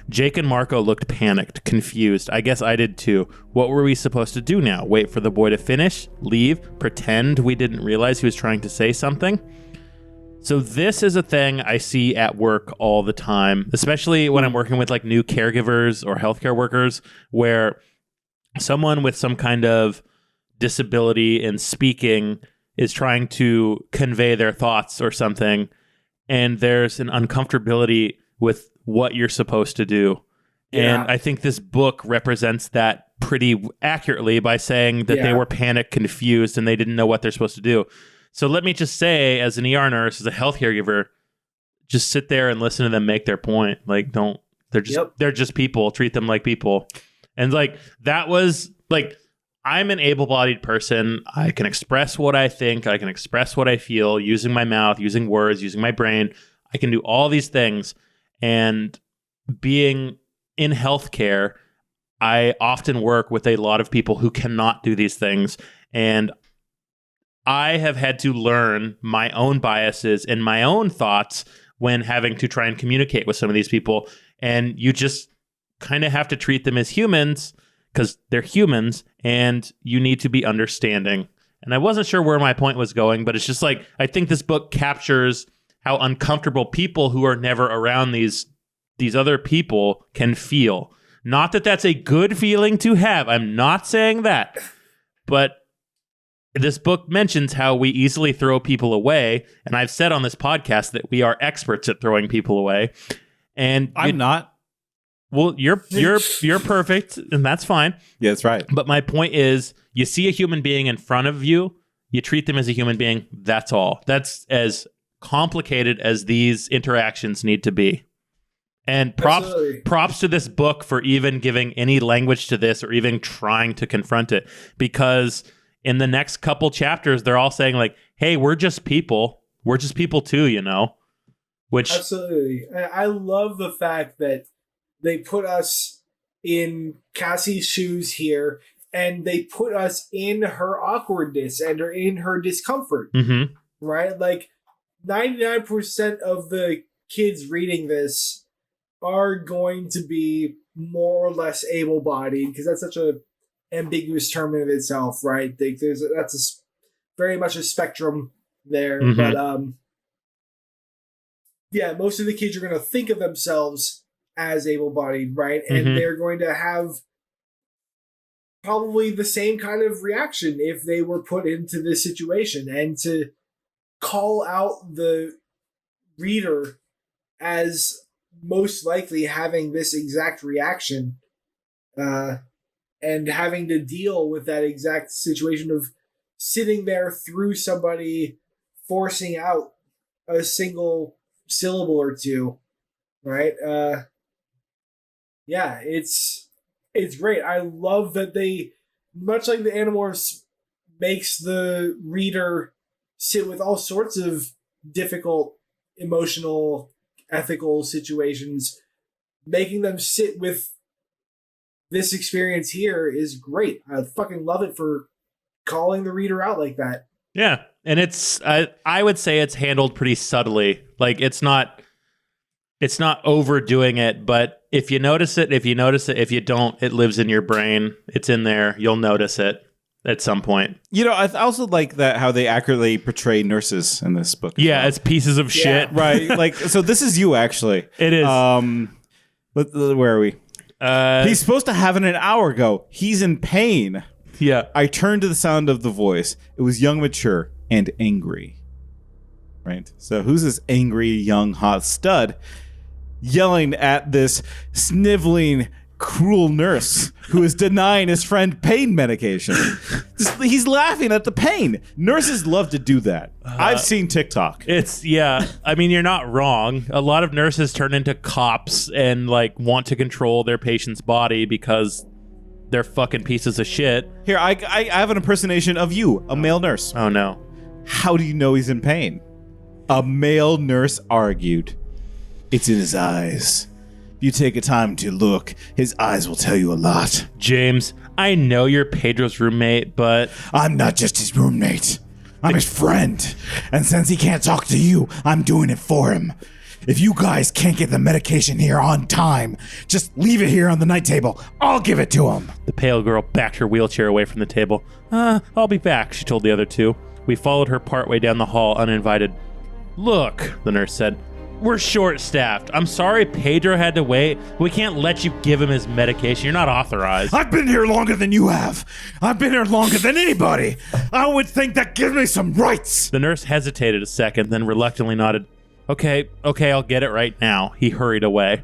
Jake and Marco looked panicked, confused. I guess I did too. What were we supposed to do now? Wait for the boy to finish? Leave? Pretend we didn't realize he was trying to say something? So this is a thing I see at work all the time, especially when I'm working with new caregivers or healthcare workers, where someone with some kind of disability in speaking is trying to convey their thoughts or something, and there's an uncomfortability with what you're supposed to do. Yeah. And I think this book represents that pretty accurately by saying that they were panicked, confused, and they didn't know what they're supposed to do. So let me just say, as an ER nurse, as a health caregiver, just sit there and listen to them make their point. Don't They're just people. Treat them like people. And like that was like, I'm an able-bodied person. I can express what I think. I can express what I feel using my mouth, using words, using my brain. I can do all these things. And being in healthcare, I often work with a lot of people who cannot do these things. And I have had to learn my own biases and my own thoughts when having to try and communicate with some of these people. And you just kind of have to treat them as humans because they're humans and you need to be understanding. And I wasn't sure where my point was going, but it's just like, I think this book captures how uncomfortable people who are never around these other people can feel. Not that that's a good feeling to have. I'm not saying that. But this book mentions how we easily throw people away. And I've said on this podcast that we are experts at throwing people away. And I'm not. Well, you're perfect, and that's fine. Yeah, that's right. But my point is, you see a human being in front of you, you treat them as a human being. That's all. That's as complicated as these interactions need to be. And props to this book for even giving any language to this or even trying to confront it. Because in the next couple chapters, they're all saying like, hey, we're just people. We're just people too, you know? Which absolutely. I love the fact that they put us in Cassie's shoes here, and they put us in her awkwardness and in her discomfort. Mm-hmm. Right? Like 99% of the kids reading this are going to be more or less able-bodied, because that's such a ambiguous term in of itself, right? That's very much a spectrum there. Mm-hmm. But yeah, most of the kids are going to think of themselves as able-bodied, right? And Mm-hmm. they're going to have probably the same kind of reaction if they were put into this situation. And to call out the reader as most likely having this exact reaction and having to deal with that exact situation of sitting there through somebody forcing out a single syllable or two, right? Yeah, it's great. I love that they, much like the Animorphs, makes the reader sit with all sorts of difficult emotional, ethical situations. Making them sit with this experience here is great. I fucking love it for calling the reader out like that. Yeah, and it's I would say it's handled pretty subtly. Like it's not overdoing it, but if you notice it, if you don't, it lives in your brain. It's in there. You'll notice it at some point. You know, I also like that how they accurately portray nurses in this book. Yeah, it's pieces of shit. Right. Like, so this is you, actually. It is. Where are we? He's supposed to have it an hour ago. He's in pain. Yeah. I turned to the sound of the voice. It was young, mature, and angry. Right? So who's this angry, young, hot stud yelling at this sniveling, cruel nurse who is denying his friend pain medication? He's laughing at the pain. Nurses love to do that. I've seen TikTok. I mean, you're not wrong. A lot of nurses turn into cops and like want to control their patient's body because they're fucking pieces of shit. Here, I have an impersonation of you, a male nurse. Oh no. How do you know he's in pain? A male nurse argued. It's in his eyes. If you take a time to look, his eyes will tell you a lot. James, I know you're Pedro's roommate, but I'm not just his roommate. I'm his friend. And since he can't talk to you, I'm doing it for him. If you guys can't get the medication here on time, just leave it here on the night table. I'll give it to him. The pale girl backed her wheelchair away from the table. I'll be back, she told the other two. We followed her partway down the hall uninvited. Look, the nurse said, we're short-staffed. I'm sorry Pedro had to wait. We can't let you give him his medication. You're not authorized. I've been here longer than you have. I've been here longer than anybody. I would think that gives me some rights. The nurse hesitated a second, then reluctantly nodded. Okay, I'll get it right now. He hurried away.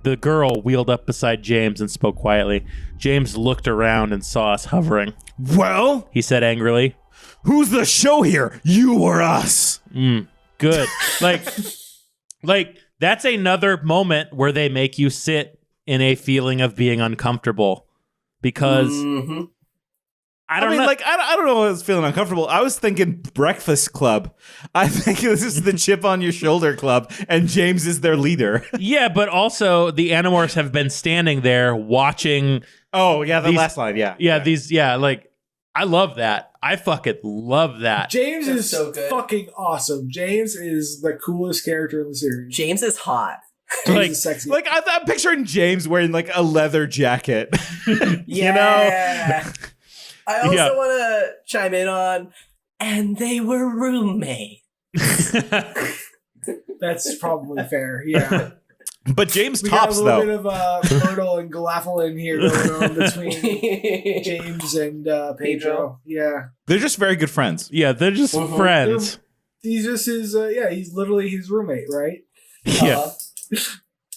The girl wheeled up beside James and spoke quietly. James looked around and saw us hovering. Well? He said angrily. Who's the show here? You or us? Good. Like that's another moment where they make you sit in a feeling of being uncomfortable because I don't know. I don't know. I was feeling uncomfortable. I was thinking Breakfast Club. I think this is the chip on your shoulder club, and James is their leader. Yeah, but also the Animorphs have been standing there watching. Oh yeah, the last line. Yeah. Like I love that. I fucking love that. James is so good. Fucking awesome. James is the coolest character in the series. James is hot. Like, sexy. Like I'm picturing James wearing like a leather jacket. You know. I also want to chime in on, and they were roommates. That's probably fair. Yeah. But James We tops, got a though. little bit of Myrtle and Galafalin here going on between James and Pedro. Yeah. They're just very good friends. Yeah, they're just friends. He's just his, he's literally his roommate, right? Yeah.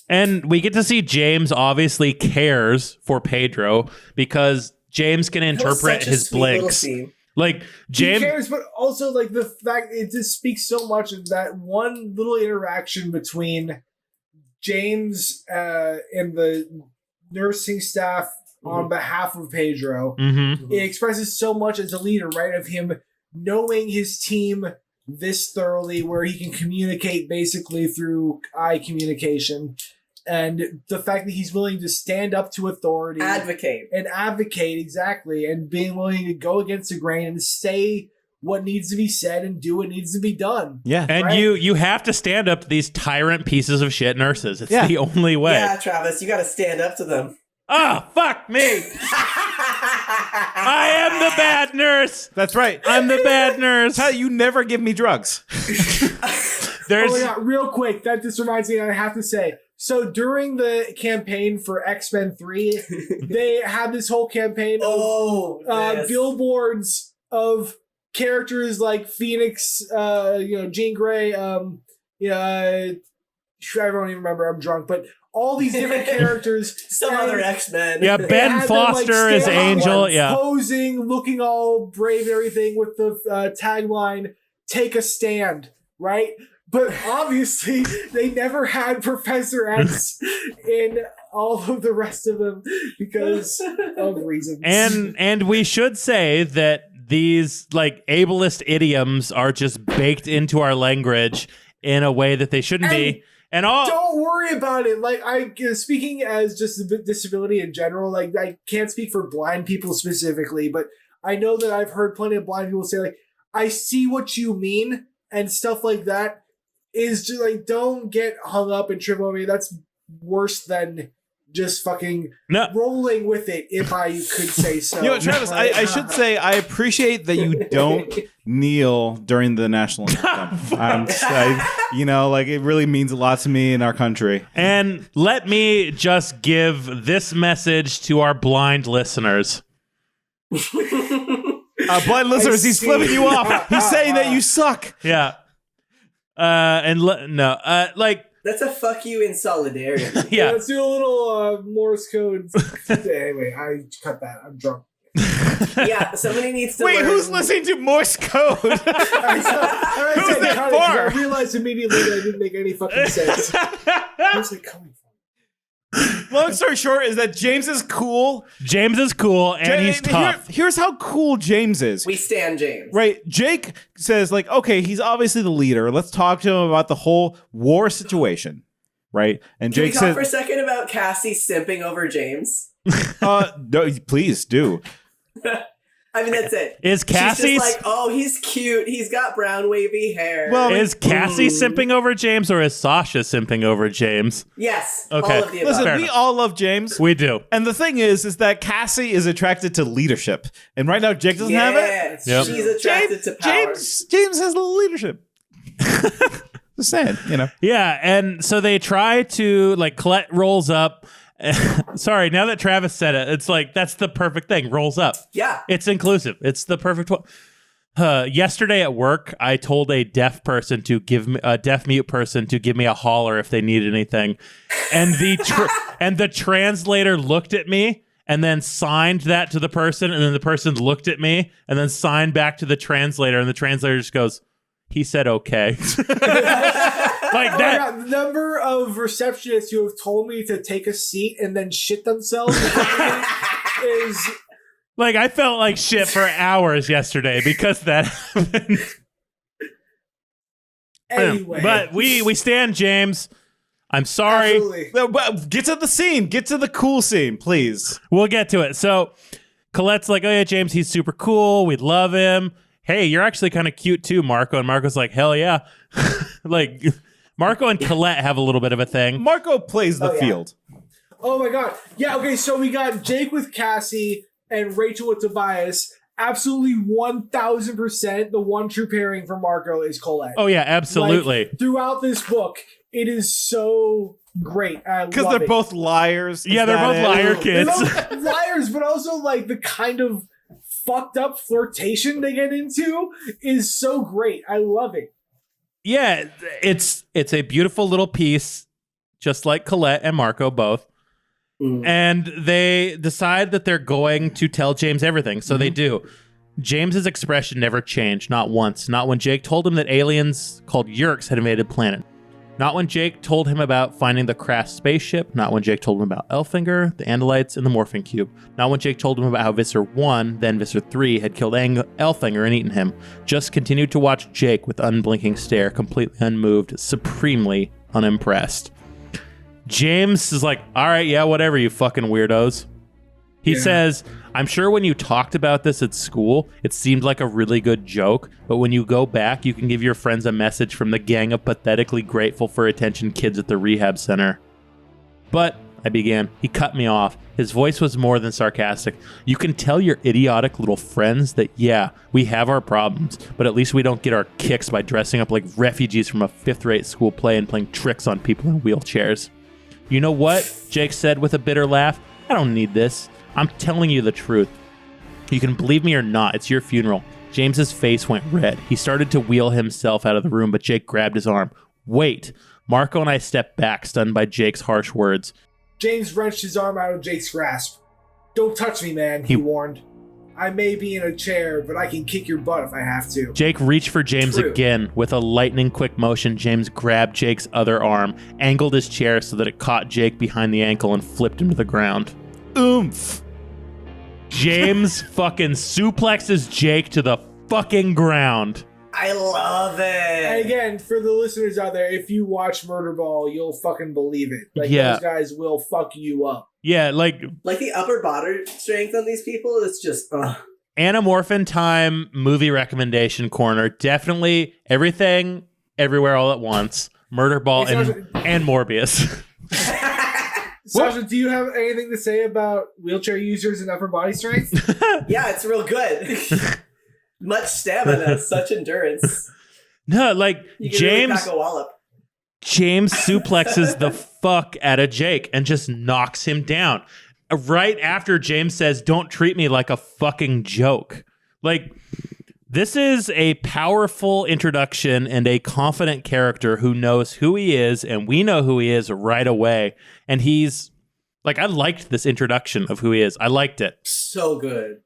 And we get to see James obviously cares for Pedro because James can interpret his blinks. Like James he cares, but also like the fact it just speaks so much of that one little interaction between James and the nursing staff on behalf of Pedro. Mm-hmm. It expresses so much as a leader, right? Of him knowing his team this thoroughly, where he can communicate basically through eye communication. And the fact that he's willing to stand up to authority. Advocate, exactly. And being willing to go against the grain and say what needs to be said and do what needs to be done. Yeah. And right? you have to stand up to these tyrant pieces of shit nurses. It's the only way. Yeah, Travis, you got to stand up to them. Oh, fuck me. I am the bad nurse. That's right. I'm the bad nurse. How you never give me drugs. There's real quick, that just reminds me, I have to say. So during the campaign for X-Men 3, they had this whole campaign of billboards of characters like Phoenix, Jean Grey, I don't even remember, I'm drunk, but all these different characters. Some other X-Men. Yeah, Ben Foster is Angel. Yeah. Posing, looking all brave and everything with the tagline, "Take a stand," right? But obviously, they never had Professor X in all of the rest of them because of reasons. And we should say that these like ableist idioms are just baked into our language in a way that they shouldn't be. And don't worry about it. Like speaking as just a disability in general, like I can't speak for blind people specifically, but I know that I've heard plenty of blind people say like, "I see what you mean," and stuff like that. Is just like, don't get hung up and trip over me. That's worse than just fucking rolling with it, if I could say so. You know, Travis, I should say I appreciate that you don't kneel during the national anthem. It really means a lot to me in our country. And let me just give this message to our blind listeners. Blind listeners, he's flipping you off. He's saying that you suck. Yeah. That's a fuck you in solidarity. Yeah. Let's do a little Morse code. Anyway, I cut that. I'm drunk. Yeah, somebody needs to. Wait, learn. who's listening to Morse code? Who's that for? I realized immediately that I didn't make any fucking sense. Where's it coming from? Long story short is that James is cool. James is cool, and he's tough. Here's how cool James is. We stand James. Right. Jake says, like, okay, he's obviously the leader. Let's talk to him about the whole war situation. Right. And Can Jake we talk says, for a second about Cassie simping over James? no, please do. I mean, that's it. Is Cassie She's just like, oh, he's cute. He's got brown wavy hair. Well, is Cassie simping over James, or is Sasha simping over James? Yes. Okay. All of the above. Listen, Fair we enough. all love James. We do. And the thing is that Cassie is attracted to leadership. And right now, Jake doesn't have it. Yep. She's attracted to power. James has a little leadership. Just saying, Yeah, and so they try to, like, Colette rolls up. Sorry, now that Travis said it, it's like, that's the perfect thing. Rolls up. Yeah. It's inclusive. It's the perfect one. Yesterday at work, I told a deaf person to give me a deaf mute person to give me a holler if they needed anything, and the translator looked at me and then signed that to the person, and then the person looked at me and then signed back to the translator, and the translator just goes, "He said okay." Like Oh that. my God, the number of receptionists who have told me to take a seat and then shit themselves is Like I felt like shit for hours yesterday because that happened. anyway. But we stand, James. I'm sorry. Absolutely. No, but get to the scene. Get to the cool scene, please. We'll get to it. So Colette's like, oh yeah, James, he's super cool. We love him. Hey, you're actually kind of cute too, Marco. And Marco's like, hell yeah. Like Marco and Colette have a little bit of a thing. Marco plays the yeah. field. Oh my God. Yeah, okay, so we got Jake with Cassie and Rachel with Tobias. Absolutely 1000% the one true pairing for Marco is Colette. Oh yeah, absolutely. Like, throughout this book, it is so great. Because they're both liars. Yeah, they're both liar They're kids. both liars, but also like the kind of fucked up flirtation they get into is so great. I love it. Yeah, it's a beautiful little piece, just like Colette and Marco both. And they decide that they're going to tell James everything. So they do. James's expression never changed, not once. Not when Jake told him that aliens called Yerks had invaded the planet. Not when Jake told him about finding the crashed spaceship. Not when Jake told him about Elfinger, the Andalites, and the Morphing Cube. Not when Jake told him about how Visser 1, then Visser 3, had killed Elfinger and eaten him. Just continued to watch Jake with unblinking stare, completely unmoved, supremely unimpressed. James is like, all right, yeah, whatever, you fucking weirdos. He says, I'm sure when you talked about this at school, it seemed like a really good joke, but when you go back, you can give your friends a message from the gang of pathetically grateful for attention kids at the rehab center. But, I began, he cut me off. His voice was more than sarcastic. You can tell your idiotic little friends that, yeah, we have our problems, but at least we don't get our kicks by dressing up like refugees from a fifth-rate school play and playing tricks on people in wheelchairs. You know what? Jake said with a bitter laugh. I don't need this. I'm telling you the truth. You can believe me or not. It's your funeral. James's face went red. He started to wheel himself out of the room, but Jake grabbed his arm. Wait. Marco and I stepped back, stunned by Jake's harsh words. James wrenched his arm out of Jake's grasp. Don't touch me, man, he warned. I may be in a chair, but I can kick your butt if I have to. Jake reached for James again. With a lightning quick motion, James grabbed Jake's other arm, angled his chair so that it caught Jake behind the ankle and flipped him to the ground. Oomph! James fucking suplexes Jake to the fucking ground. I love it. And again, for the listeners out there, if you watch Murderball, you'll fucking believe it. Like, those guys will fuck you up. Yeah, like the upper body strength on these people is just, Anamorphin time movie recommendation corner. Definitely Everything, Everywhere, All at Once, Murderball, and Morbius. Sasha, do you have anything to say about wheelchair users and upper body strength? Yeah, it's real good. Much stamina, such endurance. No, like You can James. really pack a wallop. James suplexes the fuck out of Jake and just knocks him down. Right after James says, don't treat me like a fucking joke. Like, this is a powerful introduction and a confident character who knows who he is, and we know who he is right away. And he's, like, I liked this introduction of who he is. I liked it. So good.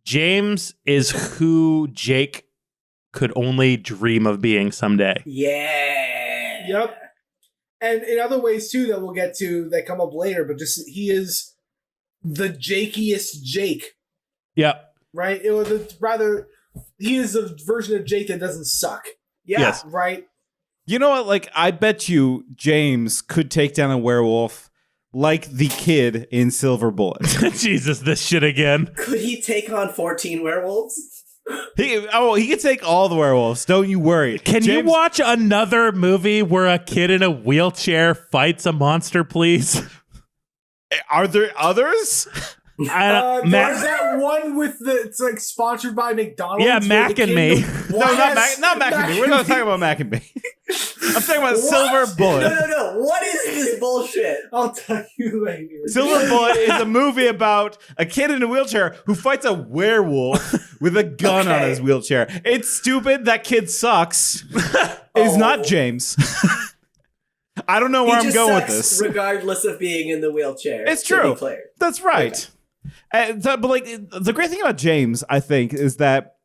James is who Jake could only dream of being someday. Yeah. Yep. And in other ways, too, that we'll get to that come up later, but just he is the Jakiest Jake. Yep. Right? He is a version of Jake that doesn't suck. Yeah. Yes. Right? You know what? Like, I bet you James could take down a werewolf like the kid in Silver Bullet. Jesus, this shit again. Could he take on 14 werewolves? He can take all the werewolves. Don't you worry. Can you watch another movie where a kid in a wheelchair fights a monster, please? Are there others? There's that one with it's like sponsored by McDonald's. Yeah, Mac and Me. No, not Mac and Me. We're not talking about Mac and Me. I'm talking about Silver Bullet. No. What is this bullshit? I'll tell you later. Silver Bullet is a movie about a kid in a wheelchair who fights a werewolf with a gun on his wheelchair. It's stupid. That kid sucks. It's not James. I don't know where I'm going with this. Regardless of being in the wheelchair. It's true. That's right. Okay. But like the great thing about James, I think, is that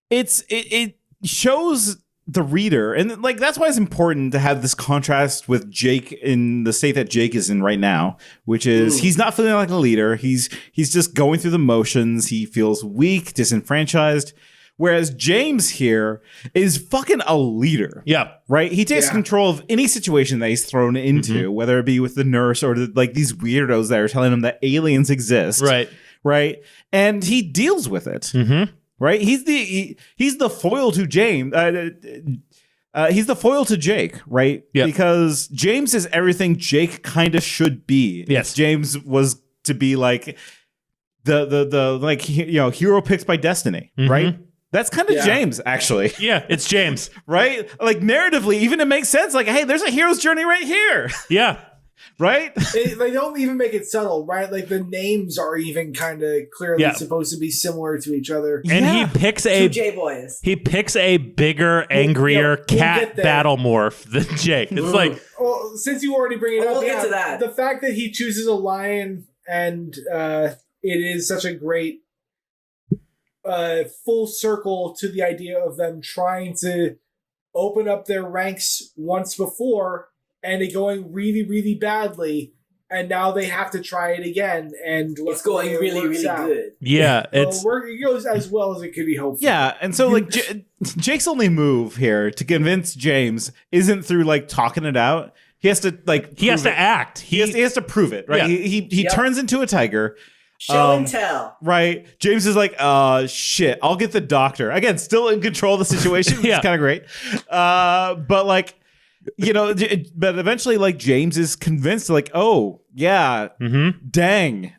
it shows the reader, and like that's why it's important to have this contrast with Jake in the state that Jake is in right now, which is he's not feeling like a leader. He's just going through the motions. He feels weak, disenfranchised. Whereas James here is fucking a leader. Yeah. Right? He takes control of any situation that he's thrown into, whether it be with the nurse or like these weirdos that are telling him that aliens exist. Right. Right. And he deals with it. Mm-hmm. Right? He's the foil to James. He's the foil to Jake, right? Yep. Because James is everything Jake kind of should be. Yes. If James was to be like the like hero picks by destiny, right? That's kind of James, actually. Yeah, it's James. Right? Like narratively, even it makes sense. Like, hey, there's a hero's journey right here. Yeah. Right? They don't even make it subtle, right? Like the names are even kind of clearly supposed to be similar to each other. And he picks a J-boys. He picks a bigger, angrier cat battle morph than Jake. It's like, well, since you already bring it up, we'll get to that. The fact that he chooses a lion and it is such a great full circle to the idea of them trying to open up their ranks once before and it going really, really badly, and now they have to try it again, and it's going really, really good. Yeah, it goes as well as it could be hoped. Yeah, and so like Jake's only move here to convince James isn't through like talking it out. He has to like he has to act. He has to prove it, right? Yeah. He turns into a tiger. Show and tell. Right. James is like, shit, I'll get the doctor. Again, still in control of the situation, which is kind of great. But like, but eventually like James is convinced like, oh, yeah, dang,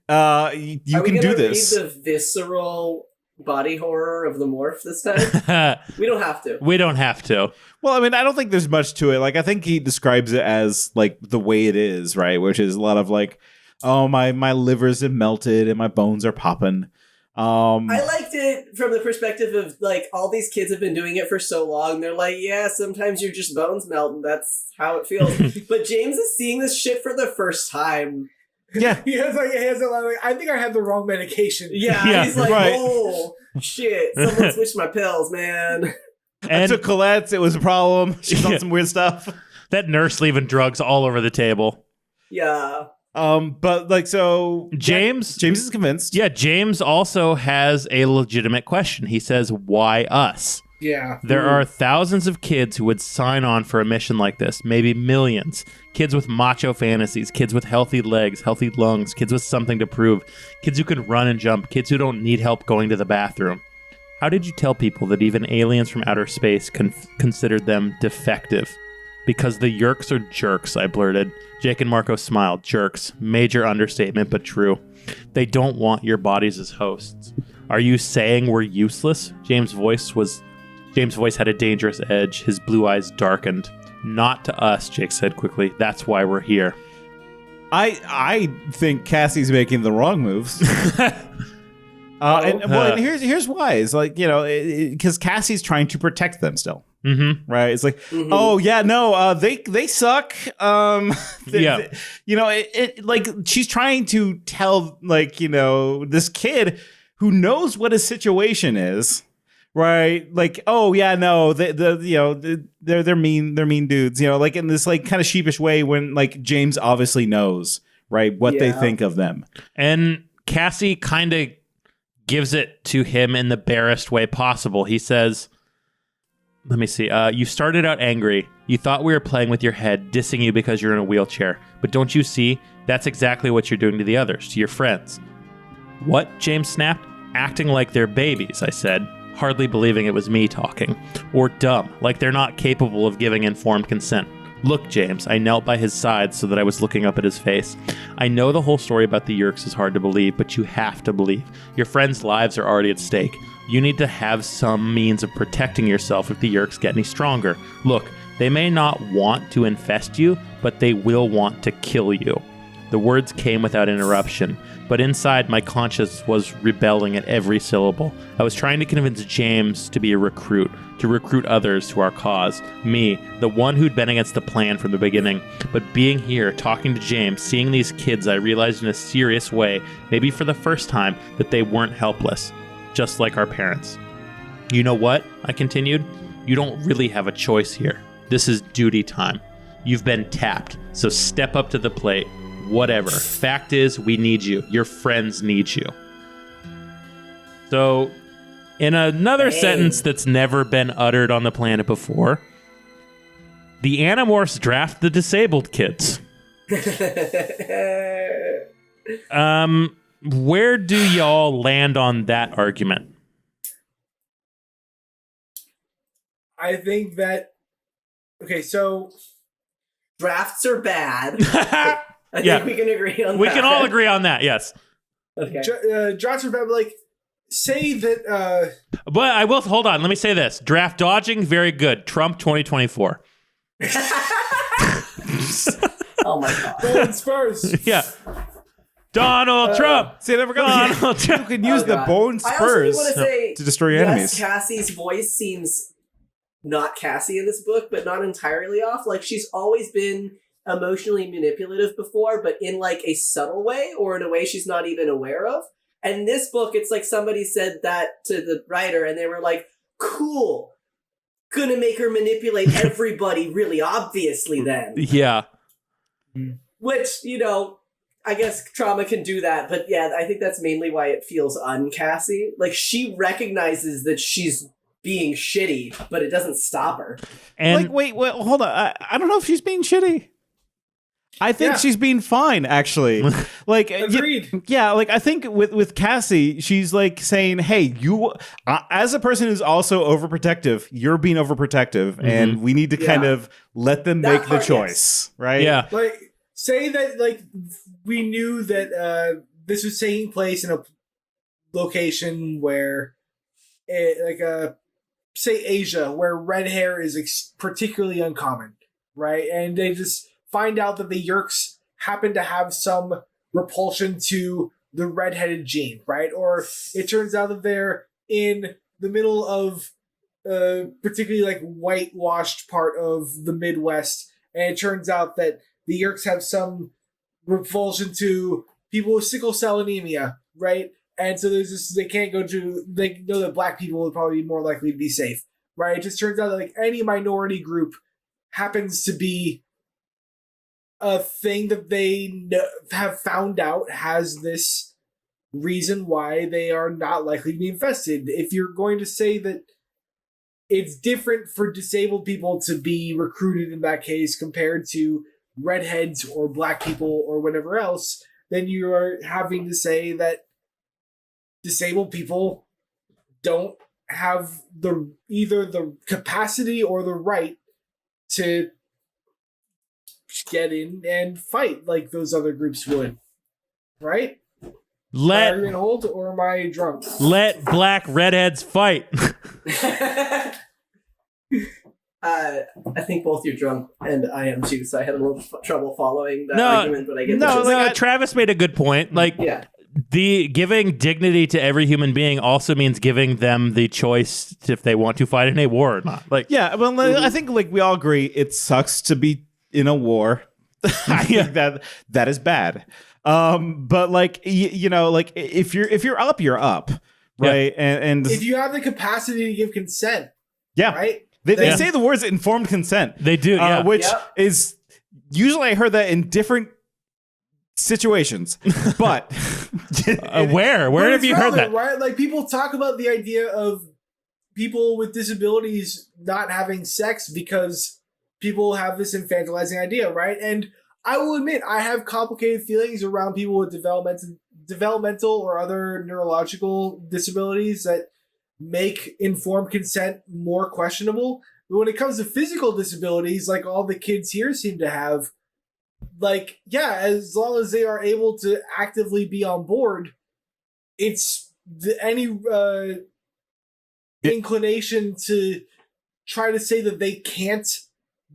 you can do this. Read the visceral body horror of the morph this time? We don't have to. We don't have to. Well, I mean, I don't think there's much to it. Like, I think he describes it as like the way it is, right? Which is a lot of like, oh, my livers have melted and my bones are popping. I liked it from the perspective of like all these kids have been doing it for so long. They're like, yeah, sometimes your just bones melt and that's how it feels. But James is seeing this shit for the first time. Yeah. he has a lot of like, I think I have the wrong medication. Yeah, he's like, oh, shit, someone switched my pills, man. And I took Colette's, it was a problem. She's on some weird stuff. That nurse leaving drugs all over the table. Yeah. But like, so James is convinced. Yeah, James also has a legitimate question. He says, why us? Yeah. There are thousands of kids who would sign on for a mission like this, maybe millions. Kids with macho fantasies, kids with healthy legs, healthy lungs, kids with something to prove, kids who can run and jump, kids who don't need help going to the bathroom. How did you tell people that even aliens from outer space considered them defective? Because the Yerks are jerks, I blurted. Jake and Marco smiled. Jerks. Major understatement, but true. They don't want your bodies as hosts. Are you saying we're useless? James' voice had a dangerous edge. His blue eyes darkened. Not to us, Jake said quickly. That's why we're here. I think Cassie's making the wrong moves. And here's why. It's like, because Cassie's trying to protect them still. Mm-hmm. Right? It's like, oh yeah, no, they suck. Yeah. Like she's trying to tell like this kid who knows what his situation is, right? Like, oh yeah, no, they're mean dudes, like in this like kind of sheepish way when like James obviously knows, right, what they think of them, and Cassie kind of gives it to him in the barest way possible. He says, let me see. You started out angry. You thought we were playing with your head, dissing you because you're in a wheelchair. But don't you see? That's exactly what you're doing to the others, to your friends. What? James snapped. Acting like they're babies, I said, hardly believing it was me talking. Or dumb, like they're not capable of giving informed consent. Look, James, I knelt by his side so that I was looking up at his face. I know the whole story about the Yerks is hard to believe, but you have to believe. Your friends' lives are already at stake. You need to have some means of protecting yourself if the Yerks get any stronger. Look, they may not want to infest you, but they will want to kill you. The words came without interruption, but inside my conscience was rebelling at every syllable. I was trying to convince James to be a recruit, to recruit others to our cause. Me, the one who'd been against the plan from the beginning. But being here, talking to James, seeing these kids, I realized in a serious way, maybe for the first time, that they weren't helpless. Just like our parents. You know what? I continued. You don't really have a choice here. This is duty time. You've been tapped, so step up to the plate. Whatever. Fact is, we need you. Your friends need you. So, in another sentence that's never been uttered on the planet before, the Animorphs draft the disabled kids. Where do y'all land on that argument? I think that okay, so drafts are bad. I think we can agree on that. We can all agree on that, yes. Okay. drafts are bad, but like say that But I will hold on, let me say this. Draft dodging, very good. Trump 2024. Oh my god. Golden Spurs. Yeah. Donald Trump. See, I never got Donald Trump. You can use the bone I also spurs want to say, to destroy your enemies. Cassie's voice seems not Cassie in this book, but not entirely off. Like, she's always been emotionally manipulative before, but in like a subtle way or in a way she's not even aware of. And in this book, it's like somebody said that to the writer and they were like, cool. Gonna make her manipulate everybody really obviously then. Yeah. Which, you know, I guess trauma can do that, but yeah, I think that's mainly why it feels un-Cassie. Like, she recognizes that she's being shitty, but it doesn't stop her. And Like, wait, hold on. I don't know if she's being shitty. I think she's being fine, actually. Like, Agreed. yeah, like I think with Cassie, she's like saying, "Hey, you, as a person who's also overprotective, you're being overprotective, and we need to kind of let them make the choice, right?" yeah. like say that like we knew that this was taking place in a location where say Asia, where red hair is particularly uncommon, right? And they just find out that the Yeerks happen to have some repulsion to the redheaded gene, right? Or it turns out that they're in the middle of particularly like whitewashed part of the Midwest, and it turns out that the Yeerks have some repulsion to people with sickle cell anemia, right? And so there's this, they know that black people would probably be more likely to be safe, right? It just turns out that like any minority group happens to be a thing that they have found out has this reason why they are not likely to be infested. If you're going to say that it's different for disabled people to be recruited in that case compared to redheads or black people or whatever else, then you are having to say that disabled people don't have either the capacity or the right to get in and fight like those other groups would, right? Are you gonna hold, or am I drunk? Let black redheads fight. I think both you're drunk and I am too, so I had a little trouble following that argument, but I get Travis made a good point. Like, the giving dignity to every human being also means giving them the choice if they want to fight in a war or not. Like, yeah, well, I think like we all agree it sucks to be in a war. I think that is bad. But like you know, like if you're up, you're up, right? Yeah. And if you have the capacity to give consent, yeah, right? They say the words informed consent. They do, which is usually I heard that in different situations, but where have you heard that? Right? Like, people talk about the idea of people with disabilities not having sex because people have this infantilizing idea, right? And I will admit, I have complicated feelings around people with developmental or other neurological disabilities that make informed consent more questionable. But when it comes to physical disabilities, like all the kids here seem to have, like, yeah, as long as they are able to actively be on board, it's any inclination to try to say that they can't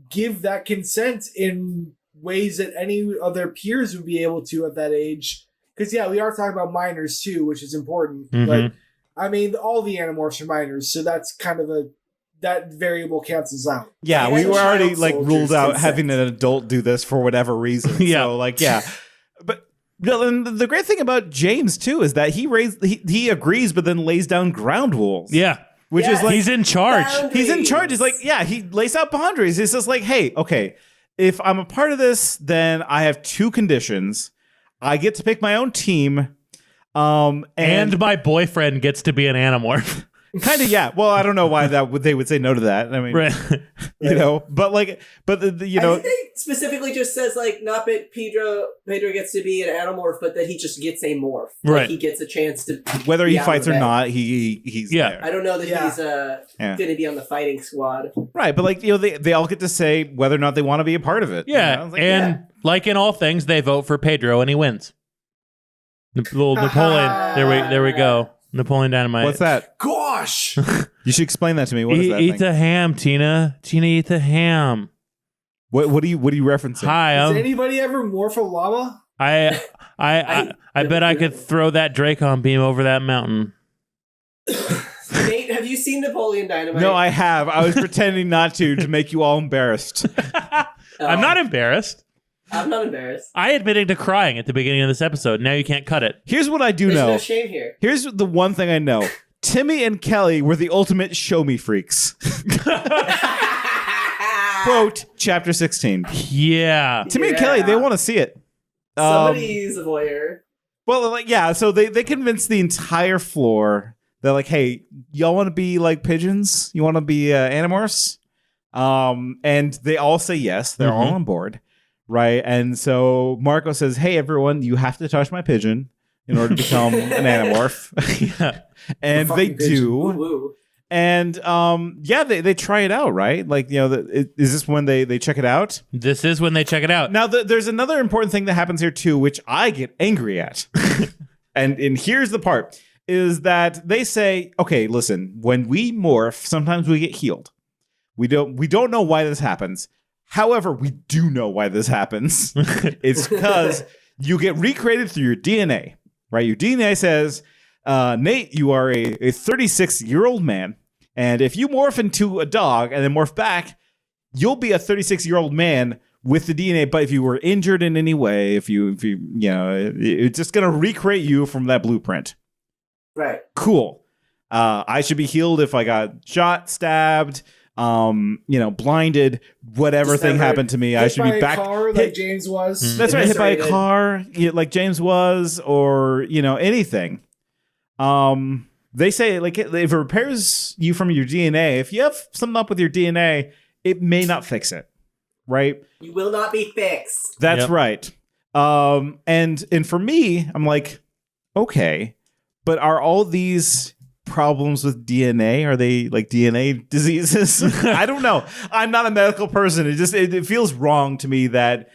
give that consent in ways that any other peers would be able to at that age. Because, yeah, we are talking about minors too, which is important. Mm-hmm. But, I mean, all the Animorphs are minors, so that's kind of that variable cancels out. Yeah, we were already like ruled out having an adult do this for whatever reason. Yeah. So like, yeah. But the great thing about James too is that he agrees, but then lays down ground rules. Yeah. which is like he's in charge. He's in charge. He's like, yeah, he lays out boundaries. He's just like, hey, okay, if I'm a part of this, then I have two conditions. I get to pick my own team. And my boyfriend gets to be an Animorph. Kind of, yeah. Well, I don't know why they would say no to that. I mean, Right. you know, but like, but you know, I think they specifically just says like not that Pedro gets to be an Animorph, but that he just gets a morph. Right. Like, he gets a chance to whether be he out fights of or the bed. not, he's Yeah. there. I don't know that Yeah. he's going to be on the fighting squad. Right, but like, you know, they all get to say whether or not they want to be a part of it. Yeah, you know? It's like, and like in all things, they vote for Pedro and he wins. The little Napoleon. There we go. Napoleon Dynamite. what's that? Gosh. You should explain that to me. What is that Eat thing? the ham, Tina. Tina, eat the ham. What are you referencing? Hi, Does anybody ever morph a llama? I bet I could throw that Dracon beam over that mountain. Nate, have you seen Napoleon Dynamite? No, I have. I was pretending not to make you all embarrassed. I'm not embarrassed. I'm not embarrassed. I admitted to crying at the beginning of this episode. Now you can't cut it. Here's what I do There's know. no shame here. Here's the one thing I know. Timmy and Kelly were the ultimate show me freaks. Quote, chapter 16. Yeah. Timmy and Kelly, they want to see it. Somebody's a voyeur. Well, like, yeah, so they convinced the entire floor. They're like, hey, y'all want to be like pigeons? You want to be Animorphs? And they all say yes. They're all on board, right? And so Marco says, hey, everyone, you have to touch my pigeon in order to become an Animorph. Yeah. And they do. Woo-woo. And yeah, they try it out, right? Like, you know, is this when they check it out? This is when they check it out. Now, there's another important thing that happens here too, which I get angry at. and here's the part, is that they say, okay, listen, when we morph, sometimes we get healed. We don't know why this happens. However, we do know why this happens. It's because you get recreated through your DNA, right? Your DNA says, Nate, you are a 36-year-old man, and if you morph into a dog and then morph back, you'll be a 36-year-old man with the DNA. But if you were injured in any way, if you know, it's just gonna recreate you from that blueprint. Right. Cool. I should be healed if I got shot, stabbed, blinded, whatever thing happened to me. I should be back. Car, like James was. That's right. Hit by a Eviscerated. car, like James was, or anything. They say like if it repairs you from your DNA, if you have something up with your DNA, it may not fix it, right? You will not be fixed. That's Yep. right. And for me, I'm like, okay, but are all these problems with DNA, are they like DNA diseases? I don't know. I'm not a medical person. It feels wrong to me that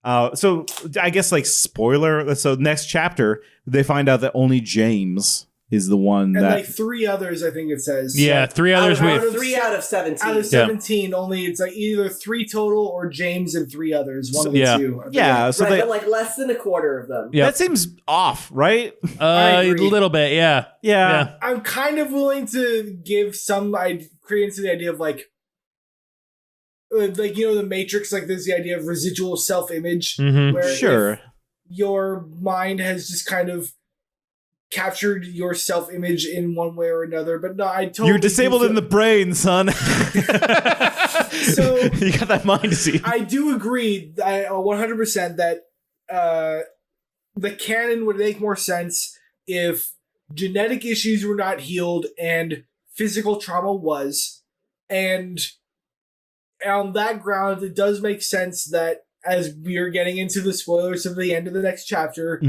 so I guess like spoiler, so next chapter they find out that only James is the one And that like 3 others, I think it says. Yeah, 3 others. Out We of 3 out of 17. Out of 17, only it's like either 3 total or James and 3 others. One of the Yeah. two. I think. yeah, so right, they, but like less than a quarter of them. Yep. that seems off, right? I A agree. little bit, yeah. Yeah. I'm kind of willing to give some credence to the idea of like the Matrix, like there's the idea of residual self-image, Mhm. where Sure. if your mind has just kind of captured your self-image in one way or another. But no, I totally You're disabled do in the brain, son. So you got that mind disease. I do agree 100% that the canon would make more sense if genetic issues were not healed and physical trauma was. And on that ground, it does make sense that as we are getting into the spoilers of the end of the next chapter,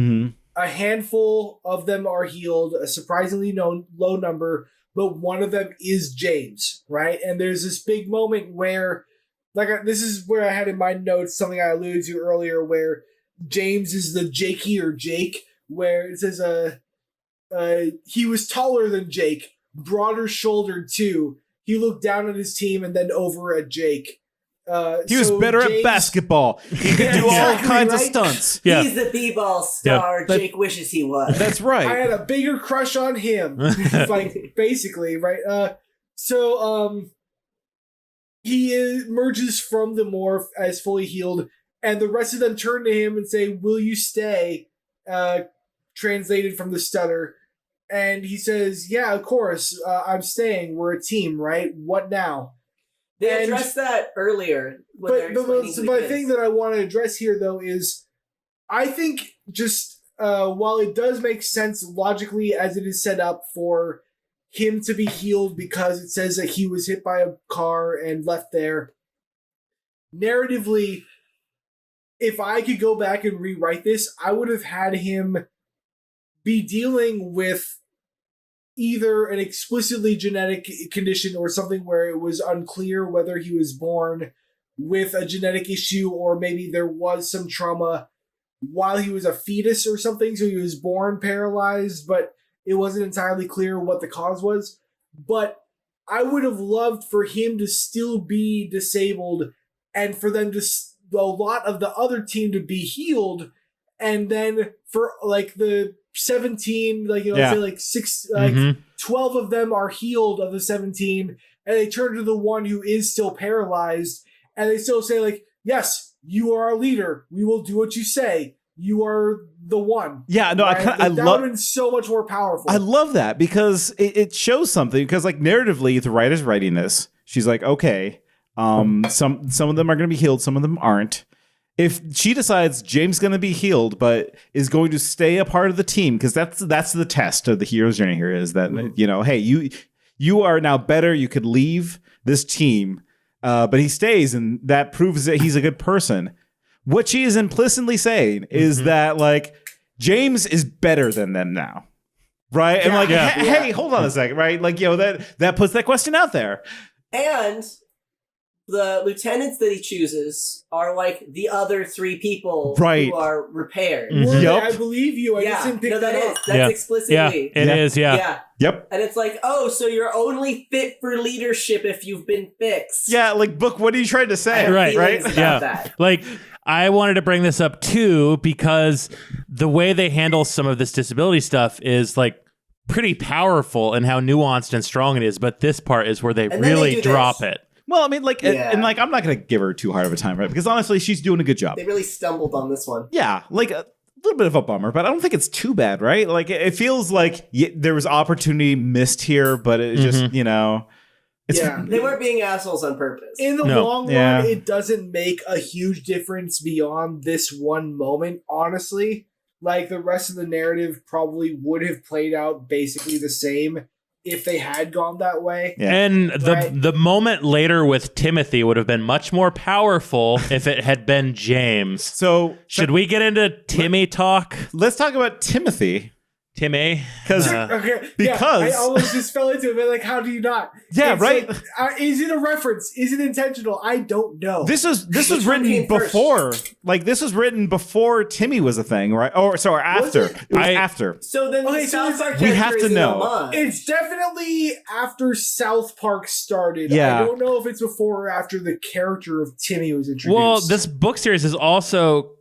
a handful of them are healed, a surprisingly low number, but one of them is James, right? And there's this big moment where, this is where I had in my notes something I alluded to earlier, where James is the Jakey or Jake, where it says he was taller than Jake, broader shouldered too. He looked down at his team and then over at Jake. He was better at basketball. He could do all Exactly, kinds of right? stunts. Yeah. He's the b-ball star But- Jake wishes he was. That's I right. had a bigger crush on him, like basically, right? He emerges from the morph as fully healed, and the rest of them turn to him and say, "Will you stay?" Translated from the stutter, And he says, yeah, of course, I'm staying. We're a team, right? What now? They addressed that earlier. But the thing that I want to address here, though, is I think just while it does make sense logically as it is set up for him to be healed because it says that he was hit by a car and left there, narratively, if I could go back and rewrite this, I would have had him be dealing with either an explicitly genetic condition or something where it was unclear whether he was born with a genetic issue or maybe there was some trauma while he was a fetus or something, so he was born paralyzed, but it wasn't entirely clear what the cause was. But I would have loved for him to still be disabled and for them to a lot of the other team to be healed, and then for like the 17, like, you know, say like 6, like 12 of them are healed of the 17, and they turn to the one who is still paralyzed, and they still say like, yes, you are our leader. We will do what you say. You are the one. Yeah, no, right? I that would have been so much more powerful. I love that because it shows something. Because like narratively, the writer's writing this. She's like, okay, some of them are going to be healed, some of them aren't. If she decides James is going to be healed, but is going to stay a part of the team, because that's the test of the hero's journey here is that you know, hey, you are now better. You could leave this team, but he stays, and that proves that he's a good person. What she is implicitly saying is that like James is better than them now, right? And like, hey, hold on a second, right? Like, you know, that puts that question out there. And the lieutenants that he chooses are like the other 3 people who are repaired. I believe you. I just didn't pick that up. That's explicitly. It is. Yep. And it's like, oh, so you're only fit for leadership if you've been fixed. Yeah, like, Book, what are you trying to say? Right. That. Like, I wanted to bring this up too because the way they handle some of this disability stuff is like pretty powerful and how nuanced and strong it is. But this part is where they really drop it. Well, I mean, like, and like, I'm not going to give her too hard of a time, right? Because honestly, she's doing a good job. They really stumbled on this one. Yeah, like a little bit of a bummer, but I don't think it's too bad, right? Like, it feels like there was opportunity missed here, but it just, you know. They weren't being assholes on purpose. In the long run, it doesn't make a huge difference beyond this one moment, honestly. Like, the rest of the narrative probably would have played out basically the same if they had gone that way. Yeah. And the moment later with Timothy would have been much more powerful if it had been James. So should we get into Timmy talk? Let's talk about Timothy. Timmy, because I almost just fell into it. But like, how do you not? Yeah, it's right. Like, is it a reference? Is it intentional? I don't know. This was written before. Like, this was written before Timmy was a thing, right? Or after. It was after. So then, we have to know. It's definitely after South Park started. Yeah. I don't know if it's before or after the character of Timmy was introduced. Well, this book series is also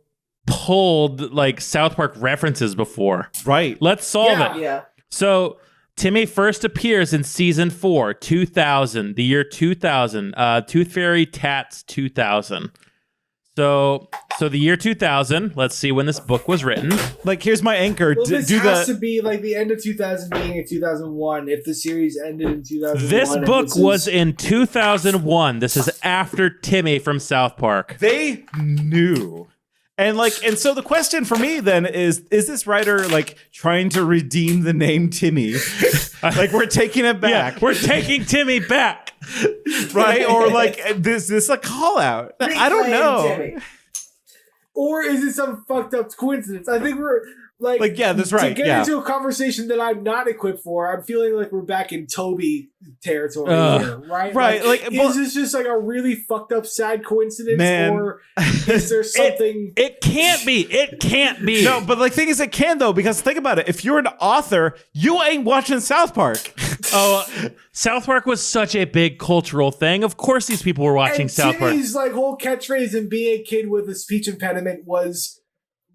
pulled like South Park references before. Right. Let's solve it. Yeah. So Timmy first appears in season 4, 2000, the year 2000, Tooth Fairy Tats 2000. So the year 2000, let's see when this book was written. Like, here's my anchor. Well, this has to be like the end of 2000 being in 2001 if the series ended in 2001. This book was in 2001. This is after Timmy from South Park. They knew. And so the question for me then is this writer like trying to redeem the name Timmy? Like, we're taking it back. Yeah, we're taking Timmy back. Right? Or like, is this a call out? I don't know. Timmy. Or is it some fucked up coincidence? I think we're like yeah, that's right. To get into a conversation that I'm not equipped for, I'm feeling like we're back in Toby territory here, right? Right. Like, is this just like a really fucked up sad coincidence, or is there something? It can't be. It can't be. No, but like, thing is, it can though, because think about it. If you're an author, you ain't watching South Park. South Park was such a big cultural thing. Of course, these people were watching South Park. Timmy's like whole catchphrase in being a kid with a speech impediment was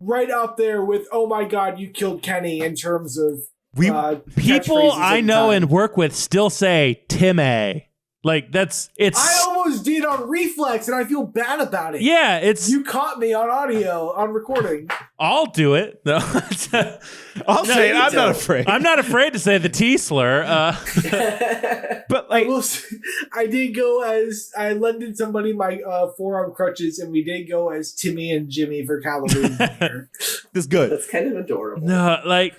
right up there with "Oh my God, you killed Kenny" in terms of people I know and work with still say Timmy. Like, it's. I almost did on reflex, and I feel bad about it. Yeah, it's You caught me on audio, on recording. I'll do it. No, I'll say it. I'm not afraid. I'm not afraid to say the T slur. But like, I did go as I lended somebody my forearm crutches, and we did go as Timmy and Jimmy for Halloween. this is good. That's kind of adorable. No, like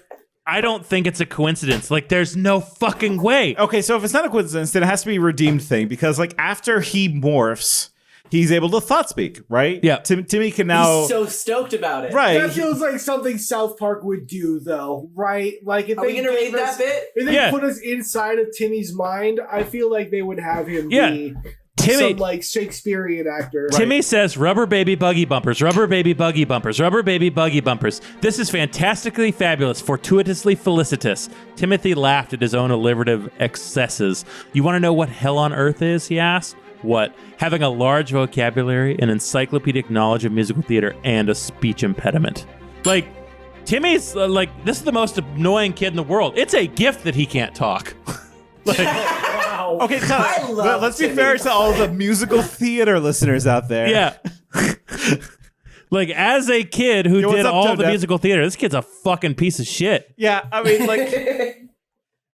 I don't think it's a coincidence. Like, there's no fucking way. Okay, so if it's not a coincidence, then it has to be a redeemed thing because, like, after he morphs, he's able to thought speak, right? Yeah. Timmy can now. He's so stoked about it. Right. That feels like something South Park would do, though, right? Like, if Are we gonna read that bit? If they Yeah. put us inside of Timmy's mind, I feel like they would have him Yeah. be Timmy, some like Shakespearean actor. Timmy says, "Rubber baby buggy bumpers, rubber baby buggy bumpers, rubber baby buggy bumpers. This is fantastically fabulous, fortuitously felicitous." Timothy laughed at his own alliterative excesses. "You want to know what hell on earth is?" he asked. "What? Having a large vocabulary, an encyclopedic knowledge of musical theater, and a speech impediment." Like, Timmy's like, this is the most annoying kid in the world. It's a gift that he can't talk. Okay, I love let's be Timmy. fair to all the musical theater listeners out there. Yeah. Like, as a kid who Yo, what's did up, all Toe the Def? musical theater, this kid's a fucking piece of shit. Yeah, I mean, like,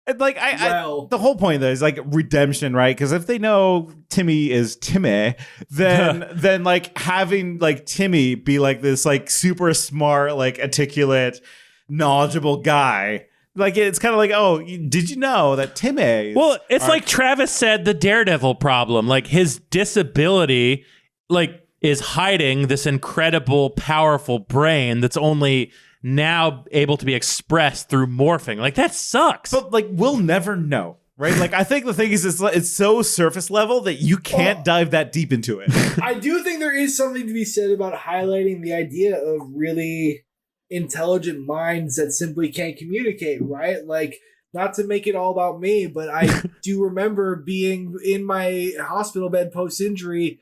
the whole point though is like redemption, right? Because if they know Timmy is Timmy, then like having like Timmy be like this like super smart, like articulate, knowledgeable guy. Like, it's kind of like, oh, did you know that Timmy? Well, it's like Travis said, the Daredevil problem. Like, his disability, like, is hiding this incredible, powerful brain that's only now able to be expressed through morphing. Like, that sucks. But like, we'll never know, right? Like, I think the thing is, it's so surface level that you can't dive that deep into it. I do think there is something to be said about highlighting the idea of really intelligent minds that simply can't communicate, right? Like, not to make it all about me, but I do remember being in my hospital bed post-injury.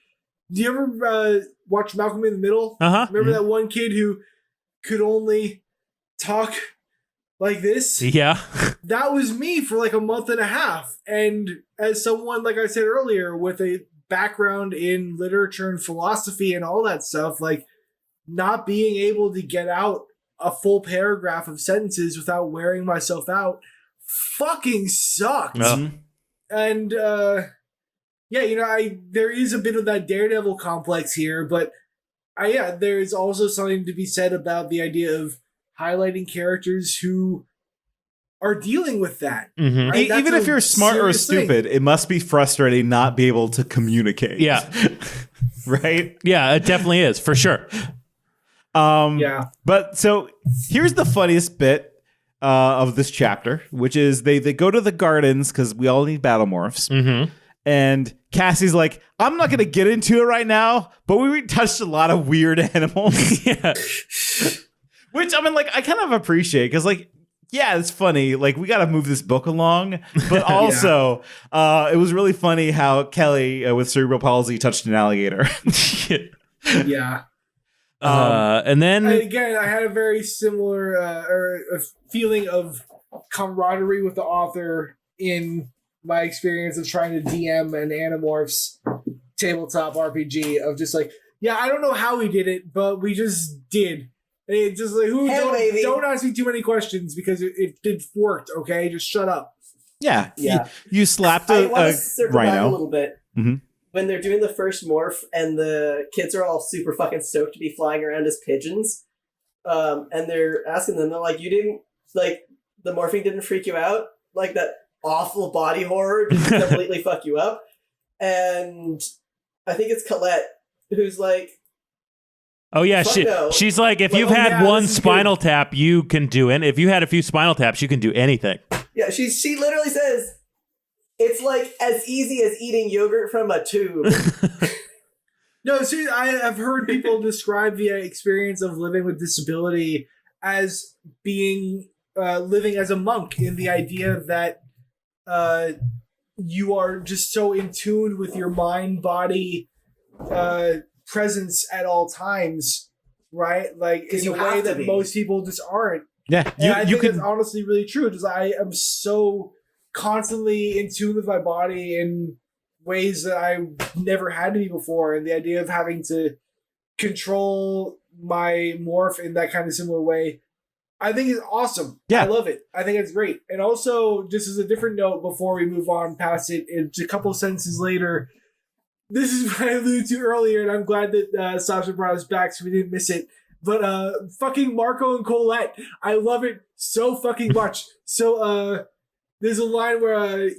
Do you ever watch Malcolm in the Middle? Uh-huh. Remember that one kid who could only talk like this? Yeah. That was me for like a month and a half. And as someone, like I said earlier, with a background in literature and philosophy and all that stuff, like, not being able to get out a full paragraph of sentences without wearing myself out fucking sucked. And yeah, you know, there is a bit of that Daredevil complex here, but there's also something to be said about the idea of highlighting characters who are dealing with that. Mm-hmm. Right? That's Even if a you're smart or serious thing. stupid, it must be frustrating not be able to communicate. Yeah. Right? Yeah, it definitely is, for sure. Yeah. But so here's the funniest bit of this chapter, which is they go to the gardens because we all need battle morphs. Mm-hmm. And Cassie's like, I'm not going to get into it right now, but we touched a lot of weird animals. Yeah. Which, I mean, like, I kind of appreciate because, like, yeah, it's funny. Like, we got to move this book along. But also, it was really funny how Kelly with cerebral palsy touched an alligator. Yeah. And then Again, I had a very similar or a feeling of camaraderie with the author in my experience of trying to DM an Animorphs tabletop RPG of just like, yeah, I don't know how we did it, but we just did. It's just like, don't ask me too many questions because it worked, okay? Just shut up. Yeah. Yeah. You slapped I a want to circle back a rhino. little bit. Mm-hmm. When they're doing the first morph and the kids are all super fucking stoked to be flying around as pigeons, and they're asking them, they're like, you didn't, like, the morphing didn't freak you out? Like, that awful body horror just completely fuck you up? And I think it's Colette who's like, oh yeah, fuck no. she's like, if Like, you've oh, had yeah, one this is spinal tap, you can do it. If you had a few spinal taps, you can do anything. Yeah, she literally says, it's like as easy as eating yogurt from a tube. No, see, I have heard people describe the experience of living with disability as being living as a monk, in the idea that you are just so in tune with your mind-body presence at all times, right? Like, in you a have way to that be. most people just aren't. Yeah. And I You think can. it's honestly really true. Just I am so constantly in tune with my body and ways that I never had to be before, and the idea of having to control my morph in that kind of similar way, I think is awesome. Yeah. I love it. I think it's great. And also, just as a different note before we move on past it, it's a couple sentences later. This is what I alluded to earlier, and I'm glad that Sasha brought us back so we didn't miss it. But fucking Marco and Colette, I love it so fucking much. So there's a line where,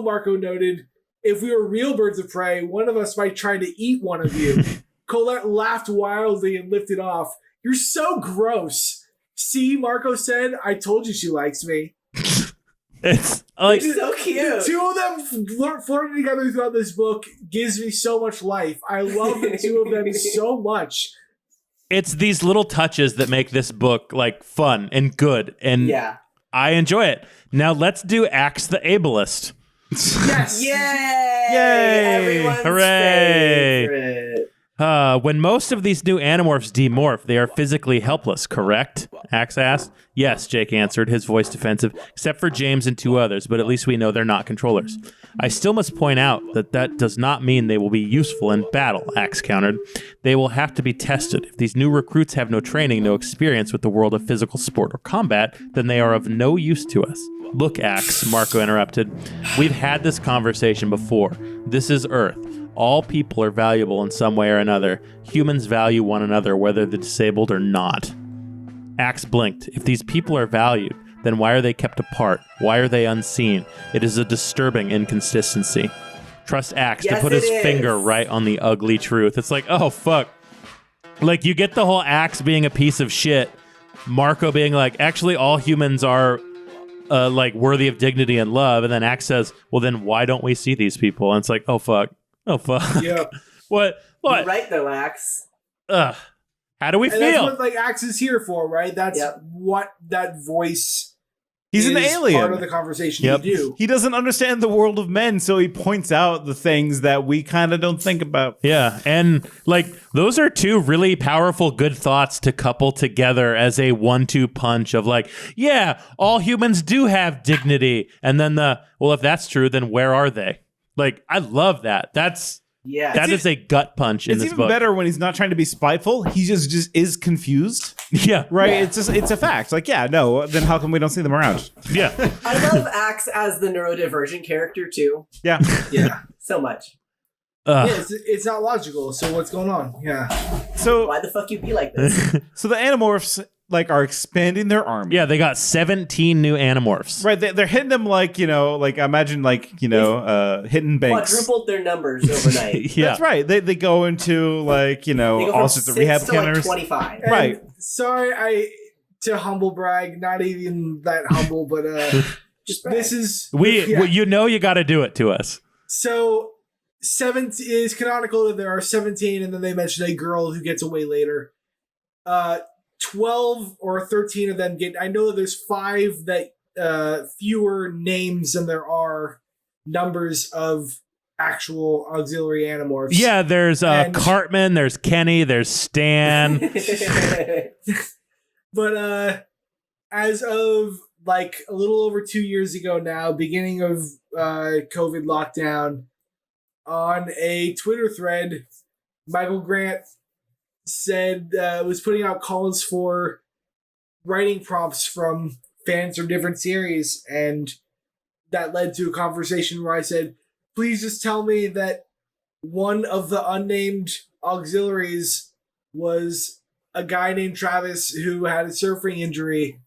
Marco noted, if we were real birds of prey, one of us might try to eat one of you. Colette laughed wildly and lifted off. You're so gross. See, Marco said, I told you she likes me. It's like so cute. The two of them flirting together throughout this book gives me so much life. I love the two of them so much. it's these little touches that make this book like fun and good, and I enjoy it. Now let's do Axe the Ableist. Yes! Yay! Everyone's Hooray! favorite. When most of these new animorphs demorph, they are physically helpless, correct? Axe asked. Yes, Jake answered, his voice defensive, except for James and two others, but at least we know they're not controllers. I still must point out that does not mean they will be useful in battle, Axe countered. They will have to be tested. If these new recruits have no training, no experience with the world of physical sport or combat, then they are of no use to us. Look, Axe, Marco interrupted. We've had this conversation before. This is Earth. All people are valuable in some way or another. Humans value one another, whether they're disabled or not. Axe blinked. If these people are valued, then why are they kept apart? Why are they unseen? It is a disturbing inconsistency. Trust Axe to put his finger right on the ugly truth. It's like, oh, fuck. Like, you get the whole Axe being a piece of shit. Marco being like, actually, all humans are like worthy of dignity and love. And then Axe says, well, then why don't we see these people? And it's like, oh, fuck. Oh, fuck. Yeah. What? You're right, though, Axe. Ugh. How do we feel? That's what like Axe is here for, right? That's what that voice. He's an alien. Part of the conversation to do. He doesn't understand the world of men, so he points out the things that we kind of don't think about. Yeah, and like those are two really powerful, good thoughts to couple together as a 1-2 punch of like, yeah, all humans do have dignity, and then well, if that's true, then where are they? Like, I love that. That is a gut punch in this book. It's even better when he's not trying to be spiteful. He just is confused. Yeah. Right? Yeah. It's a fact. Like, yeah, no, then how come we don't see them around? Yeah. I love Axe as the neurodivergent character, too. Yeah. Yeah. So much. Yeah, it's not logical, so what's going on? Yeah. So why the fuck you be like this? So the Animorphs like are expanding their army. Yeah, they got 17 new Animorphs. Right, they're hitting them like, like imagine like, hitting banks. Quadrupled their numbers overnight. Yeah. That's right. They go into like, all sorts of rehab centers. 25. Right. And sorry, to humble brag, not even that humble, but just brag. This is you got to do it to us. So 7 is canonical that there are 17, and then they mention a girl who gets away later. 12 or 13 of them get. I know that there's 5 that fewer names than there are numbers of actual auxiliary animorphs. Yeah, there's Cartman, there's Kenny, there's Stan. But as of like a little over 2 years ago now, beginning of COVID lockdown, on a Twitter thread, Michael Grant said was putting out calls for writing prompts from fans from different series, and that led to a conversation where I said, please just tell me that one of the unnamed auxiliaries was a guy named Travis who had a surfing injury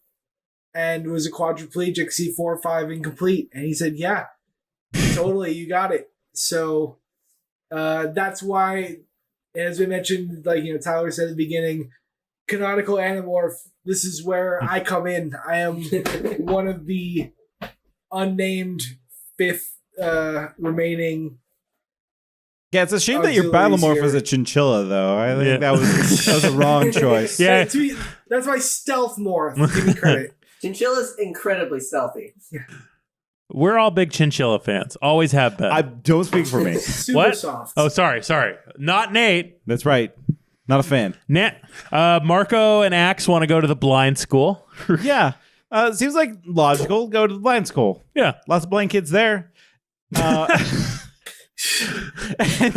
and was a quadriplegic, C4 or 5 incomplete. And he said, yeah, totally, you got it. So that's why, as we mentioned, like, Tyler said at the beginning, canonical Animorph, this is where I come in. I am one of the unnamed 5th remaining. Yeah, it's a shame that your Battlemorph was a chinchilla, though. I think that was a wrong choice. Yeah, that's my stealth morph. Give me credit. Chinchilla's incredibly stealthy. We're all big chinchilla fans. Always have been. I don't speak for me. Super soft. Oh, sorry. Not Nate. That's right. Not a fan. Marco and Axe want to go to the blind school. Yeah. Seems like logical. Go to the blind school. Yeah. Lots of blind kids there. and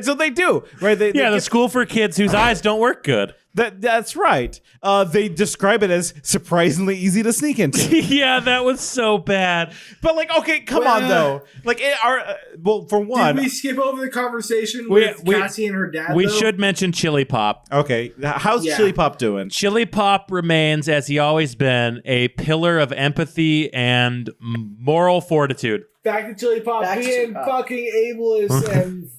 so they do, right? The school for kids whose eyes don't work good. That's right. They describe it as surprisingly easy to sneak into. Yeah, that was so bad. But like, okay, come on though. Like, for one, did we skip over the conversation with Cassie and her dad? We should mention Chili Pop. Okay, how's Chili Pop doing? Chili Pop remains, as he always been, a pillar of empathy and moral fortitude. Back to Chili Pop being fucking ableist and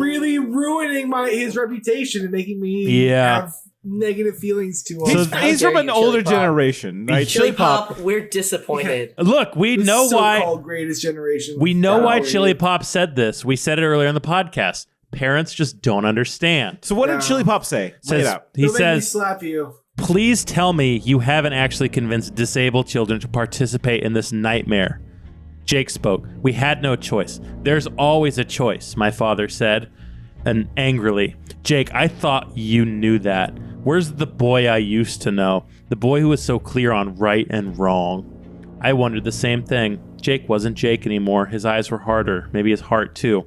really ruining his reputation and making me have negative feelings to him. He's from an older generation, right? Chili Pop, we're disappointed. Look, we know why. So-called greatest generation. We know why Chili Pop said this. We said it earlier in the podcast. Parents just don't understand. So what did Chili Pop say? He says, me slap you. Please tell me you haven't actually convinced disabled children to participate in this nightmare. Jake spoke. We had no choice. There's always a choice, my father said, and angrily. Jake, I thought you knew that. Where's the boy I used to know? The boy who was so clear on right and wrong. I wondered the same thing. Jake wasn't Jake anymore. His eyes were harder, maybe his heart too.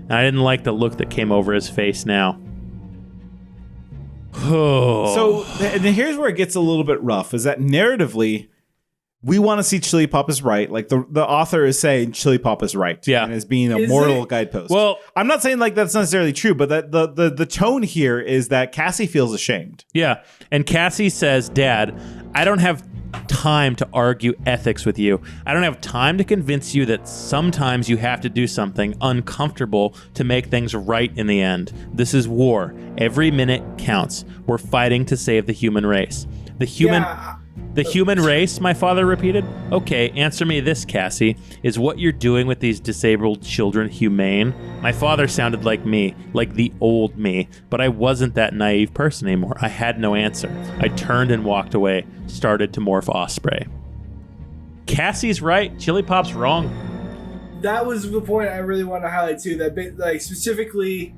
And I didn't like the look that came over his face now. So and here's where it gets a little bit rough, is that narratively, we want to see Chili Pop is right. Like the author is saying Chili Pop is right. Yeah. And is being a moral guidepost. Well, I'm not saying like that's necessarily true, but that the tone here is that Cassie feels ashamed. Yeah. And Cassie says, Dad, I don't have time to argue ethics with you. I don't have time to convince you that sometimes you have to do something uncomfortable to make things right in the end. This is war. Every minute counts. We're fighting to save the human race. The human race, my father repeated. Okay, answer me this, Cassie. Is what you're doing with these disabled children humane? My father sounded like me, like the old me, but I wasn't that naive person anymore. I had no answer. I turned and walked away, started to morph Osprey. Cassie's right. Chili Pop's wrong. That was the point I really want to highlight too. That specifically,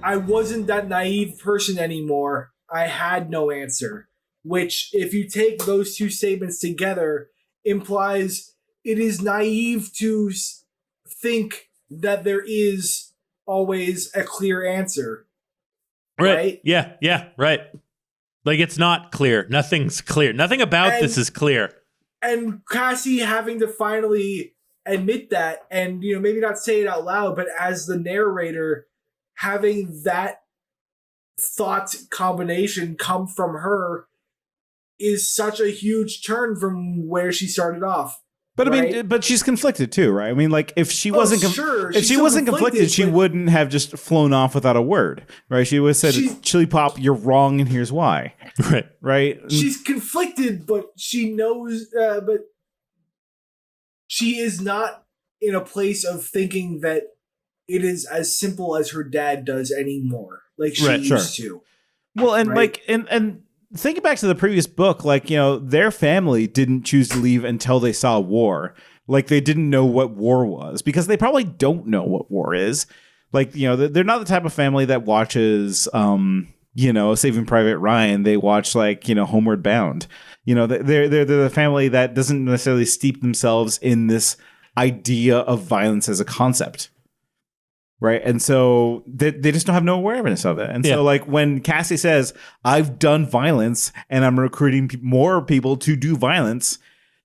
I wasn't that naive person anymore. I had no answer. Which, if you take those two statements together, implies it is naive to think that there is always a clear answer. Right? Yeah, right. Like, it's not clear. Nothing's clear. Nothing about this is clear. And Cassie having to finally admit that, and maybe not say it out loud, but as the narrator, having that thought combination come from her is such a huge turn from where she started off. But right? I mean, but she's conflicted too, right? I mean, like if she wasn't conflicted, she wouldn't have just flown off without a word, right? She would have said, "Chili Pop, you're wrong, and here's why." Right. She's conflicted, but she knows. But she is not in a place of thinking that it is as simple as her dad does anymore, like she used to. Well, and and thinking back to the previous book, like, their family didn't choose to leave until they saw war. Like, they didn't know what war was because they probably don't know what war is. Like, they're not the type of family that watches, Saving Private Ryan. They watch, like, Homeward Bound. They're the family that doesn't necessarily steep themselves in this idea of violence as a concept. Right. And so they just don't have no awareness of it. And so, like, when Cassie says, I've done violence and I'm recruiting more people to do violence,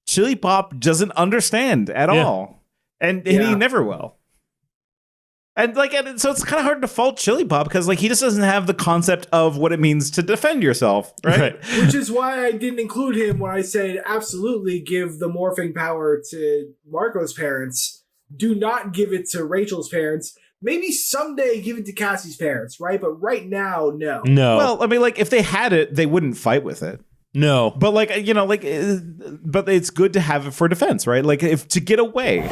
Chili Pop doesn't understand at all. And he never will. And so it's kind of hard to fault Chili Pop because, like, he just doesn't have the concept of what it means to defend yourself. Right. Which is why I didn't include him when I said absolutely give the morphing power to Marco's parents. Do not give it to Rachel's parents. Maybe someday give it to Cassie's parents, right? But right now, no. Well, I mean, like, if they had it, they wouldn't fight with it. No. But, like, but it's good to have it for defense, right? Like, if to get away,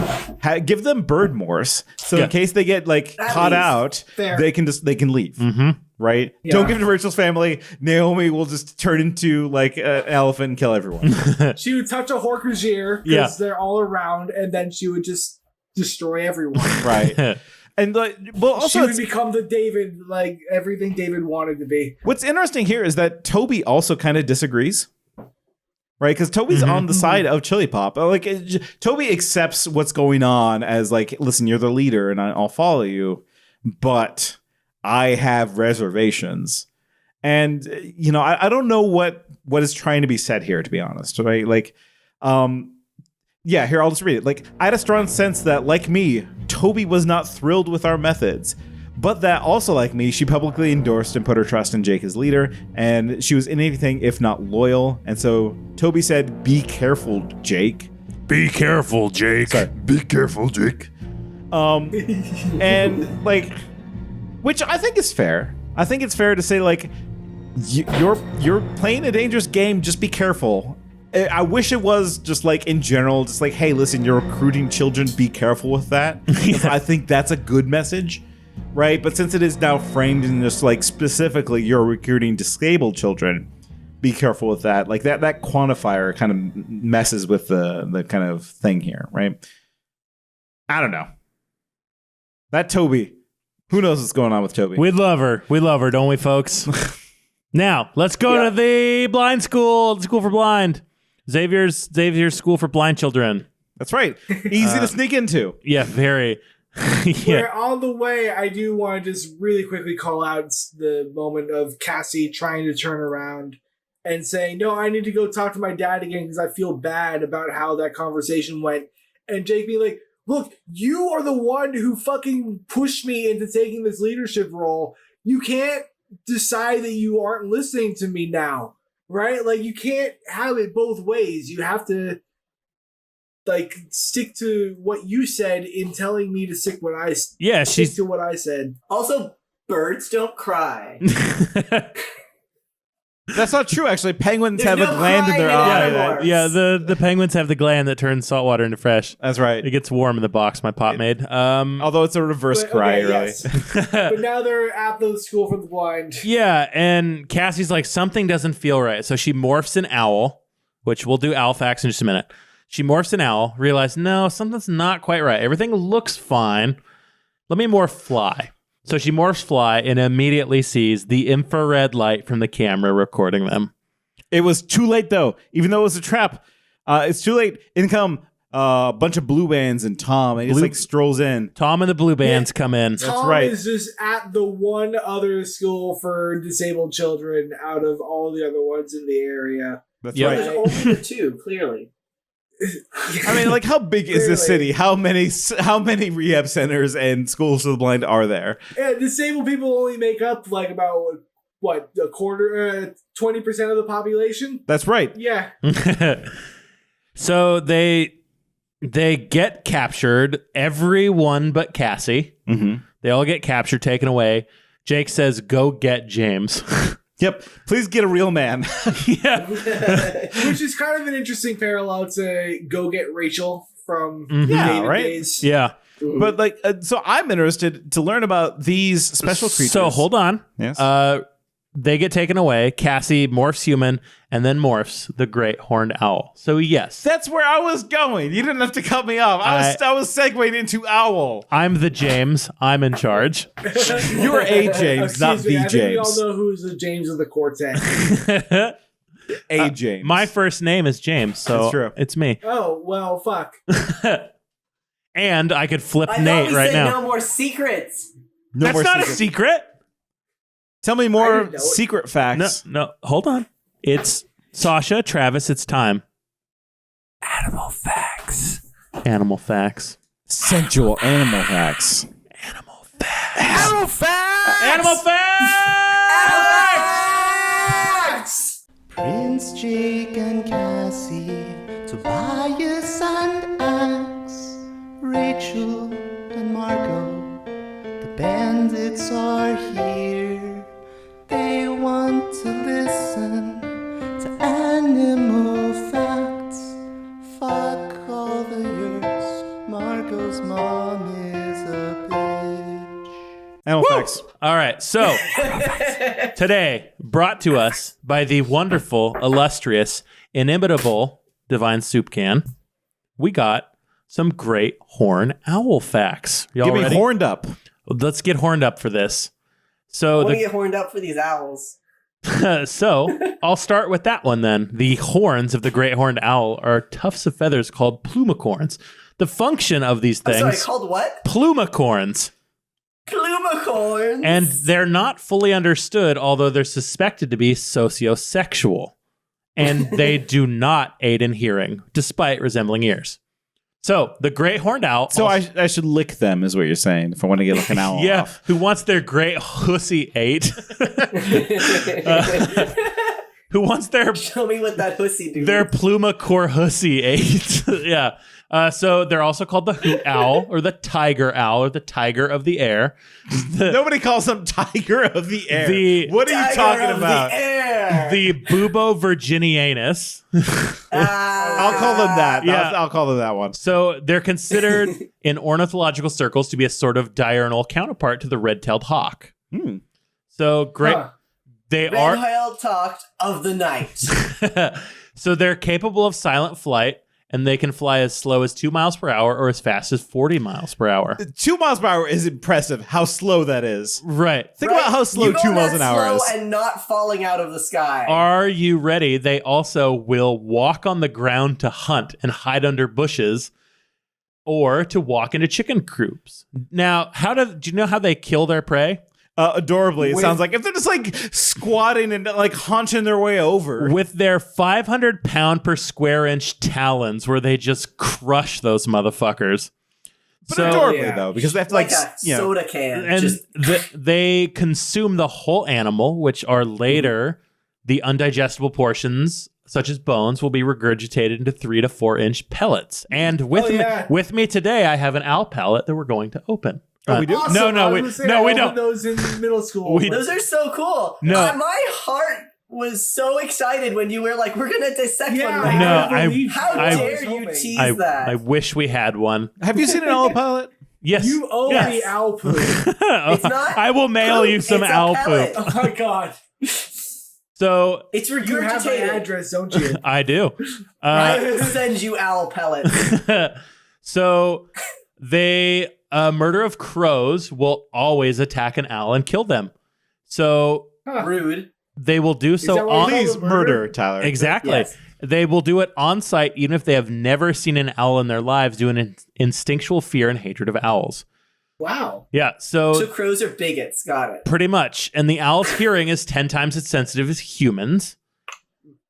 give them bird morse. So in case they get, like, caught out, they can leave. Mm-hmm. Right? Yeah. Don't give it to Rachel's family. Naomi will just turn into, like, an elephant and kill everyone. She would touch a Horcrux because they're all around, and then she would just destroy everyone. Right. And also she would become the David, like everything David wanted to be. What's interesting here is that Toby also kind of disagrees. right? Because Toby's on the side of Chili Pop. Like Toby accepts what's going on as like, listen, you're the leader, and I'll follow you, but I have reservations. And I don't know what is trying to be said here, to be honest, right? Like, here, I'll just read it. Like, I had a strong sense that, like me, Toby was not thrilled with our methods, but that also, like me, she publicly endorsed and put her trust in Jake as leader, and she was anything if not loyal. And so Toby said, "Be careful, Jake." Be careful, Jake. Sorry. Be careful, Jake. And like, which I think is fair. I think it's fair to say, like, you're playing a dangerous game. Just be careful. I wish it was just like in general, just like, hey, listen, you're recruiting children. Be careful with that. I think that's a good message, right? But since it is now framed in just like specifically you're recruiting disabled children, be careful with that. Like that quantifier kind of messes with the kind of thing here, right? I don't know. That Toby, who knows what's going on with Toby? We love her. We love her, don't we, folks? Now, let's go to the blind school, the school for blind. Xavier's school for blind children. That's right. Easy to sneak into. Yeah, very. Where on the way, I do want to just really quickly call out the moment of Cassie trying to turn around and saying, no, I need to go talk to my dad again because I feel bad about how that conversation went. And Jake being like, look, you are the one who fucking pushed me into taking this leadership role. You can't decide that you aren't listening to me now, right? Like, you can't have it both ways. You have to, like, stick to what you said in telling me to stick to what I said. Also, birds don't cry. That's not true, actually. Penguins have a gland in their eye. The penguins have the gland that turns salt water into fresh. That's right. It gets warm in the box my pop made. Although it's a reverse cry, really. Yes. But now they're at the school for the blind. Yeah, and Cassie's like, something doesn't feel right. So she morphs an owl, which we'll do owl facts in just a minute. She morphs an owl, realized, no, something's not quite right. Everything looks fine. Let me morph fly. So she morphs fly and immediately sees the infrared light from the camera recording them. It was too late, though. Even though it was a trap, it's too late. In come a bunch of blue bands and Tom, and he just like strolls in. Tom and the blue bands come in. Tom is just at the one other school for disabled children out of all the other ones in the area. That's right. There's only the two, clearly. I mean, like, how big is this city? How many rehab centers and schools for the blind are there? Yeah, disabled people only make up like about what, a quarter, 20% of the population. That's right. Yeah. So they get captured. Everyone but Cassie. Mm-hmm. They all get captured, taken away. Jake says, "Go get James." Yep. Please get a real man. Yeah. Which is kind of an interesting parallel to Go Get Rachel from Yeah, right? Days. Yeah. But like, so I'm interested to learn about these special creatures. So hold on. Yes. They get taken away. Cassie morphs human and then morphs the great horned owl. So yes. That's where I was going. You didn't have to cut me off. I was segueing into owl. I'm the James. I'm in charge. You're a James, not the I think we all James. know who's the James of the quartet. A James. My first name is James, so That's true. it's me. Oh, well, fuck. And I could flip I Nate thought we right said now. no more secrets. No That's more not secrets. a secret. Tell me I more didn't know it. secret facts. No, hold on. It's Sasha, Travis, it's time. Animal facts. Animal facts. Sensual animal facts. Animal facts. Animal facts. Animal facts. Prince Jake and Cassie, Tobias and Axe, Rachel and Margot, the bandits are here. They want to listen to animal facts. Fuck all the yurts, Margot's mom is a bitch. Animal facts. All right, so today, brought to us by the wonderful, illustrious, inimitable Divine Soup Can, we got some great horn owl facts. Y'all Get me ready? horned up. Let's get horned up for this. So I want to get horned up for these owls. So I'll start with that one then. The horns of the great horned owl are tufts of feathers called plumicorns. The function of these things... I'm sorry, called what? Plumicorns. Plumicorns. And they're not fully understood, although they're suspected to be sociosexual. And they do not aid in hearing, despite resembling ears. So, the great horned owl... So I should lick them, is what you're saying, if I want to get like an owl yeah, off. who wants their great hussy ate? Who wants their... Show me what that hussy do. Their plumicore hussy ate. Yeah. So they're also called the hoot owl or the tiger owl or the tiger of the air. Nobody calls them tiger of the air. What are you Tiger talking of about? The air. The bubo virginianus. I'll call them that. Yeah. I'll call them that one. So they're considered in ornithological circles to be a sort of diurnal counterpart to the red-tailed hawk. So great. They are Red-tailed hawk of the night. So they're capable of silent flight, and they can fly as slow as 2 miles per hour or as fast as 40 miles per hour. 2 miles per hour is impressive. How slow that is. Right. Think about how slow You 2 miles that an hour slow is. and not falling out of the sky. Are you ready? They also will walk on the ground to hunt and hide under bushes or to walk into chicken coops. Now, do you know how they kill their prey? Adorably. It sounds like if they're just like squatting and like haunching their way over. With their 500 pound per square inch talons where they just crush those motherfuckers. But adorably, though, because they have to like a soda can. And they consume the whole animal, which are later the undigestible portions, such as bones, will be regurgitated into 3 to 4 inch pellets. And with me today, I have an owl pellet that we're going to open. Oh, we do? Awesome. No, we don't. Those in middle school. Those are so cool. No. My heart was so excited when you were like, "We're gonna dissect one right No, now." How I- dare you tease that? I wish we had one. Have you seen an owl pellet? Yes. You owe me owl poop. It's not. I will mail you some it's a owl pellet. poop. Oh my god. So It's You have my regurgitated. address, don't you? I do. I will send you owl pellets. So they murder of crows will always attack an owl and kill them. So Rude. they will do so that what on you Please murder, Tyler. exactly. Yes. They will do it on site even if they have never seen an owl in their lives, due an instinctual fear and hatred of owls. Wow. Yeah, So crows are bigots. Got it. pretty much. And the owl's hearing is 10 times as sensitive as humans.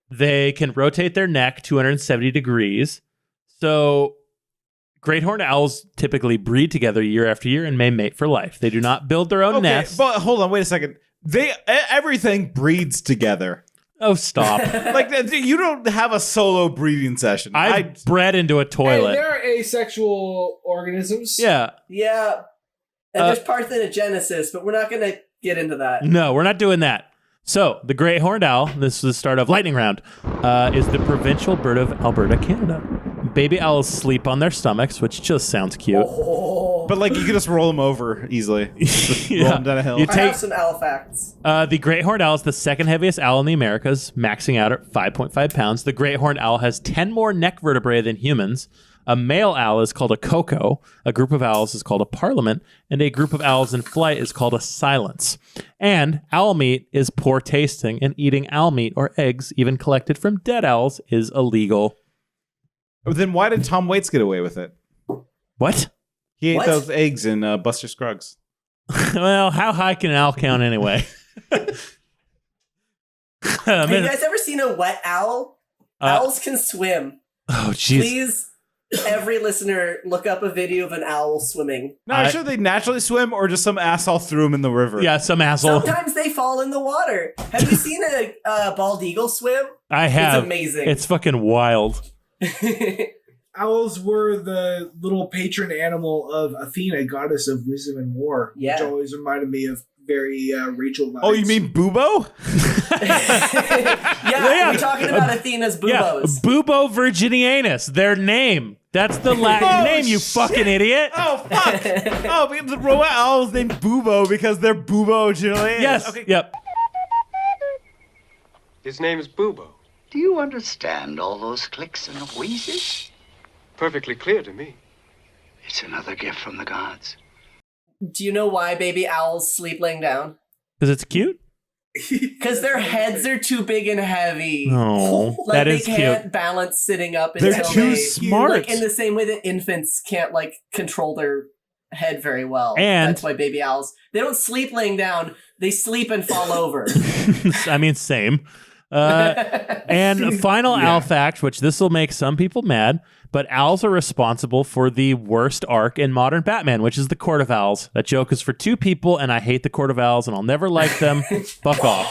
They can rotate their neck 270 degrees. So great horned owls typically breed together year after year and may mate for life. They do not build their own nests. But hold on, wait a second. Everything breeds together. Oh, stop. Like you don't have a solo breeding session. I bred into a Hey, toilet. they're asexual organisms. Yeah. Yeah. And there's parthenogenesis, but we're not gonna get into that. No, we're not doing that. So, the great horned owl, this is the start of lightning round, is the provincial bird of Alberta, Canada. Baby owls sleep on their stomachs, which just sounds cute. But like you can just roll them over easily. Just roll them down a hill. You I have some owl facts. The great horned owl is the second heaviest owl in the Americas, maxing out at 5.5 pounds. The great horned owl has 10 more neck vertebrae than humans. A male owl is called a coco, a group of owls is called a parliament, and a group of owls in flight is called a silence. And owl meat is poor tasting, and eating owl meat or eggs, even collected from dead owls, is illegal. Then why did Tom Waits get away with it? What? He ate What? those eggs in Buster Scruggs. Well, how high can an owl count anyway? Have you guys ever seen a wet owl? Owls can swim. Oh, jeez. Please, every listener, look up a video of an owl swimming. No, sure they naturally swim, or just some asshole threw them in the river. Yeah, some asshole. Sometimes they fall in the water. Have you seen a bald eagle swim? I have. It's amazing. It's fucking wild. Owls were the little patron animal of Athena, goddess of wisdom and war, Yeah. which always reminded me of very Rachel vibes. Oh, you mean Bubo? Yeah, we're talking about Athena's Yeah, buboes. Bubo virginianus, their name. That's the Latin name, you fucking idiot. Oh, fuck. Oh, because the robot owl's named Bubo because they're Bubo generally. Yes, Okay. yep. His name is Bubo. Do you understand all those clicks and wheezes? Perfectly clear to me. It's another gift from the gods. Do you know why baby owls sleep laying down? Because it's cute? Because their heads are too big and heavy. Oh, Like that they is can't cute. balance sitting up They're until too they smart. Like in the same way that infants can't like control their head very well. And- that's why baby owls, they don't sleep laying down, they sleep and fall over. I mean, same. And final owl fact, which this will make some people mad, but owls are responsible for the worst arc in modern Batman, which is the Court of Owls. That joke is for two people, and I hate the Court of Owls, and I'll never like them. Fuck off.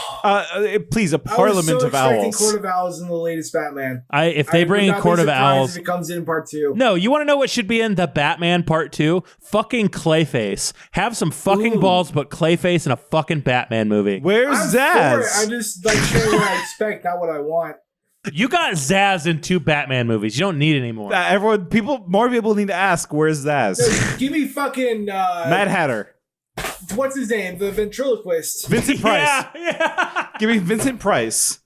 Please, a I was Parliament so of expecting Owls. Court of Owls in the latest Batman. If they bring would a not Court be of surprised Owls, if it comes in part 2. no, you want to know what should be in the Batman Part 2? Fucking Clayface. Have some fucking balls, but Clayface in a fucking Batman movie. Where's I'm for Zaz? it. I'm just like sharing what I expect, not what I want. You got Zaz in 2 Batman movies. You don't need any more. More people need to ask, where's Zaz? No, give me fucking Mad Hatter. what's his name? The ventriloquist. Vincent Price. Yeah. Give me Vincent Price.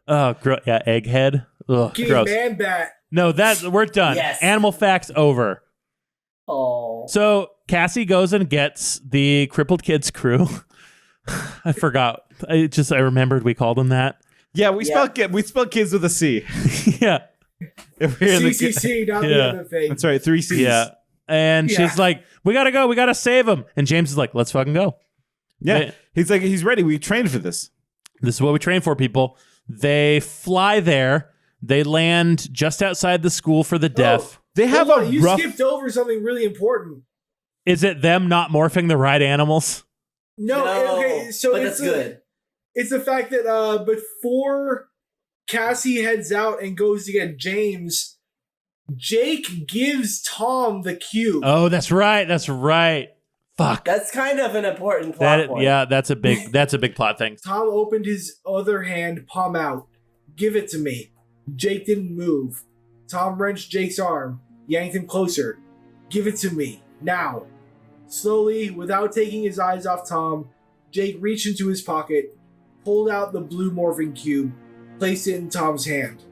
Oh, yeah, Egghead. Ugh, Give gross. me Man Bat. No, we're done. Yes. Animal facts over. Oh. So Cassie goes and gets the crippled kids crew. I forgot. I remembered we called them that. Yeah, we spell kids with a C. Yeah. If we're in the- CCC, not the Yeah. other thing. That's right, 3 C's. Yeah. And Yeah. she's like, we gotta go. We gotta save him. And James is like, let's fucking go. Yeah. He's like, he's ready. We trained for this. This is what we train for, people. They fly there. They land just outside the school for the deaf. They have Hold on, a you rough... skipped over something really important. Is it them not morphing the right animals? No, okay, so but it's that's good. It's the fact that before Cassie heads out and goes to get James, Jake gives Tom the cube. Oh, that's right. That's right. Fuck. That's kind of an important plot point. Yeah, that's a big plot thing. Tom opened his other hand, palm out. Give it to me. Jake didn't move. Tom wrenched Jake's arm, yanked him closer. Give it to me. Now. Slowly, without taking his eyes off Tom, Jake reached into his pocket, pulled out the blue morphing cube, placed it in Tom's hand.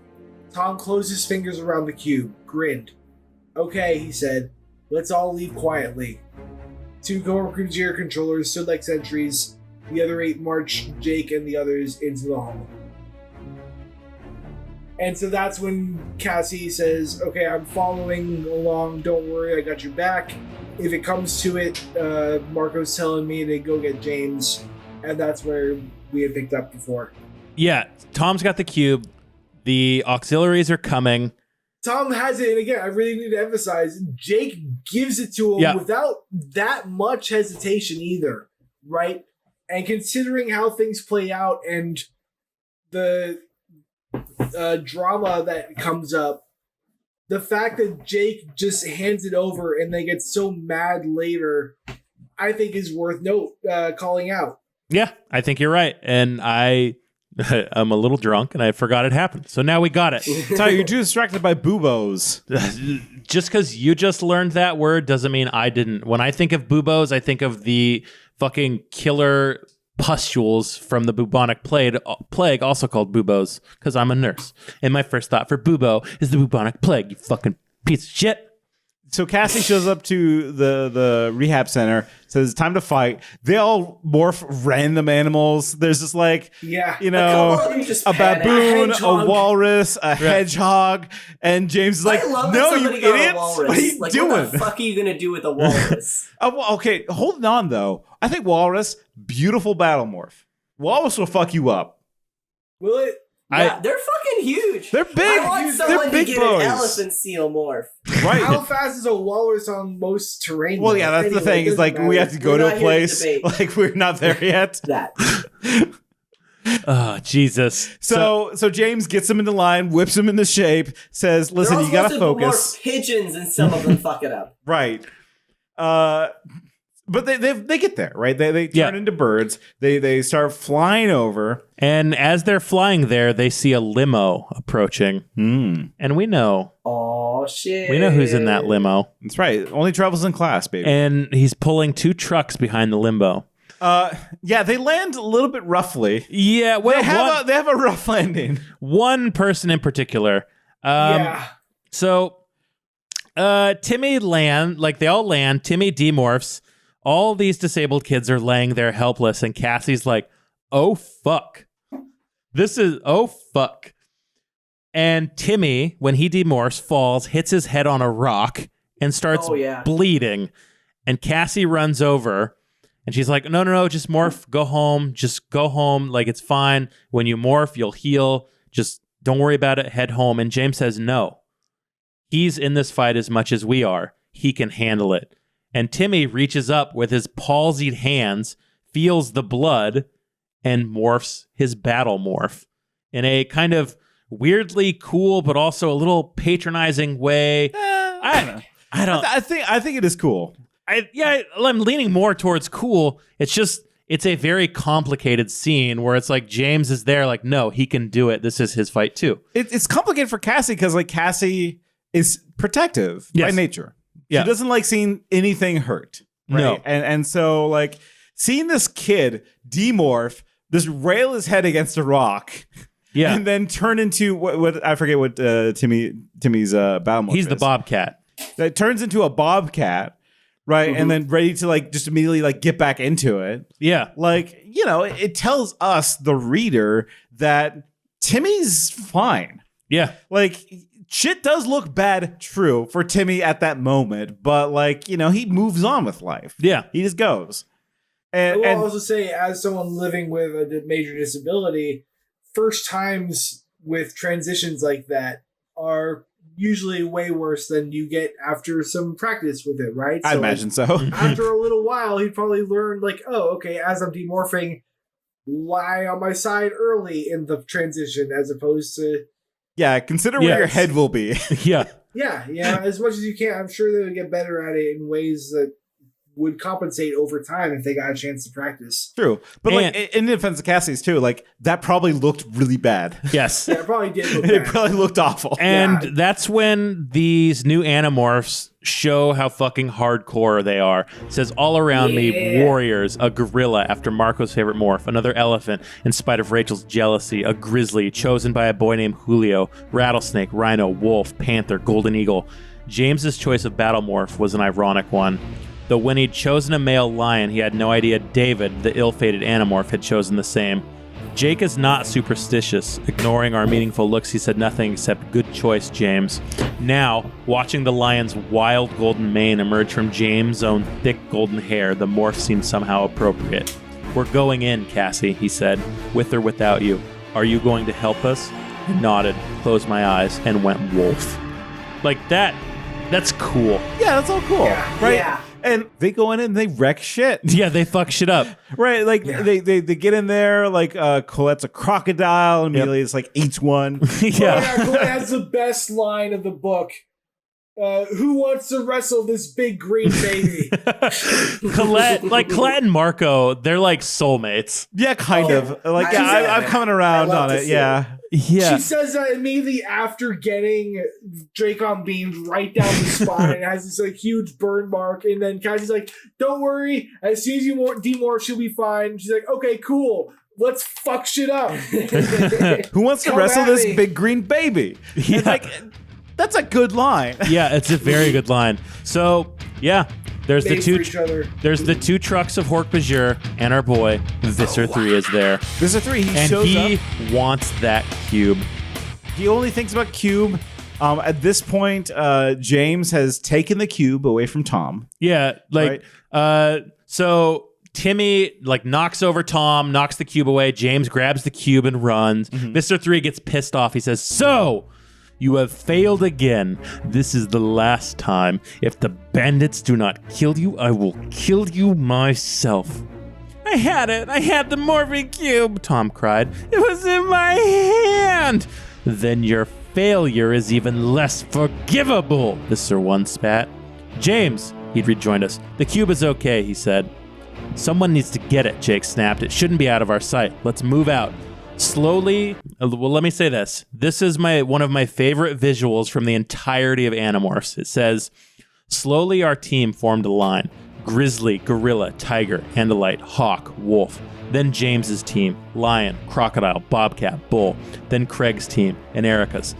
Tom closed his fingers around the cube, grinned. Okay, he said. Let's all leave quietly. 2 Cobra controllers stood like sentries. The other 8 marched Jake and the others into the hall. And so that's when Cassie says, okay, I'm following along, don't worry, I got your back. If it comes to it, Marco's telling me to go get James, and that's where we had picked up before. Yeah, Tom's got the cube. The auxiliaries are coming. Tom has it, and again, I really need to emphasize, Jake gives it to him without that much hesitation either, right? And considering how things play out and the drama that comes up, the fact that Jake just hands it over and they get so mad later, I think is worth calling out. Yeah, I think you're right. And I'm a little drunk and I forgot it happened. So now we got it. Tyler, you're too distracted by boobos. Just because you just learned that word doesn't mean I didn't. When I think of buboes, I think of the fucking killer pustules from the bubonic plague, also called buboes, because I'm a nurse. And my first thought for bubo is the bubonic plague, you fucking piece of shit. So Cassie shows up to the rehab center, says it's time to fight. They all morph random animals. There's just like, you know, a baboon, a walrus, a hedgehog, and James is like, I love no, that you somebody got a idiots. walrus. What are you like, doing? What the fuck are you gonna do with a walrus? Okay, hold on though. I think walrus, beautiful battle morph. Walrus will fuck you up. Will it? Yeah, they're fucking huge. They're big. I want someone They're big to get boys. an elephant seal morph. Right. How fast is a walrus on most terrain? Well, yeah, that's the thing. Is like we have to go to a place. Like we're not there yet. Oh, Jesus. So James gets him into line, whips him into shape, says, "Listen, you gotta focus." Morph pigeons, and some of them fuck it up. Right. But they get there, right? They turn into birds. They start flying over. And as they're flying there, they see a limo approaching. And we know. Oh, shit. We know who's in that limo. That's right. Only travels in class, baby. And he's pulling 2 trucks behind the limo. Yeah, they land a little bit roughly. Yeah, well, they have a rough landing. One person in particular. So Timmy they all land. Timmy demorphs. All these disabled kids are laying there helpless, and Cassie's like, oh, fuck. This is, oh, fuck. And Timmy, when he demorphs, falls, hits his head on a rock, and starts bleeding. And Cassie runs over, and she's like, no, just morph, go home, just go home, like, it's fine. When you morph, you'll heal, just don't worry about it, head home. And James says, no. He's in this fight as much as we are. He can handle it. And Timmy reaches up with his palsied hands, feels the blood, and morphs his battle morph in a kind of weirdly cool, but also a little patronizing way. I think it is cool. I'm leaning more towards cool. It's a very complicated scene where it's like James is there, like, no, he can do it. This is his fight too. It's complicated for Cassie because like Cassie is protective by nature. Yeah. She doesn't like seeing anything hurt. Right? No. And so like seeing this kid demorph, just rail his head against a rock. Yeah. And then turn into what I forget what Timmy's battle morph He's the is. Bobcat. That turns into a bobcat, right? And then ready to like just immediately like get back into it. Yeah. Like, you know, it tells us, the reader, that Timmy's fine. Yeah. Like, shit does look bad, true, for Timmy at that moment, but like, you know, he moves on with life. Yeah. He just goes. I will also say, as someone living with a major disability, first times with transitions like that are usually way worse than you get after some practice with it, right? I imagine so. After a little while, he'd probably learn, like, oh, okay, as I'm demorphing, lie on my side early in the transition, as opposed to... Yeah, consider where your head will be. Yeah. Yeah, as much as you can. I'm sure they would get better at it in ways that would compensate over time if they got a chance to practice. True. But like in defense of Cassie's too, like that probably looked really bad. Yes. Yeah, it probably did look It bad. probably looked awful. And that's when these new Animorphs show how fucking hardcore they are. It says, all around me, warriors, a gorilla after Marco's favorite morph, another elephant, in spite of Rachel's jealousy, a grizzly, chosen by a boy named Julio, rattlesnake, rhino, wolf, panther, golden eagle. James's choice of battle morph was an ironic one. Though when he'd chosen a male lion, he had no idea David, the ill-fated Animorph, had chosen the same. Jake is not superstitious. Ignoring our meaningful looks, he said nothing except, good choice, James. Now, watching the lion's wild golden mane emerge from James' own thick golden hair, the morph seemed somehow appropriate. We're going in, Cassie, he said, with or without you. Are you going to help us? I nodded, closed my eyes, and went wolf. Like that's cool. Yeah, that's all cool. Right? Yeah. And they go in and they wreck shit. Yeah, they fuck shit up. Right, like they get in there, like Colette's a crocodile, and immediately it's like eats one. Yeah, Colette has the best line of the book. Who wants to wrestle this big green baby? Colette and Marco, they're like soulmates. Yeah, kind of. Like, I'm coming around on it. Yeah. Yeah. She says that immediately after getting Dracon beamed right down the spine and has this like huge burn mark, and then Cassie's like, don't worry, as soon as you demorph, she'll be fine. She's like, okay, cool. Let's fuck shit up. Who wants to Come wrestle at this me. big green baby? Yeah. It's like, that's a good line. Yeah, it's a very good line. So, yeah, there's Made the for each other. there's the two trucks of Hork-Bajir, and our boy Visser 3 is there. Visser 3, he and shows he up. wants that cube. He only thinks about cube. At this point, James has taken the cube away from Tom. Yeah, like so Timmy like knocks over Tom, knocks the cube away. James grabs the cube and runs. Visser 3 gets pissed off. He says, "So, you have failed again. This is the last time. If the bandits do not kill you, I will kill you myself." I had it. I had the morphing cube, Tom cried. It was in my hand. Then your failure is even less forgivable, Visser 1 spat. James, he'd rejoined us. The cube is okay, he said. Someone needs to get it, Jake snapped. It shouldn't be out of our sight. Let's move out. Slowly, well, let me say this. This is one of my favorite visuals from the entirety of Animorphs. It says, slowly our team formed a line. Grizzly, gorilla, tiger, Andalite, hawk, wolf. Then James's team, lion, crocodile, bobcat, bull. Then Craig's team and Erica's.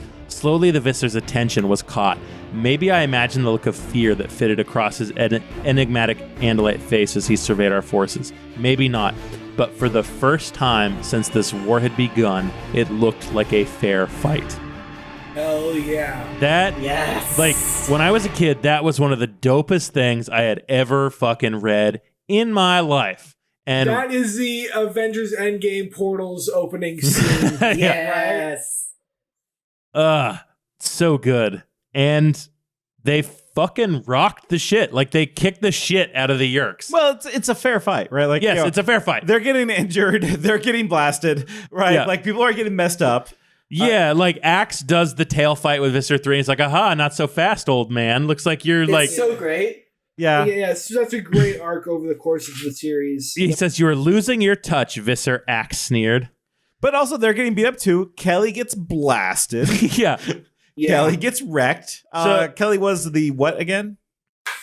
Slowly, the Viscer's attention was caught. Maybe I imagined the look of fear that fitted across his enigmatic Andalite face as he surveyed our forces. Maybe not. But for the first time since this war had begun, it looked like a fair fight. Hell yeah. That, yes. Like, when I was a kid, that was one of the dopest things I had ever fucking read in my life. And that is the Avengers Endgame Portals opening scene. Yes. So good. And they fucking rocked the shit. Like, they kicked the shit out of the Yerks. Well, it's a fair fight, right? Like, yes, it's a fair fight. They're getting injured. They're getting blasted, right? Yeah. Like, people are getting messed up. Yeah, like Axe does the tail fight with Viscer 3. He's like, aha, not so fast, old man. Looks like you're It's so great. Yeah. Yeah, so that's a great arc over the course of the series. He says, you are losing your touch, Viscer, Axe sneered. But also, they're getting beat up too. Kelly gets blasted. Yeah. Kelly gets wrecked. Kelly was the what again?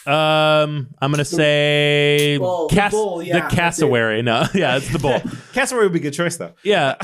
I'm gonna say the bull, yeah, the cassowary. No, yeah, it's the bull. Cassowary would be a good choice though. Yeah,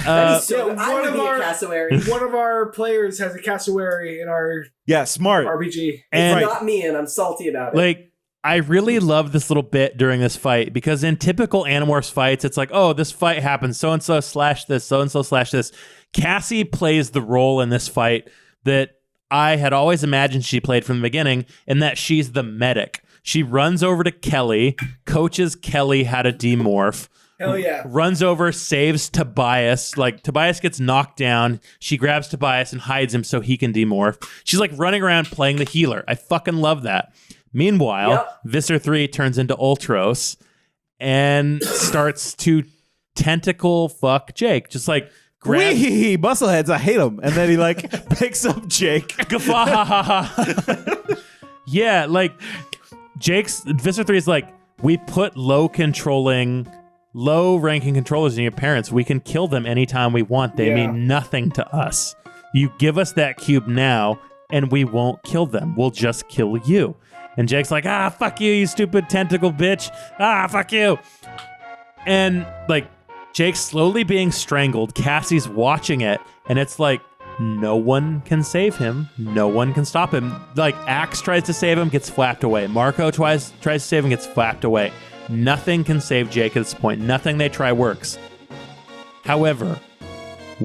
one of our players has a cassowary in our smart RPG. And It's not me, and I'm salty about it. like, I really love this little bit during this fight because in typical Animorphs fights, it's like, oh, this fight happens, so and so slash this, so and so slash this. Cassie plays the role in this fight that I had always imagined she played from the beginning, in that she's the medic. She runs over to Kelly, coaches Kelly how to demorph. Hell yeah. Runs over, saves Tobias. Like, Tobias gets knocked down. She grabs Tobias and hides him so he can demorph. She's like running around playing the healer. I fucking love that. Meanwhile, Viscer 3 turns into Ultros and starts to tentacle fuck Jake. Just like, Wee, muscleheads, I hate them. And then he like picks up Jake. Yeah, like Viscer 3 is like, we put low-ranking controllers in your parents. We can kill them anytime we want. They mean nothing to us. You give us that cube now, and we won't kill them. We'll just kill you. And Jake's like, fuck you, you stupid tentacle bitch. Fuck you. And like, Jake's slowly being strangled. Cassie's watching it, and it's like, no one can save him. No one can stop him. Like, Axe tries to save him, gets flapped away. Marco tries to save him, gets flapped away. Nothing can save Jake at this point. Nothing they try works. However,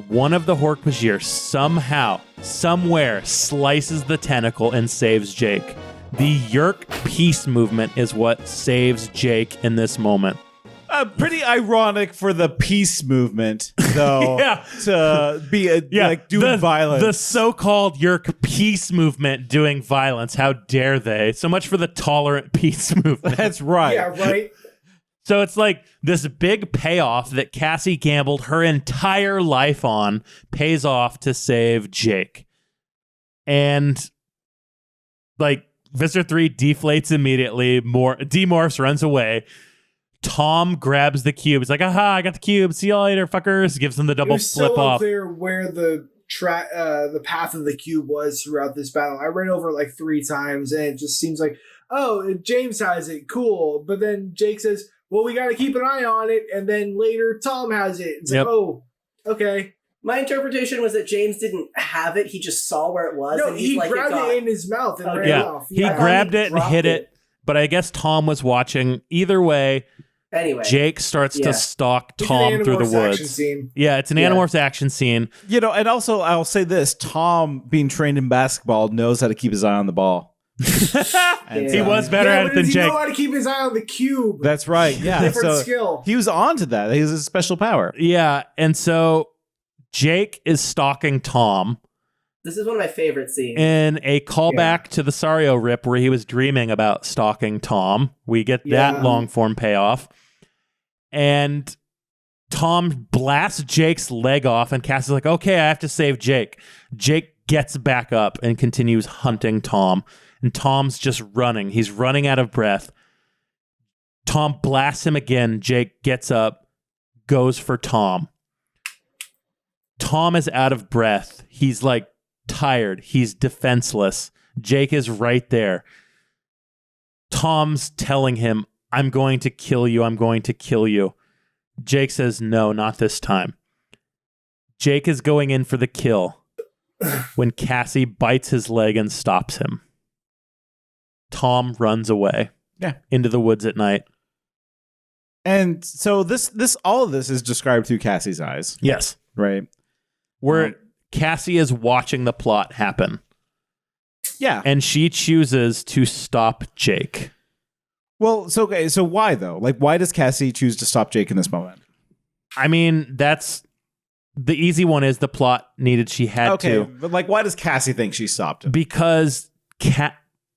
one of the Hork-Bajir somehow, somewhere, slices the tentacle and saves Jake. The Yerk peace movement is what saves Jake in this moment. Pretty ironic for the peace movement, though, to be like doing violence. The so-called Yerk peace movement doing violence. How dare they? So much for the tolerant peace movement. That's right. Yeah, right. So it's like this big payoff that Cassie gambled her entire life on pays off to save Jake. And like, Viscer 3 deflates immediately, demorphs, runs away. Tom grabs the cube. He's like, aha, I got the cube. See you later, fuckers. Gives him the double flip so off. Unclear where the path of the cube was throughout this battle. I ran over it like 3 times, and it just seems like, oh, James has it, cool. But then Jake says, well, we got to keep an eye on it. And then later, Tom has it. It's like, oh, okay. My interpretation was that James didn't have it. He just saw where it was. No, and he like, grabbed it in his mouth and ran off. He grabbed it and hit it. But I guess Tom was watching. Either way, anyway, Jake starts to stalk Tom through the woods. Yeah, it's an Animorphs action scene. You know, and also I'll say this: Tom, being trained in basketball, knows how to keep his eye on the ball. He was better at it than Jake. He know how to keep his eye on the cube. That's right. Yeah, different skill. He was on to that. He has a special power. Yeah, and so Jake is stalking Tom. This is one of my favorite scenes. In a callback to the Sario rip where he was dreaming about stalking Tom. We get that long form payoff. And Tom blasts Jake's leg off, and Cass is like, okay, I have to save Jake. Jake gets back up and continues hunting Tom. And Tom's just running. He's running out of breath. Tom blasts him again. Jake gets up, goes for Tom. Tom is out of breath. He's like tired. He's defenseless. Jake is right there. Tom's telling him, I'm going to kill you. I'm going to kill you. Jake says, no, not this time. Jake is going in for the kill. when Cassie bites his leg and stops him. Tom runs away. Yeah. Into the woods at night. And so this all of this is described through Cassie's eyes. Yes. Right. Where Cassie is watching the plot happen. Yeah. And she chooses to stop Jake. Well, so okay, so why though? Like, why does Cassie choose to stop Jake in this moment? I mean, that's the easy one. Is the plot needed? She had to. But like, why does Cassie think she stopped him? Because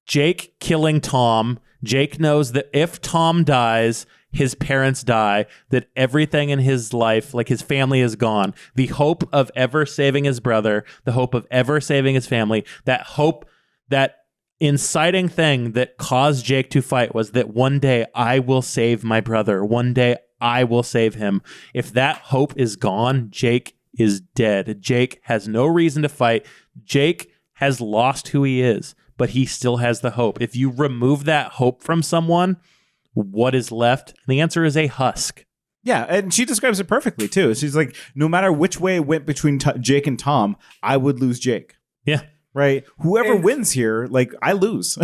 Jake killing Tom. Jake knows that if Tom dies, his parents die, that everything in his life, like his family, is gone. The hope of ever saving his brother, the hope of ever saving his family, that hope, that inciting thing that caused Jake to fight was that one day I will save my brother. One day I will save him. If that hope is gone, Jake is dead. Jake has no reason to fight. Jake has lost who he is, but he still has the hope. If you remove that hope from someone, what is left? The answer is a husk. Yeah, and she describes it perfectly too. She's like, no matter which way it went between Jake and Tom, I would lose Jake. Yeah. Right? Whoever wins here, like, I lose.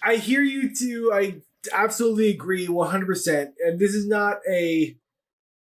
I hear you too. I absolutely agree 100%. And this is not a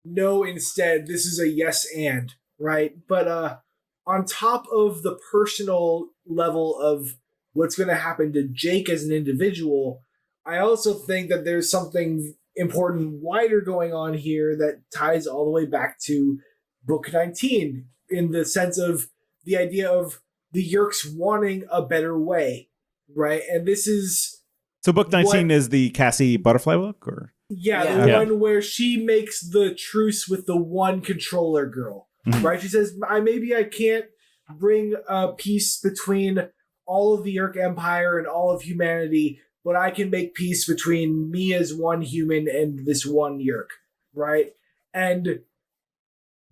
no instead. This is a yes and, right? But on top of the personal level of what's going to happen to Jake as an individual, I also think that there's something important wider going on here that ties all the way back to book 19 in the sense of the idea of the Yeerks wanting a better way, right? And this is... So book 19 is the Cassie butterfly book? Or the one where she makes the truce with the one controller girl, right? She says, maybe I can't bring peace between all of the Yeerk Empire and all of humanity, but I can make peace between me as one human and this one Yeerk, right? And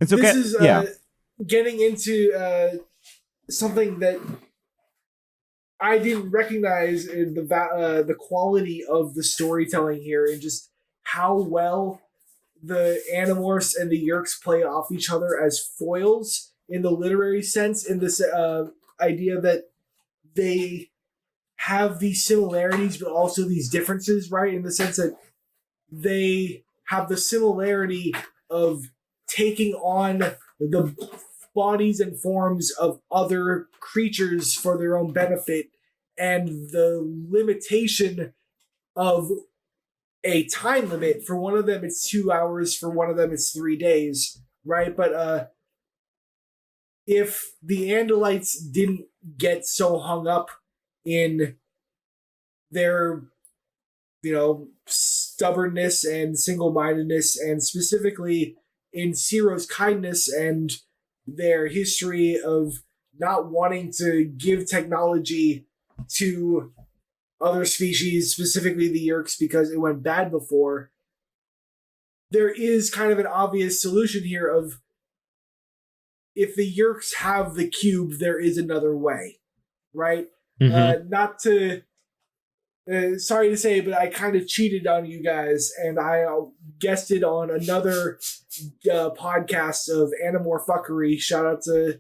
it's okay. This is getting into something that I didn't recognize in the quality of the storytelling here, and just how well the Animorphs and the Yeerks play off each other as foils in the literary sense, in this idea that they have these similarities but also these differences, right? In the sense that they have the similarity of taking on the bodies and forms of other creatures for their own benefit, and the limitation of a time limit. For one of them it's 2 hours, for one of them it's 3 days, right? But if the Andalites didn't get so hung up in their stubbornness and single-mindedness, and specifically in Ciro's kindness and their history of not wanting to give technology to other species, specifically the Yeerks, because it went bad before, there is kind of an obvious solution here of, if the Yeerks have the cube, there is another way, right? Not to... sorry to say, but I kind of cheated on you guys, and I guested on another podcast of Animorph Fuckery. Shout out to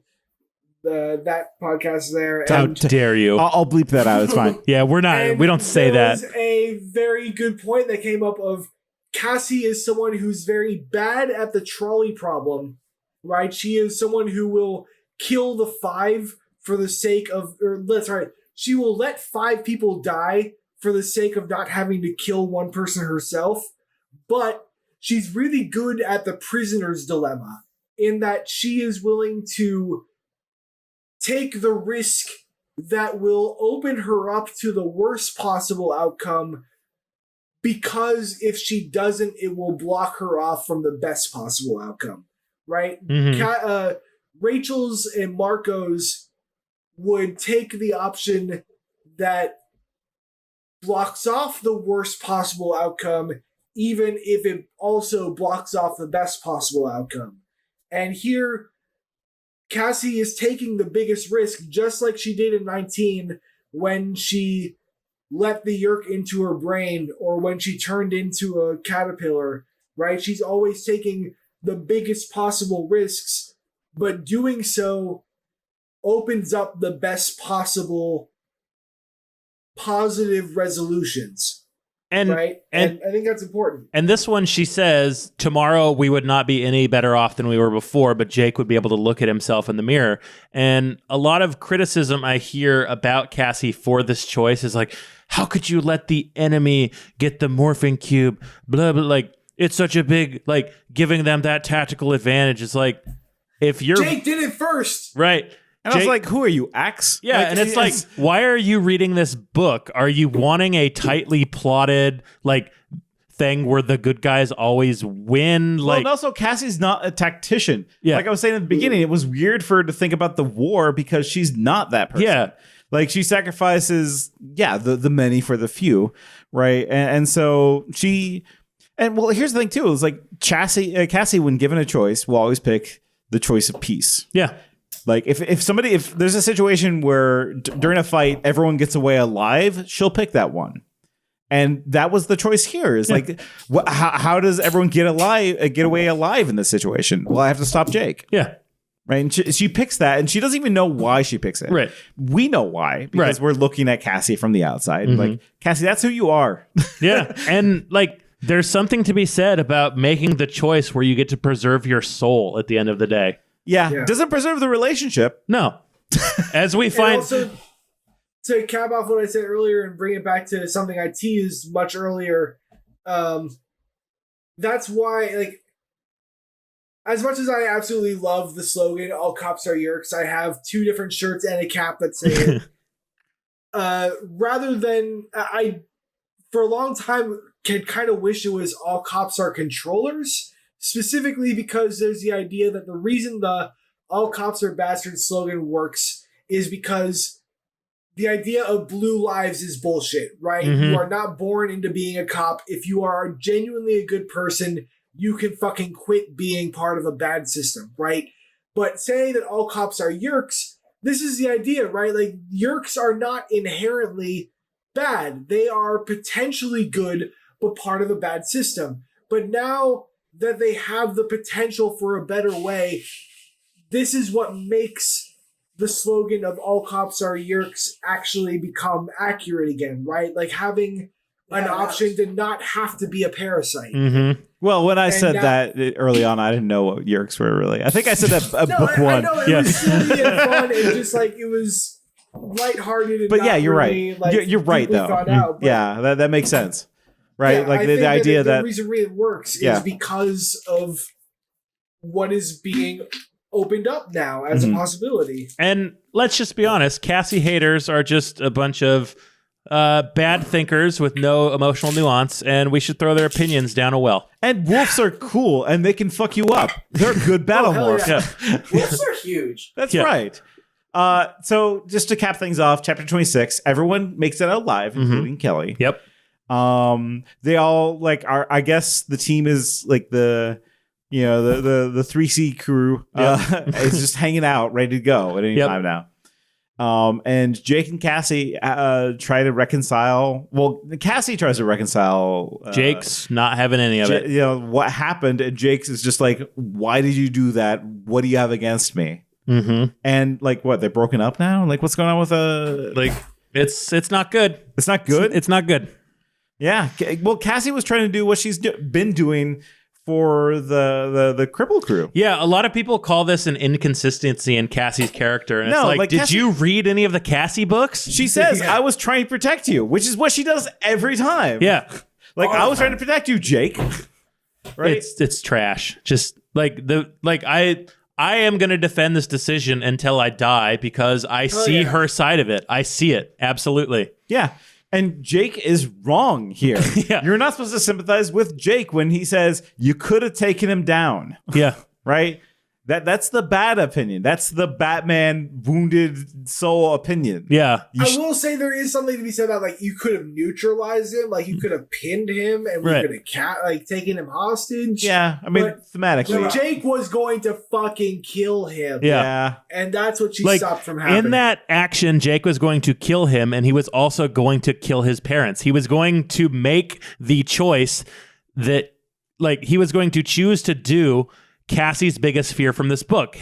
that podcast there. How dare you? I'll bleep that out. It's fine. Yeah, we're not. We don't say that. There was a very good point that came up of Cassie is someone who's very bad at the trolley problem, right? She is someone who will kill the 5 for the sake of, she will let 5 people die for the sake of not having to kill one person herself, but she's really good at the prisoner's dilemma, in that she is willing to take the risk that will open her up to the worst possible outcome, because if she doesn't, it will block her off from the best possible outcome, right? Rachel's and Marco's would take the option that blocks off the worst possible outcome, even if it also blocks off the best possible outcome. And here, Cassie is taking the biggest risk, just like she did in 19 when she let the Yeerk into her brain, or when she turned into a caterpillar, right? She's always taking the biggest possible risks, but doing so opens up the best possible positive resolutions. Right? And I think that's important. And this one, she says, tomorrow we would not be any better off than we were before, but Jake would be able to look at himself in the mirror. And a lot of criticism I hear about Cassie for this choice is like, how could you let the enemy get the morphing cube? Blah, blah, like, it's such a big, like, giving them that tactical advantage. It's like, if you're... Jake did it first! Right. And I was like, who are you, Axe? Yeah, like, and it's like, why are you reading this book? Are you wanting a tightly plotted, like, thing where the good guys always win? Well, Like, and also, Cassie's not a tactician. Yeah. Like I was saying at the beginning, it was weird for her to think about the war because she's not that person. Yeah. Like, she sacrifices, the many for the few, right? And so she... And, well, here's the thing, too. It's like, Cassie, when given a choice, will always pick the choice of peace. Yeah. Like if there's a situation where during a fight everyone gets away alive, she'll pick that one, and that was the choice here. Is like, how does everyone get away alive in this situation? Well, I have to stop Jake. Yeah, right. And she picks that, and she doesn't even know why she picks it. Right. We know why because we're looking at Cassie from the outside. Mm-hmm. Like, Cassie, that's who you are. Yeah, and like, there's something to be said about making the choice where you get to preserve your soul at the end of the day. Yeah. Doesn't preserve the relationship. No. As we find... And also, to cap off what I said earlier and bring it back to something I teased much earlier, that's why, like, as much as I absolutely love the slogan, all cops are yerks, I have 2 different shirts and a cap that say it. Rather than... I, for a long time, had kind of wished it was all cops are controllers, specifically because there's the idea that the reason the all cops are bastards slogan works is because the idea of blue lives is bullshit, right? Mm-hmm. You are not born into being a cop. If you are genuinely a good person, you can fucking quit being part of a bad system, right? But saying that all cops are yerks, this is the idea, right? Like, yerks are not inherently bad. They are potentially good, but part of a bad system. But now that they have the potential for a better way, this is what makes the slogan of all cops are yerks actually become accurate again, right? Like, having an option to not have to be a parasite. Mm-hmm. Well, when I said that early on, I didn't know what yerks were really. I think I said that book one. I know it was silly and fun and just like it was lighthearted. And but yeah, you're really, right. like, you're right though. Out, yeah, that makes sense. Right, yeah, like I the think idea that the reason it works Yeah. is because of what is being opened up now as a possibility. And let's just be honest, Cassie haters are just a bunch of bad thinkers with no emotional nuance, and we should throw their opinions down a well. And wolves are cool, and they can fuck you up. They're good battle morphs. Yeah. Wolves are huge. That's right. So just to cap things off, chapter 26, everyone makes it out alive, including Kelly. Yep. They all like are. I guess the team is like the 3C crew. Is just hanging out, ready to go at any time now. And Jake and Cassie try to reconcile. Well, Cassie tries to reconcile. Jake's not having any of it. You know what happened, and Jake's is just like, "Why did you do that? What do you have against me?" Mm-hmm. And like, what? They're broken up now. Like, what's going on with like? It's not good. It's not good. It's not good. Yeah. Well, Cassie was trying to do what she's been doing for the cripple crew. Yeah, a lot of people call this an inconsistency in Cassie's character. And it's like did Cassie, you read any of the Cassie books? She says, I was trying to protect you, which is what she does every time. Yeah. Like, I was trying to protect you, Jake. Right? It's trash. Just I am going to defend this decision until I die because I see her side of it. I see it. Absolutely. Yeah. And Jake is wrong here. Yeah. You're not supposed to sympathize with Jake when he says you could have taken him down. Yeah. Right? That's the bad opinion. That's the Batman wounded soul opinion. Yeah. I will say there is something to be said about, like, you could have neutralized him, like you could have pinned him, and we could have taken him hostage. Yeah, I mean, thematically, Jake was going to fucking kill him. Yeah. And that's what she like, stopped from happening. in that action, Jake was going to kill him, and he was also going to kill his parents. He was going to make the choice that, like, he was going to choose to do Cassie's biggest fear from this book.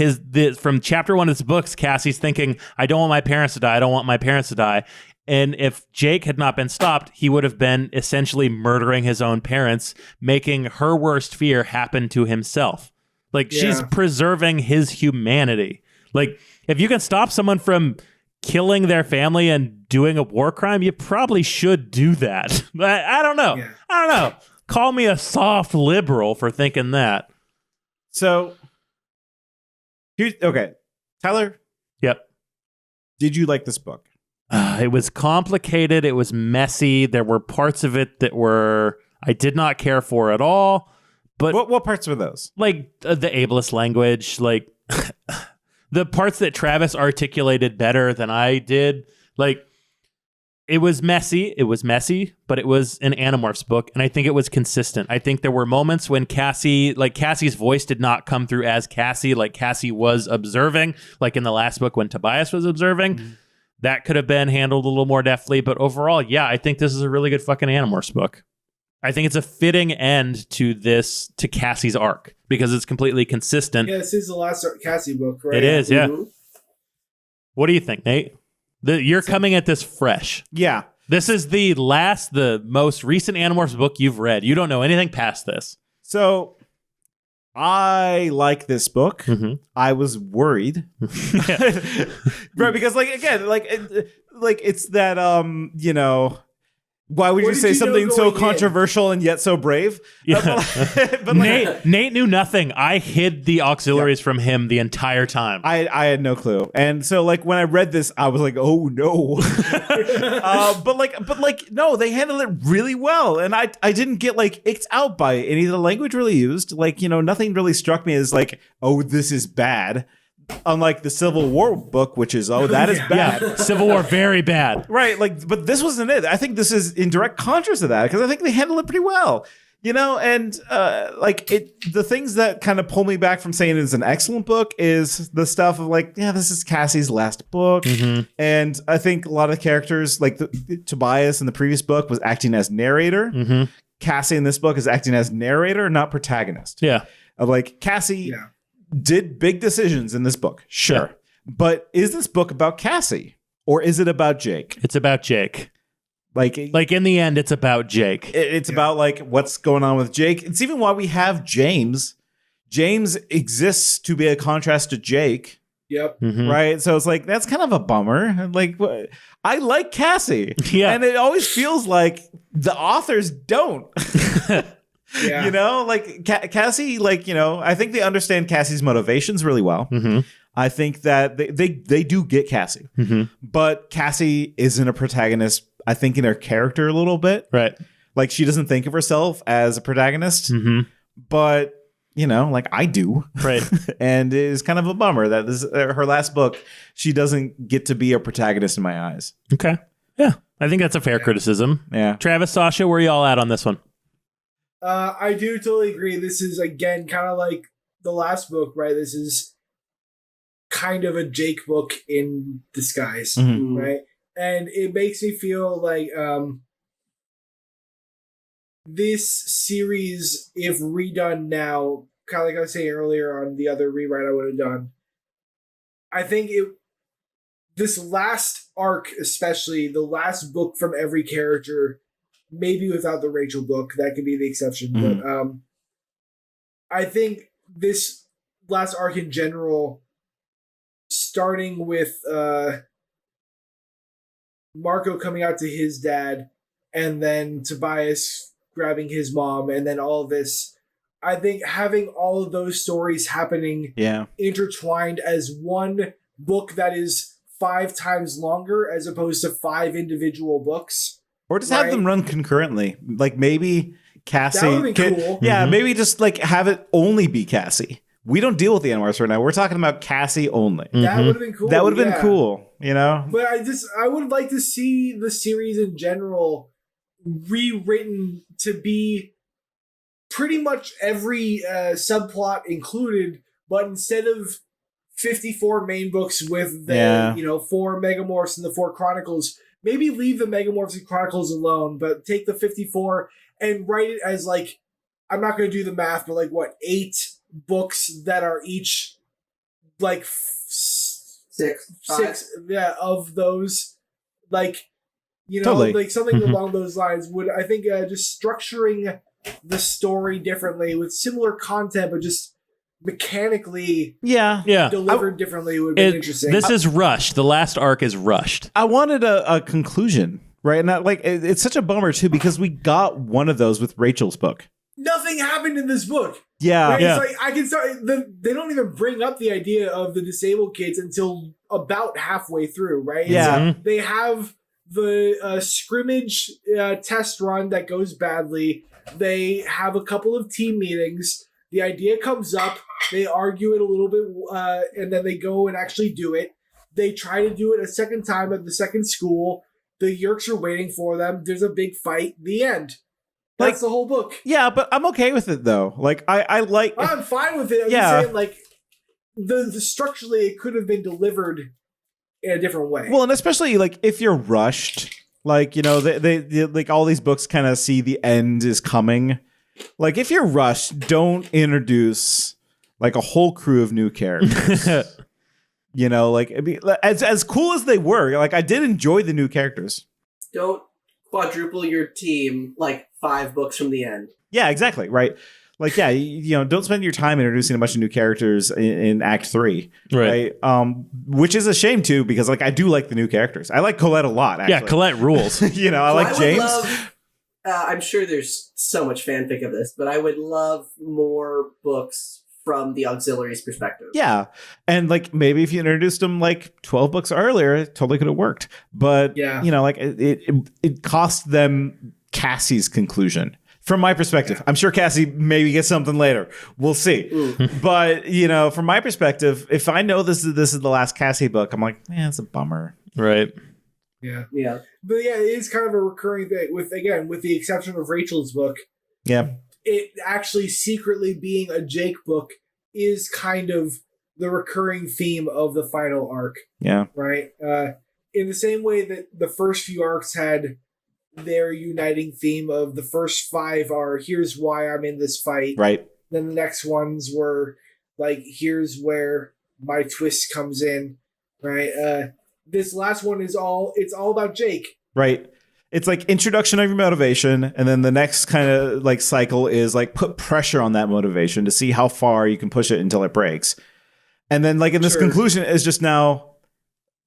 From chapter 1 of this book, Cassie's thinking, I don't want my parents to die. I don't want my parents to die. And if Jake had not been stopped, he would have been essentially murdering his own parents, making her worst fear happen to himself. Like, she's preserving his humanity. Like, if you can stop someone from killing their family and doing a war crime, you probably should do that. I don't know. Yeah. I don't know. Call me a soft liberal for thinking that. So, okay. Tyler? Yep. Did you like this book? It was complicated. It was messy. There were parts of it that I did not care for at all. But what parts were those? Like the ableist language, like the parts that Travis articulated better than I did. Like, it was messy. It was messy, but it was an Animorphs book, and I think it was consistent. I think there were moments when Cassie's voice did not come through as Cassie, like Cassie was observing, like in the last book when Tobias was observing. Mm-hmm. That could have been handled a little more deftly, but overall, yeah, I think this is a really good fucking Animorphs book. I think it's a fitting end to Cassie's arc because it's completely consistent. Yeah, this is the last Cassie book, right? It is, yeah. Mm-hmm. What do you think, Nate? You're coming at this fresh. Yeah. This is the most recent Animorphs book you've read. You don't know anything past this. So, I like this book. Mm-hmm. I was worried. Right, because it's that why would you say something so controversial and yet so brave? Yeah. But Nate knew nothing. I hid the auxiliaries from him the entire time. I had no clue. And so when I read this, I was like, oh no. But no, they handled it really well. And I didn't get icked out by any of the language really used. Nothing really struck me as oh, this is bad. Unlike the Civil War book, which is, that is bad. Yeah, Civil War, very bad. Right, but this wasn't it. I think this is in direct contrast to that, because I think they handle it pretty well. And the things that kind of pull me back from saying it's an excellent book is the stuff of this is Cassie's last book. Mm-hmm. And I think a lot of characters, Tobias in the previous book was acting as narrator. Mm-hmm. Cassie in this book is acting as narrator, not protagonist. Yeah. Cassie... Yeah. Did big decisions in this book, sure. Yeah. But is this book about Cassie or is it about Jake? It's about Jake. In the end, it's about Jake. It's about what's going on with Jake. It's even why we have James. James exists to be a contrast to Jake. Yep. Mm-hmm. Right. So it's that's kind of a bummer. I like Cassie. Yeah. And it always feels like the authors don't. Yeah. Cassie, I think they understand Cassie's motivations really well. Mm-hmm. I think that they do get Cassie. Mm-hmm. But Cassie isn't a protagonist, I think, in her character a little bit. Right. She doesn't think of herself as a protagonist. Mm-hmm. But, I do. Right. And it is kind of a bummer that this her last book, she doesn't get to be a protagonist in my eyes. Okay. Yeah. I think that's a fair criticism. Yeah. Travis, Sasha, where are you all at on this one? I do totally agree. This is, again, kind of like the last book, right? This is kind of a Jake book in disguise, mm-hmm. right? And it makes me feel like this series, if redone now, kind of like I was saying earlier on the other rewrite I would have done, I think this last arc, especially, the last book from every character, maybe without the Rachel book, that could be the exception. Mm-hmm. But I think this last arc in general, starting with Marco coming out to his dad, and then Tobias grabbing his mom, and then all of this, I think having all of those stories happening intertwined as one book that is 5 times longer as opposed to 5 individual books. Or just have them run concurrently. Maybe Cassie. That would be cool. Yeah, maybe just have it only be Cassie. We don't deal with the Animorphs right now. We're talking about Cassie only. Mm-hmm. That would have been cool. That would have been cool, But I would like to see the series in general rewritten to be pretty much every subplot included, but instead of 54 main books with the 4 Megamorphs and the 4 Chronicles, maybe leave the Megamorphs and Chronicles alone, but take the 54 and write it as I'm not going to do the math, but 8 books that are each like six of those, like, you know, Totally. like something along those lines would, I think, just structuring the story differently with similar content, but just mechanically delivered differently would be interesting. This is rushed. The last arc is rushed. I wanted a conclusion, right? And it's such a bummer too, because we got one of those with Rachel's book. Nothing happened in this book. Yeah. Right? Yeah. It's like I can start. They don't even bring up the idea of the disabled kids until about halfway through, right? Yeah. So they have the scrimmage test run that goes badly. They have a couple of team meetings. The idea comes up. They argue it a little bit, and then they go and actually do it. They try to do it a second time at the second school. The Yerks are waiting for them. There's a big fight. The end. That's the whole book. Yeah, but I'm okay with it though. Like I'm fine with it. I'm just saying, like, the structurally it could have been delivered in a different way. Well, and especially like if you're rushed, like, you know, they like all these books kind of see the end is coming. Like if you're rushed, don't introduce like a whole crew of new characters. You know, like as cool as they were, like I did enjoy the new characters. Don't quadruple your team like 5 books from the end. Yeah, exactly. Right. Like, yeah, you know, don't spend your time introducing a bunch of new characters in Act 3. Right. Which is a shame too, because like I do like the new characters. I like Colette a lot. Actually. Yeah, Colette rules. You know, I like James. I'm sure there's so much fanfic of this, but I would love more books from the auxiliary's perspective. Yeah. And like maybe if you introduced them like 12 books earlier, it totally could have worked. But, yeah, you know, like it cost them Cassie's conclusion. From my perspective, I'm sure Cassie maybe gets something later. We'll see. But, you know, from my perspective, if I know this is the last Cassie book, I'm like, man, it's a bummer. Right. Yeah. But yeah, it is kind of a recurring thing with the exception of Rachel's book. Yeah. It actually secretly being a Jake book is kind of the recurring theme of the final arc. Yeah. Right? In the same way that the first few arcs had their uniting theme of the first 5 are here's why I'm in this fight. Right. Then the next ones were like here's where my twist comes in. Right? This last one is all about Jake. Right. It's like introduction of your motivation, and then the next kind of like cycle is like put pressure on that motivation to see how far you can push it until it breaks. And then like in this conclusion is just now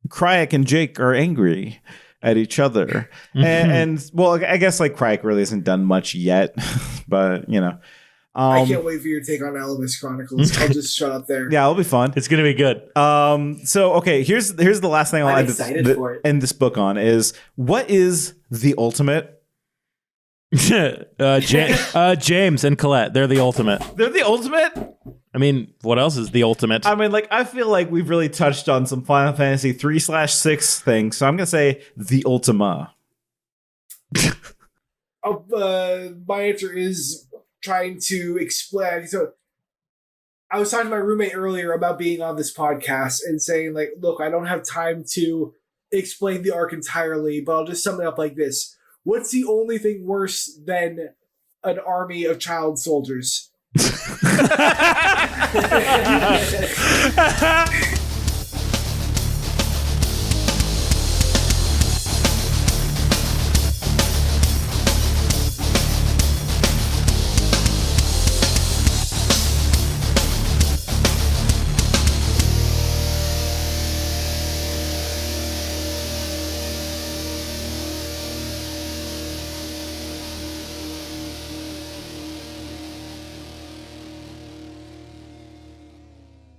Crayak and Jake are angry at each other. And well, I guess like Crayak really hasn't done much yet, but you know. I can't wait for your take on Elvis Chronicles. I'll just shut up there. Yeah, it'll be fun. It's gonna be good. So okay, here's the last thing I'll end this book on is what is the ultimate? James and Colette, they're the ultimate. They're the ultimate? I mean, what else is the ultimate? I mean, like, I feel like we've really touched on some Final Fantasy 3/6 things, so I'm gonna say the Ultima. My answer is trying to explain. So I was talking to my roommate earlier about being on this podcast and saying, like, look, I don't have time to explain the arc entirely, but I'll just sum it up like this. What's the only thing worse than an army of child soldiers?